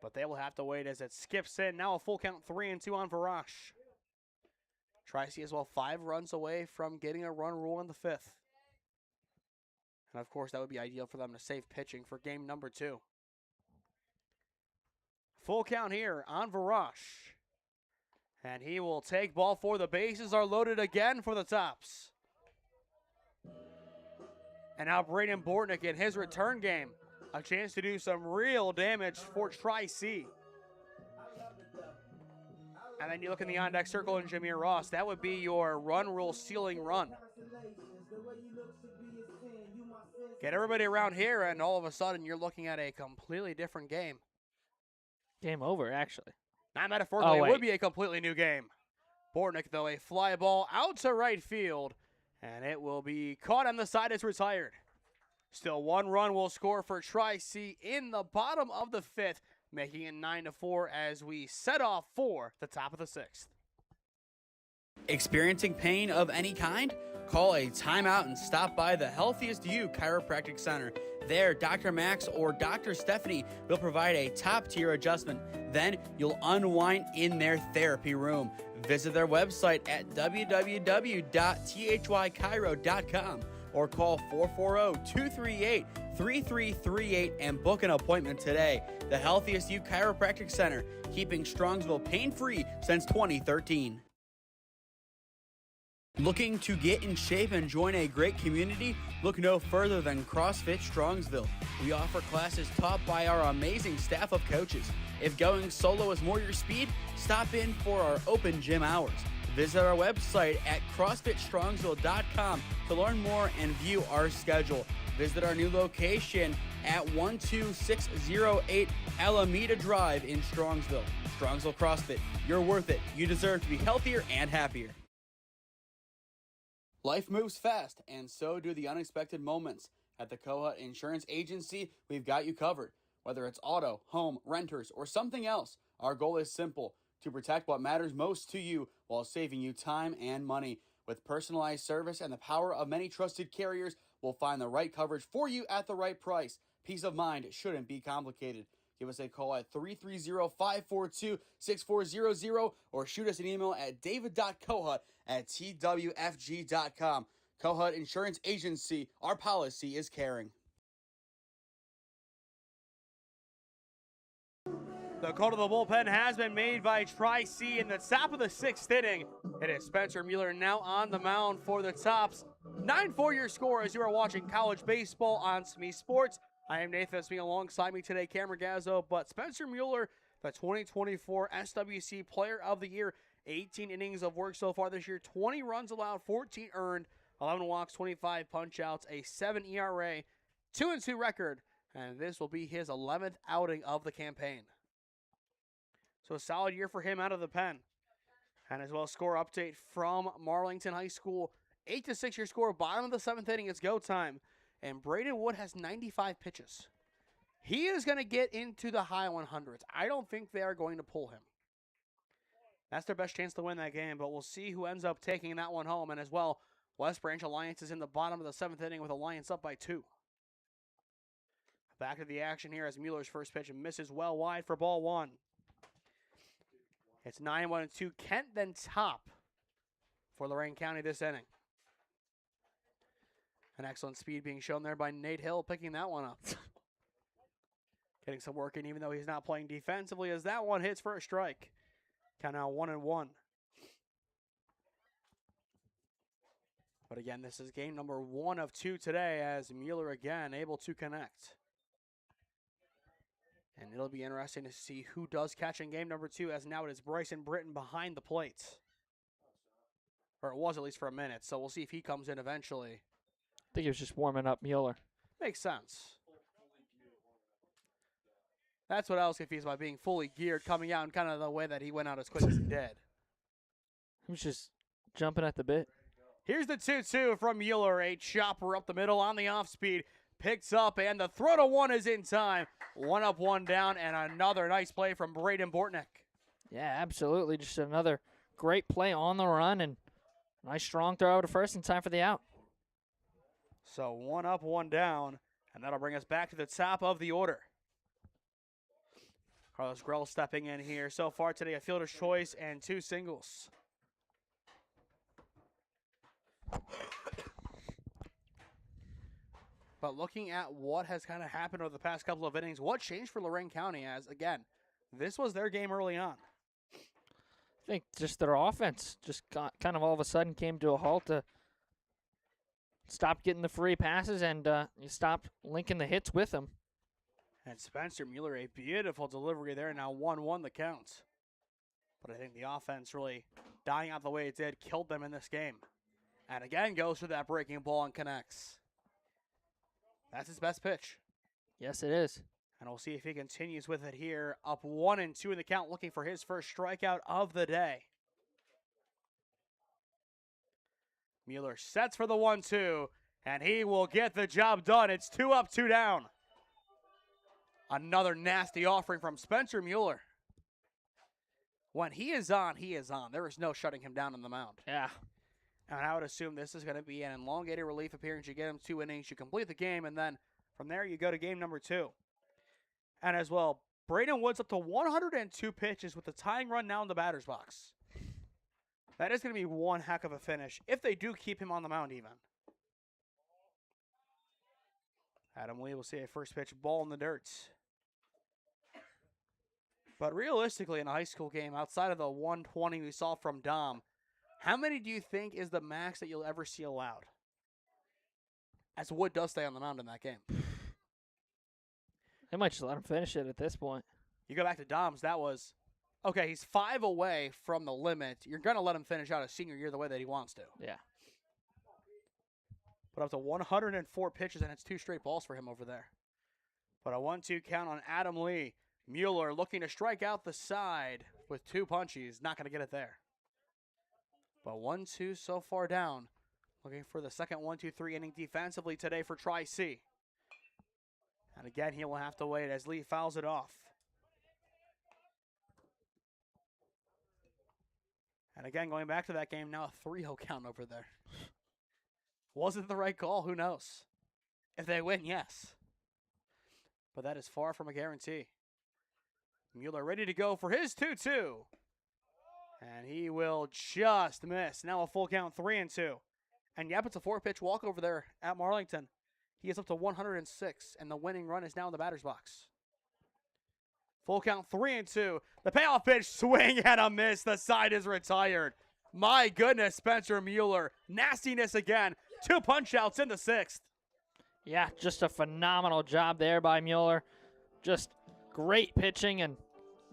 But they will have to wait as it skips in. Now a full count, 3-2 on Varash. Tri-C as well, 5 runs away from getting a run rule in the 5th. And of course, that would be ideal for them to save pitching for game number 2. Full count here on Varash. And he will take ball 4. The bases are loaded again for the tops. And now Braden Bortnick in his return game. A chance to do some real damage for Tri-C. And then you look in the on-deck circle and Jameer Ross. That would be your run rule sealing run. Get everybody around here, and all of a sudden you're looking at a completely different game. Game over, actually. Not metaphorically, it would be a completely new game. Bortnick, though, a fly ball out to right field, and it will be caught on the side. It's retired. Still 1 run will score for Tri-C in the bottom of the 5th, making it 9-4 as we set off for the top of the 6th. Experiencing pain of any kind? Call a timeout and stop by the Healthiest You Chiropractic Center. There, Dr. Max or Dr. Stephanie will provide a top-tier adjustment. Then you'll unwind in their therapy room. Visit their website at www.thychiro.com or call 440-238-3338 and book an appointment today. The Healthiest You Chiropractic Center, keeping Strongsville pain-free since 2013. Looking to get in shape and join a great community? Look no further than CrossFit Strongsville. We offer classes taught by our amazing staff of coaches. If going solo is more your speed, stop in for our open gym hours. Visit our website at CrossFitStrongsville.com to learn more and view our schedule. Visit our new location at 12608 Alameda Drive in Strongsville. Strongsville CrossFit, you're worth it. You deserve to be healthier and happier. Life moves fast, and so do the unexpected moments. At the Kohut Insurance Agency, we've got you covered. Whether it's auto, home, renters, or something else, our goal is simple: to protect what matters most to you while saving you time and money. With personalized service and the power of many trusted carriers, we'll find the right coverage for you at the right price. Peace of mind shouldn't be complicated. Give us a call at 330-542-6400 or shoot us an email at david.kohut@twfg.com. Kohut Insurance Agency, our policy is caring. The call to the bullpen has been made by Tri-C in the top of the 6th inning. It is Spencer Mueller now on the mound for the Tops. 9-4 your score as you are watching college baseball on SmeeSports. I am Nathan Smee. Alongside me today, Ragazzo. But Spencer Mueller, the 2024 SWC Player of the Year, 18 innings of work so far this year, 20 runs allowed, 14 earned, 11 walks, 25 punch-outs, a 7 ERA, 2-2 record, and this will be his 11th outing of the campaign. So a solid year for him out of the pen. And as well, score update from Marlington High School. 8-6 your score, bottom of the 7th inning, it's go time. And Braden Wood has 95 pitches. He is going to get into the high 100s. I don't think they are going to pull him. That's their best chance to win that game, but we'll see who ends up taking that one home. And as well, West Branch Alliance is in the bottom of the 7th inning with Alliance up by 2. Back to the action here as Mueller's first pitch misses well wide for ball 1. It's 9-1-2. Kent then top for Lorain County this inning. An excellent speed being shown there by Nate Hill, picking that one up. Getting some work in even though he's not playing defensively as that one hits for a strike. Count now 1-1. But again, this is game number 1 of 2 today as Mueller again able to connect. And it'll be interesting to see who does catch in game number 2 as now it is Bryson Britton behind the plate. Or it was at least for a minute, so we'll see if he comes in eventually. I think he was just warming up Mueller. Makes sense. That's what I was confused by, being fully geared, coming out in kind of the way that he went out as quick as he did. He was just jumping at the bit. Here's the 2-2 from Mueller. A chopper up the middle on the off speed. Picks up, and the throw to 1 is in time. 1 up, 1 down, and another nice play from Braden Bortnick. Yeah, absolutely. Just another great play on the run, and nice strong throw to first in time for the out. So 1 up, 1 down, and that'll bring us back to the top of the order. Carlos Grell stepping in here. So far today, a fielder's choice and 2 singles. But looking at what has kind of happened over the past couple of innings, what changed for Lorain County as, again, this was their game early on. I think just their offense just kind of all of a sudden came to a halt. Stopped getting the free passes, and you stopped linking the hits with them. And Spencer Mueller, a beautiful delivery there, now 1-1 the count. But I think the offense really dying out the way it did killed them in this game. And again goes for that breaking ball and connects. That's his best pitch. Yes, it is. And we'll see if he continues with it here. Up 1-2 in the count, looking for his first strikeout of the day. Mueller sets for the 1-2, and he will get the job done. It's 2 up, 2 down. Another nasty offering from Spencer Mueller. When he is on, he is on. There is no shutting him down on the mound. Yeah. And I would assume this is going to be an elongated relief appearance. You get him 2 innings, you complete the game, and then from there you go to game number 2. And as well, Braden Wood's up to 102 pitches with the tying run now in the batter's box. That is going to be one heck of a finish if they do keep him on the mound even. Adam Lee will see a first pitch ball in the dirt. But realistically, in a high school game, outside of the 120 we saw from Dom, how many do you think is the max that you'll ever see allowed? As Wood does stay on the mound in that game. They might just let him finish it at this point. You go back to Dom's, that was, okay, he's 5 away from the limit. You're going to let him finish out his senior year the way that he wants to. Yeah. But up to 104 pitches, and it's 2 straight balls for him over there. But a 1-2 count on Adam Lee. Mueller looking to strike out the side with 2 punchies. Not going to get it there. But 1-2 so far down. Looking for the second 1-2-3 inning defensively today for Tri-C. And again, he will have to wait as Lee fouls it off. And again, going back to that game, now a 3-0 count over there. Was it the right call? Who knows? If they win, yes. But that is far from a guarantee. Mueller ready to go for his 2-2. And he will just miss. Now a full count, 3-2. And yep, it's a 4-pitch walk over there at Marlington. He is up to 106, and the winning run is now in the batter's box. Full count, 3-2. The payoff pitch, swing and a miss. The side is retired. My goodness, Spencer Mueller. Nastiness again. 2 punch-outs in the 6th. Yeah, just a phenomenal job there by Mueller. Just great pitching and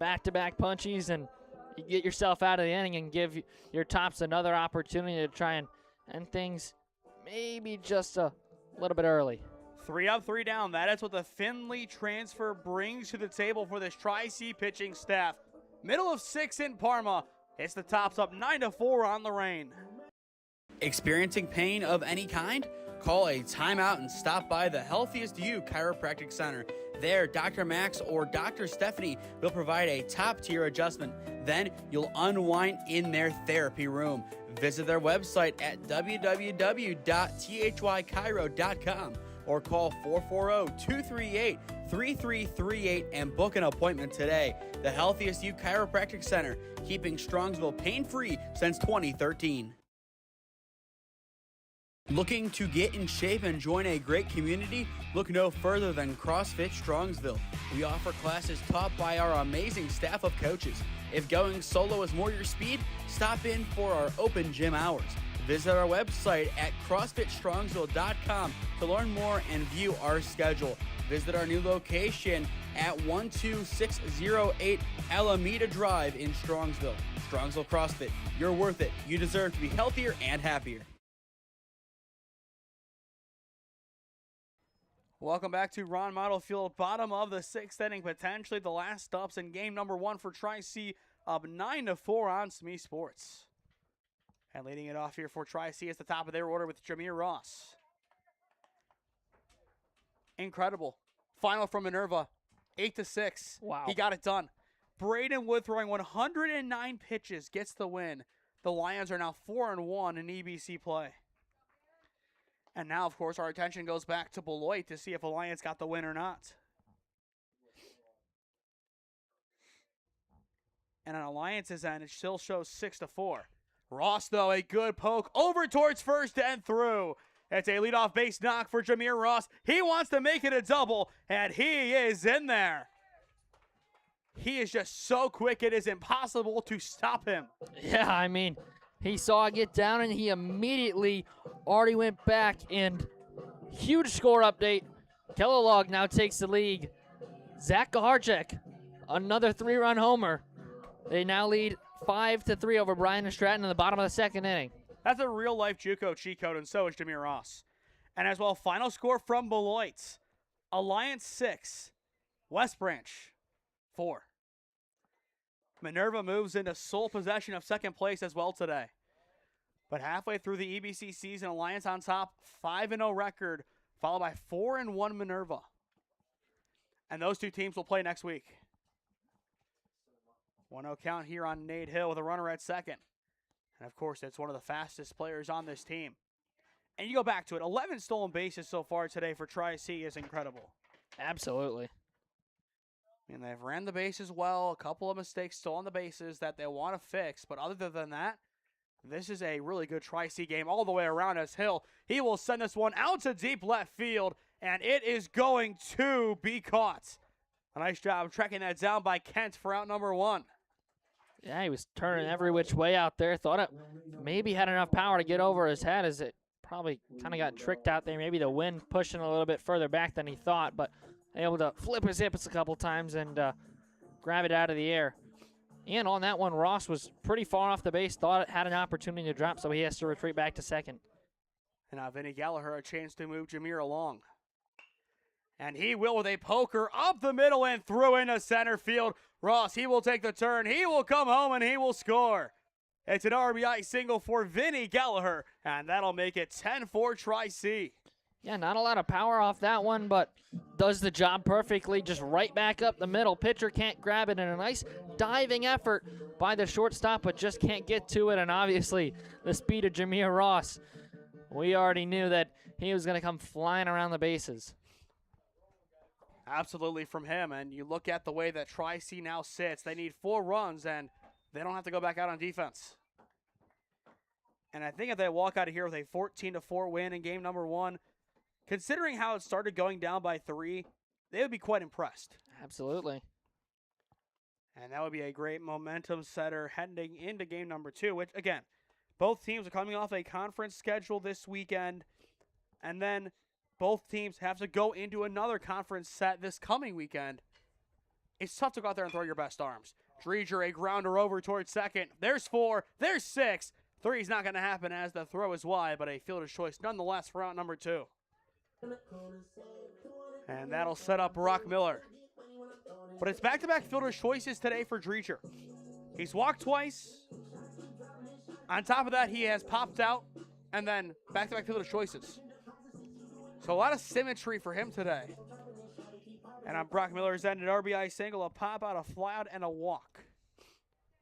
back-to-back punchies, and you get yourself out of the inning and give your tops another opportunity to try and end things maybe just a little bit early. 3 up, 3 down. That is what the Findlay transfer brings to the table for this Tri-C pitching staff. Middle of 6 in Parma. It's the tops up 9-4 on Lorain. Experiencing pain of any kind? Call a timeout and stop by the Healthiest You Chiropractic Center. There, Dr. Max or Dr. Stephanie will provide a top-tier adjustment. Then you'll unwind in their therapy room. Visit their website at www.thychiro.com or call 440-238-3338 and book an appointment today. The Healthiest You Chiropractic Center, keeping Strongsville pain-free since 2013. Looking to get in shape and join a great community? Look no further than CrossFit Strongsville. We offer classes taught by our amazing staff of coaches. If going solo is more your speed, stop in for our open gym hours. Visit our website at CrossFitStrongsville.com to learn more and view our schedule. Visit our new location at 12608 Alameda Drive in Strongsville. Strongsville CrossFit, you're worth it. You deserve to be healthier and happier. Welcome back to Ron Mottl Field, bottom of the 6th inning, potentially the last stops in game number 1 for Tri-C, up 9-4 on SmeeSports. And leading it off here for Tri-C is the top of their order with Jameer Ross. Incredible. Final from Minerva, 8-6. Wow. He got it done. Braden Wood throwing 109 pitches, gets the win. The Lions are now 4-1 in EBC play. And now, of course, our attention goes back to Beloit to see if Alliance got the win or not. And on Alliance's end, it still shows 6-4. Ross, though, a good poke over towards first and through. It's a leadoff base knock for Jameer Ross. He wants to make it a double, and he is in there. He is just so quick, it is impossible to stop him. Yeah, I mean, he saw it get down, and he immediately already went back, and huge score update. Kellogg now takes the lead. Zach Gaharchek, another 3-run homer. They now lead 5-3 over Bryan and Stratton in the bottom of the 2nd inning. That's a real-life JUCO cheat code, and so is Jameer Ross. And as well, final score from Beloit. Alliance 6, West Branch 4. Minerva moves into sole possession of 2nd place as well today. But halfway through the EBC season, Alliance on top, 5-0 record, followed by 4-1 Minerva. And those two teams will play next week. 1-0 count here on Nate Hill with a runner at second. And, of course, it's one of the fastest players on this team. And you go back to it. 11 stolen bases so far today for Tri-C is incredible. Absolutely. And they've ran the bases well. A couple of mistakes still on the bases that they want to fix. But other than that, this is a really good Tri-C game all the way around as Hill. He will send this one out to deep left field, and it is going to be caught. A nice job tracking that down by Kent for out number 1. Yeah, he was turning every which way out there. Thought it maybe had enough power to get over his head, as it probably kind of got tricked out there. Maybe the wind pushing a little bit further back than he thought, but able to flip his hips a couple times and grab it out of the air. And on that one, Ross was pretty far off the base, thought it had an opportunity to drop, so he has to retreat back to second. And now Vinny Gallagher a chance to move Jameer along. And he will with a poker up the middle and through into center field. Ross, he will take the turn. He will come home and he will score. It's an RBI single for Vinny Gallagher, and that'll make it 10-4 Tri-C. Yeah, not a lot of power off that one, but does the job perfectly, just right back up the middle. Pitcher can't grab it, and a nice diving effort by the shortstop, but just can't get to it, and obviously the speed of Jameer Ross. We already knew that he was going to come flying around the bases. Absolutely from him, and you look at the way that Tri-C now sits. They need 4 runs, and they don't have to go back out on defense. And I think if they walk out of here with a 14-4 win in game number 1, considering how it started going down by 3, they would be quite impressed. Absolutely. And that would be a great momentum setter heading into game number 2, which, again, both teams are coming off a conference schedule this weekend, and then both teams have to go into another conference set this coming weekend. It's tough to go out there and throw your best arms. Dreger, a grounder over towards second. There's 4. There's 6. 3 is not going to happen as the throw is wide, but a fielder's choice nonetheless for out number 2. And that'll set up Brock Miller. But it's back-to-back fielder's choices today for Dreger. He's walked twice. On top of that, he has popped out, and then back-to-back fielder's choices. So a lot of symmetry for him today. And on Brock Miller's end, an RBI single, a pop out, a fly out, and a walk.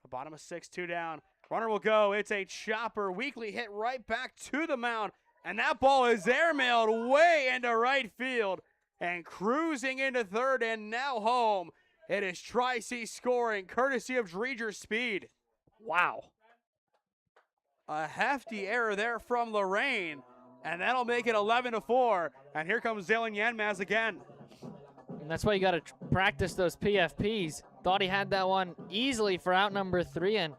The bottom of 6, 2 down. Runner will go. It's a chopper. Weekly hit right back to the mound. And that ball is airmailed way into right field. And cruising into third and now home. It is Tri-C scoring, courtesy of Dreger's speed. Wow. A hefty error there from Lorain. And that'll make it 11-4. And here comes Zalen Yanmaz again. And that's why you got to practice those PFPs. Thought he had that one easily for out number 3 and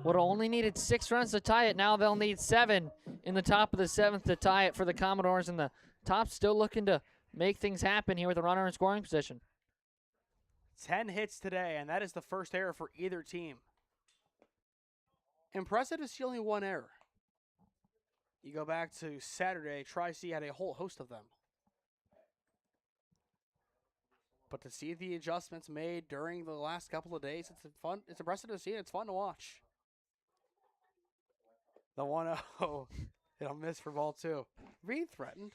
would have only needed 6 runs to tie it. Now they'll need 7 in the top of the 7th to tie it for the Commodores. And the top still looking to make things happen here with a runner in scoring position. 10 hits today, and that is the first error for either team. Impressive to see only 1 error. You go back to Saturday, Tri-C had a whole host of them. But to see the adjustments made during the last couple of days, it's fun. It's impressive to see. It's fun to watch. The 1-0, it'll miss for ball 2. Being threatened.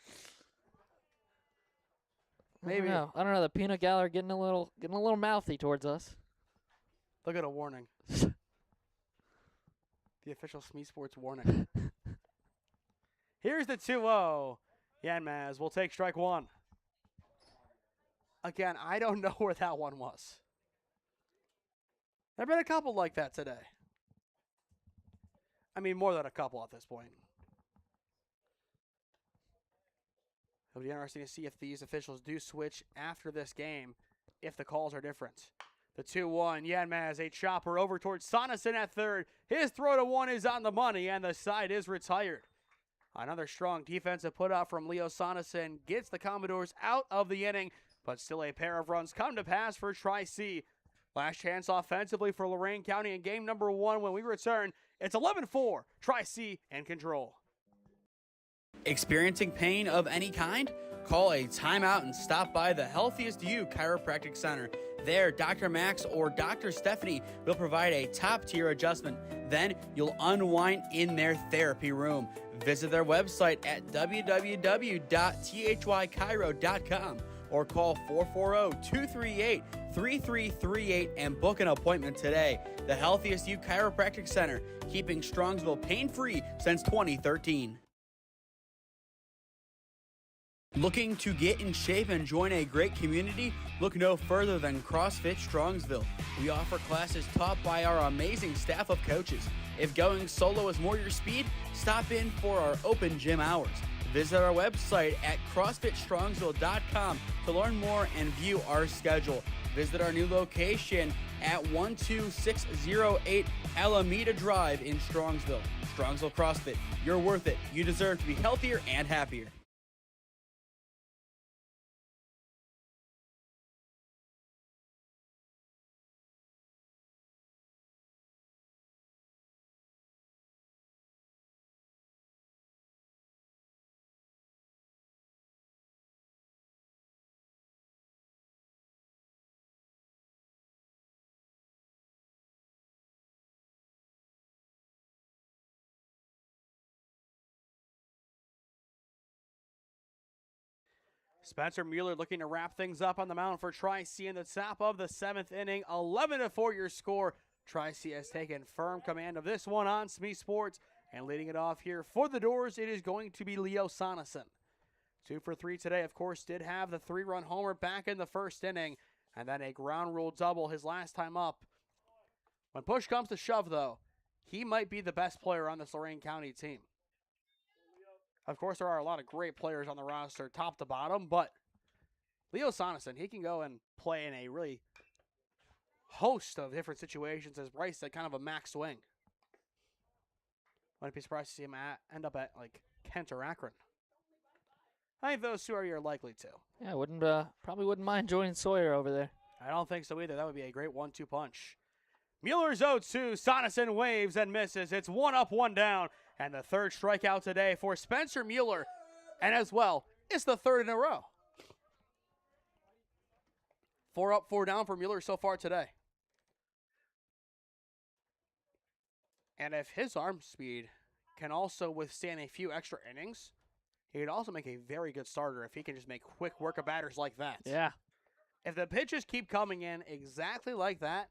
Maybe. I don't know. The peanut gallery getting a little mouthy towards us. Look at a warning. The official SmeeSports warning. Here's the 2-0. Yanmaz will take strike 1. Again, I don't know where that one was. There have been a couple like that today. I mean, more than a couple at this point. It'll be interesting to see if these officials do switch after this game, if the calls are different. The 2-1, Yanmaz, a chopper over towards Sonesson at third. His throw to 1 is on the money, and the side is retired. Another strong defensive put out from Leo Sonesson gets the Commodores out of the inning, but still a pair of runs come to pass for Tri-C. Last chance offensively for Lorain County in game number 1 when we return. It's 11-4, Tri-C in control. Experiencing pain of any kind? Call a timeout and stop by the Healthiest You Chiropractic Center. There, Dr. Max or Dr. Stephanie will provide a top-tier adjustment. Then you'll unwind in their therapy room. Visit their website at www.thychiro.com or call 440-238-3338 and book an appointment today. The Healthiest You Chiropractic Center, keeping Strongsville pain-free since 2013. Looking to get in shape and join a great community? Look no further than CrossFit Strongsville. We offer classes taught by our amazing staff of coaches. If going solo is more your speed, stop in for our open gym hours. Visit our website at CrossFitStrongsville.com to learn more and view our schedule. Visit our new location at 12608 Alameda Drive in Strongsville. Strongsville CrossFit, you're worth it. You deserve to be healthier and happier. Spencer Mueller looking to wrap things up on the mound for Tri-C in the top of the 7th inning. 11-4 your score. Tri-C has taken firm command of this one on SmeeSports. And leading it off here for the Doors, it is going to be Leo Soneson. 2 for 3 today, of course, did have the 3-run homer back in the first inning. And then a ground rule double his last time up. When push comes to shove, though, he might be the best player on this Lorain County team. Of course, there are a lot of great players on the roster, top to bottom, but Leo Soneson, he can go and play in a really host of different situations, as Bryce said, kind of a max swing. Wouldn't be surprised to see him end up at, like, Kent or Akron. I think those two are your likely two. Yeah, probably wouldn't mind joining Sawyer over there. I don't think so either. That would be a great 1-2 punch. Mueller's 0-2. Soneson waves and misses. It's 1 up, 1 down. And the third strikeout today for Spencer Mueller. And as well, it's the third in a row. 4 up, 4 down for Mueller so far today. And if his arm speed can also withstand a few extra innings, he could also make a very good starter if he can just make quick work of batters like that. Yeah. If the pitches keep coming in exactly like that,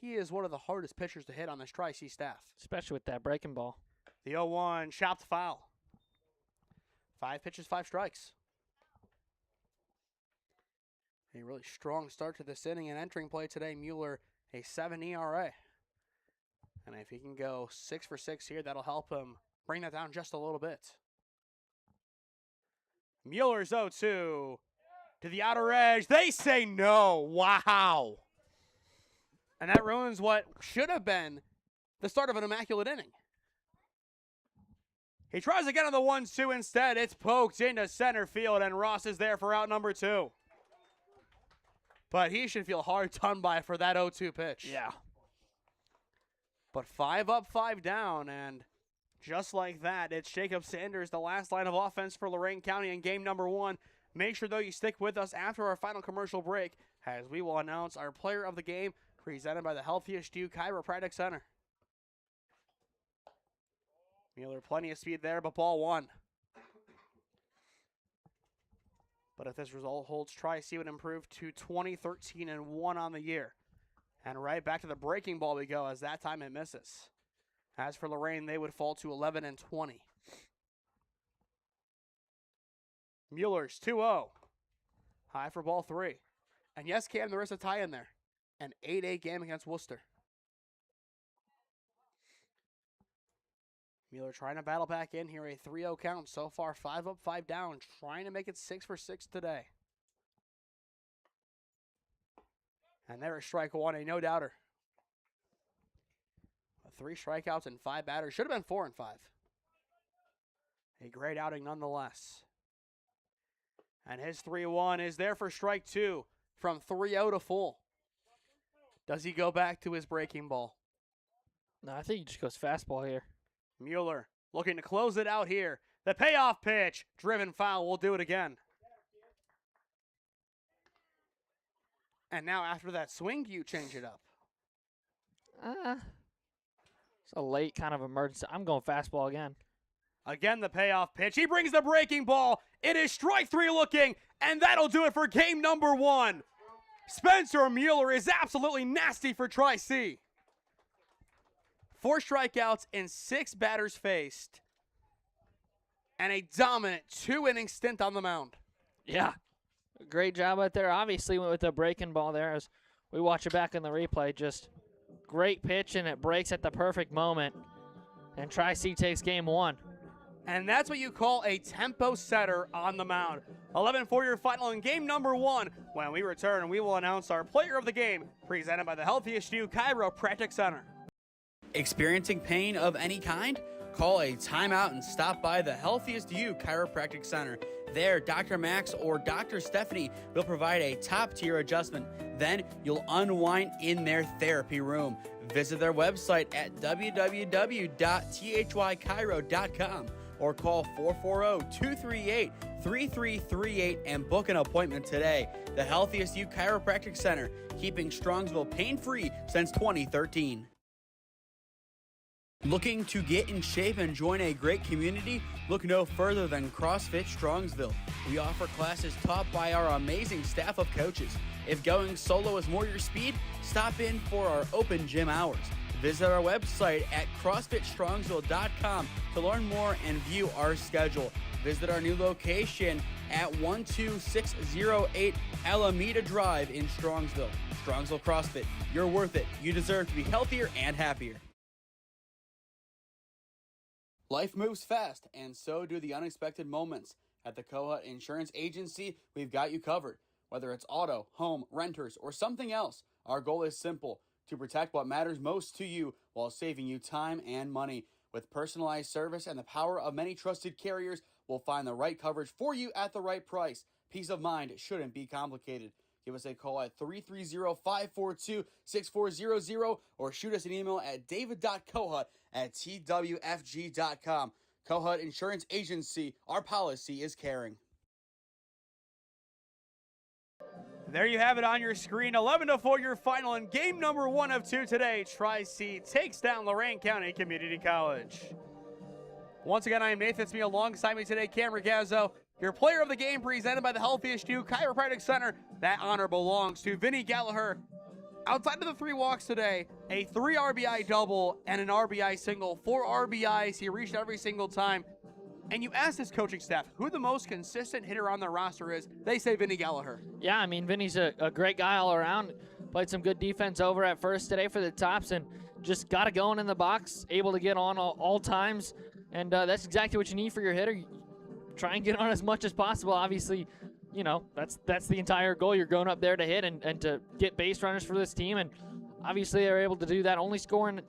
he is one of the hardest pitchers to hit on this Tri-C staff. Especially with that breaking ball. The 0-1, chopped foul. 5 pitches, 5 strikes. A really strong start to this inning and entering play today. Mueller, a 7 ERA. And if he can go 6 for 6 here, that'll help him bring that down just a little bit. Mueller's 0-2 to the outer edge. They say no. Wow. And that ruins what should have been the start of an immaculate inning. He tries again on the 1-2 instead. It's poked into center field, and Ross is there for out number 2. But he should feel hard done by for that 0-2 pitch. Yeah. But 5 up, 5 down, and just like that, it's Jacob Sanders, the last line of offense for Lorain County in game number 1. Make sure, though, you stick with us after our final commercial break, as we will announce our player of the game, presented by the Healthiest You Chiropractic Center. Mueller, plenty of speed there, but ball 1. But if this result holds, Tri-C would improve to 20-13-1 on the year. And right back to the breaking ball we go, as that time it misses. As for Lorain, they would fall to 11-20. Mueller's 2-0. High for ball 3. And yes, Cam, there is a tie in there. An 8-8 game against Worcester. Mueller trying to battle back in here, a 3-0 count. So far, 5 up, 5 down. Trying to make it 6 for 6 today. And there is strike 1, a no-doubter. 3 strikeouts and 5 batters. Should have been 4 and 5. A great outing nonetheless. And his 3-1 is there for strike 2 from 3-0 to full. Does he go back to his breaking ball? No, I think he just goes fastball here. Mueller looking to close it out here. The payoff pitch, driven foul. We'll do it again. And now after that swing, do you change it up? It's a late kind of emergency. I'm going fastball again. Again, the payoff pitch. He brings the breaking ball. It is strike 3 looking, And that'll do it for game number 1. Spencer Mueller is absolutely nasty for Tri-C. 4 strikeouts and 6 batters faced. And a dominant 2-inning stint on the mound. Yeah, great job out there. Obviously went with the breaking ball there as we watch it back in the replay. Just great pitch, and it breaks at the perfect moment. And Tri-C takes game 1. And that's what you call a tempo setter on the mound. 11-4 your final in game number 1. When we return, we will announce our player of the game, presented by the Healthiest You Chiropractic Center. Experiencing pain of any kind? Call a timeout and stop by the Healthiest You Chiropractic Center. There, Dr. Max or Dr. Stephanie will provide a top-tier adjustment. Then you'll unwind in their therapy room. Visit their website at www.thychiro.com or call 440-238-3338 and book an appointment today. The Healthiest You Chiropractic Center, keeping Strongsville pain-free since 2013. Looking to get in shape and join a great community? Look no further than CrossFit Strongsville. We offer classes taught by our amazing staff of coaches. If going solo is more your speed, stop in for our open gym hours. Visit our website at CrossFitStrongsville.com to learn more and view our schedule. Visit our new location at 12608 Alameda Drive in Strongsville. Strongsville CrossFit, you're worth it. You deserve to be healthier and happier. Life moves fast, and so do the unexpected moments. At the Kohut Insurance Agency, we've got you covered. Whether it's auto, home, renters, or something else, our goal is simple: to protect what matters most to you while saving you time and money. With personalized service and the power of many trusted carriers, we'll find the right coverage for you at the right price. Peace of mind shouldn't be complicated. Give us a call at 330-542-6400 or shoot us an email at david.kohut@twfg.com. Kohut Insurance Agency, our policy is caring. There you have it on your screen. 11-4 your final in game number 1 of 2 today. Tri-C takes down Lorain County Community College. Once again, I am Nathan Smee. Alongside me today, Cam Ragazzo, your player of the game, presented by the Healthiest You Chiropractic Center. That honor belongs to Vinny Gallagher. Outside of the 3 walks today, a 3 RBI double and an RBI single. 4 RBIs, he reached every single time. And you ask his coaching staff who the most consistent hitter on their roster is. They say Vinny Gallagher. Yeah, I mean, Vinny's a great guy all around. Played some good defense over at first today for the Tops and just got it going in the box, able to get on all times. And that's exactly what you need for your hitter. Try and get on as much as possible. Obviously, you know, that's the entire goal. You're going up there to hit and to get base runners for this team. And obviously they're able to do that, only scoring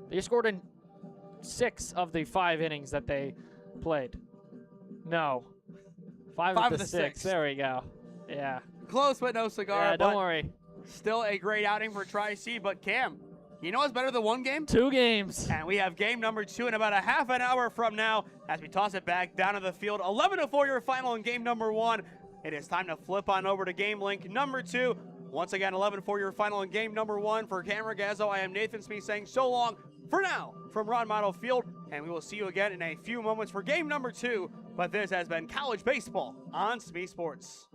they scored in 6 of the 5 innings that they played. No. 5 of the 6. There we go. Yeah. Close but no cigar. Yeah, don't worry. Still a great outing for Tri-C, but Cam, you know what's better than 1 game? 2 games. And we have game number 2 in about a half an hour from now as we toss it back down to the field. 11-4 your final in game number 1. It is time to flip on over to game link number 2. Once again, 11-4 your final in game number 1. For Cam Ragazzo, I am Nathan Smee saying so long for now from Ron Mottl Field, and we will see you again in a few moments for game number 2. But this has been college baseball on SmeeSports.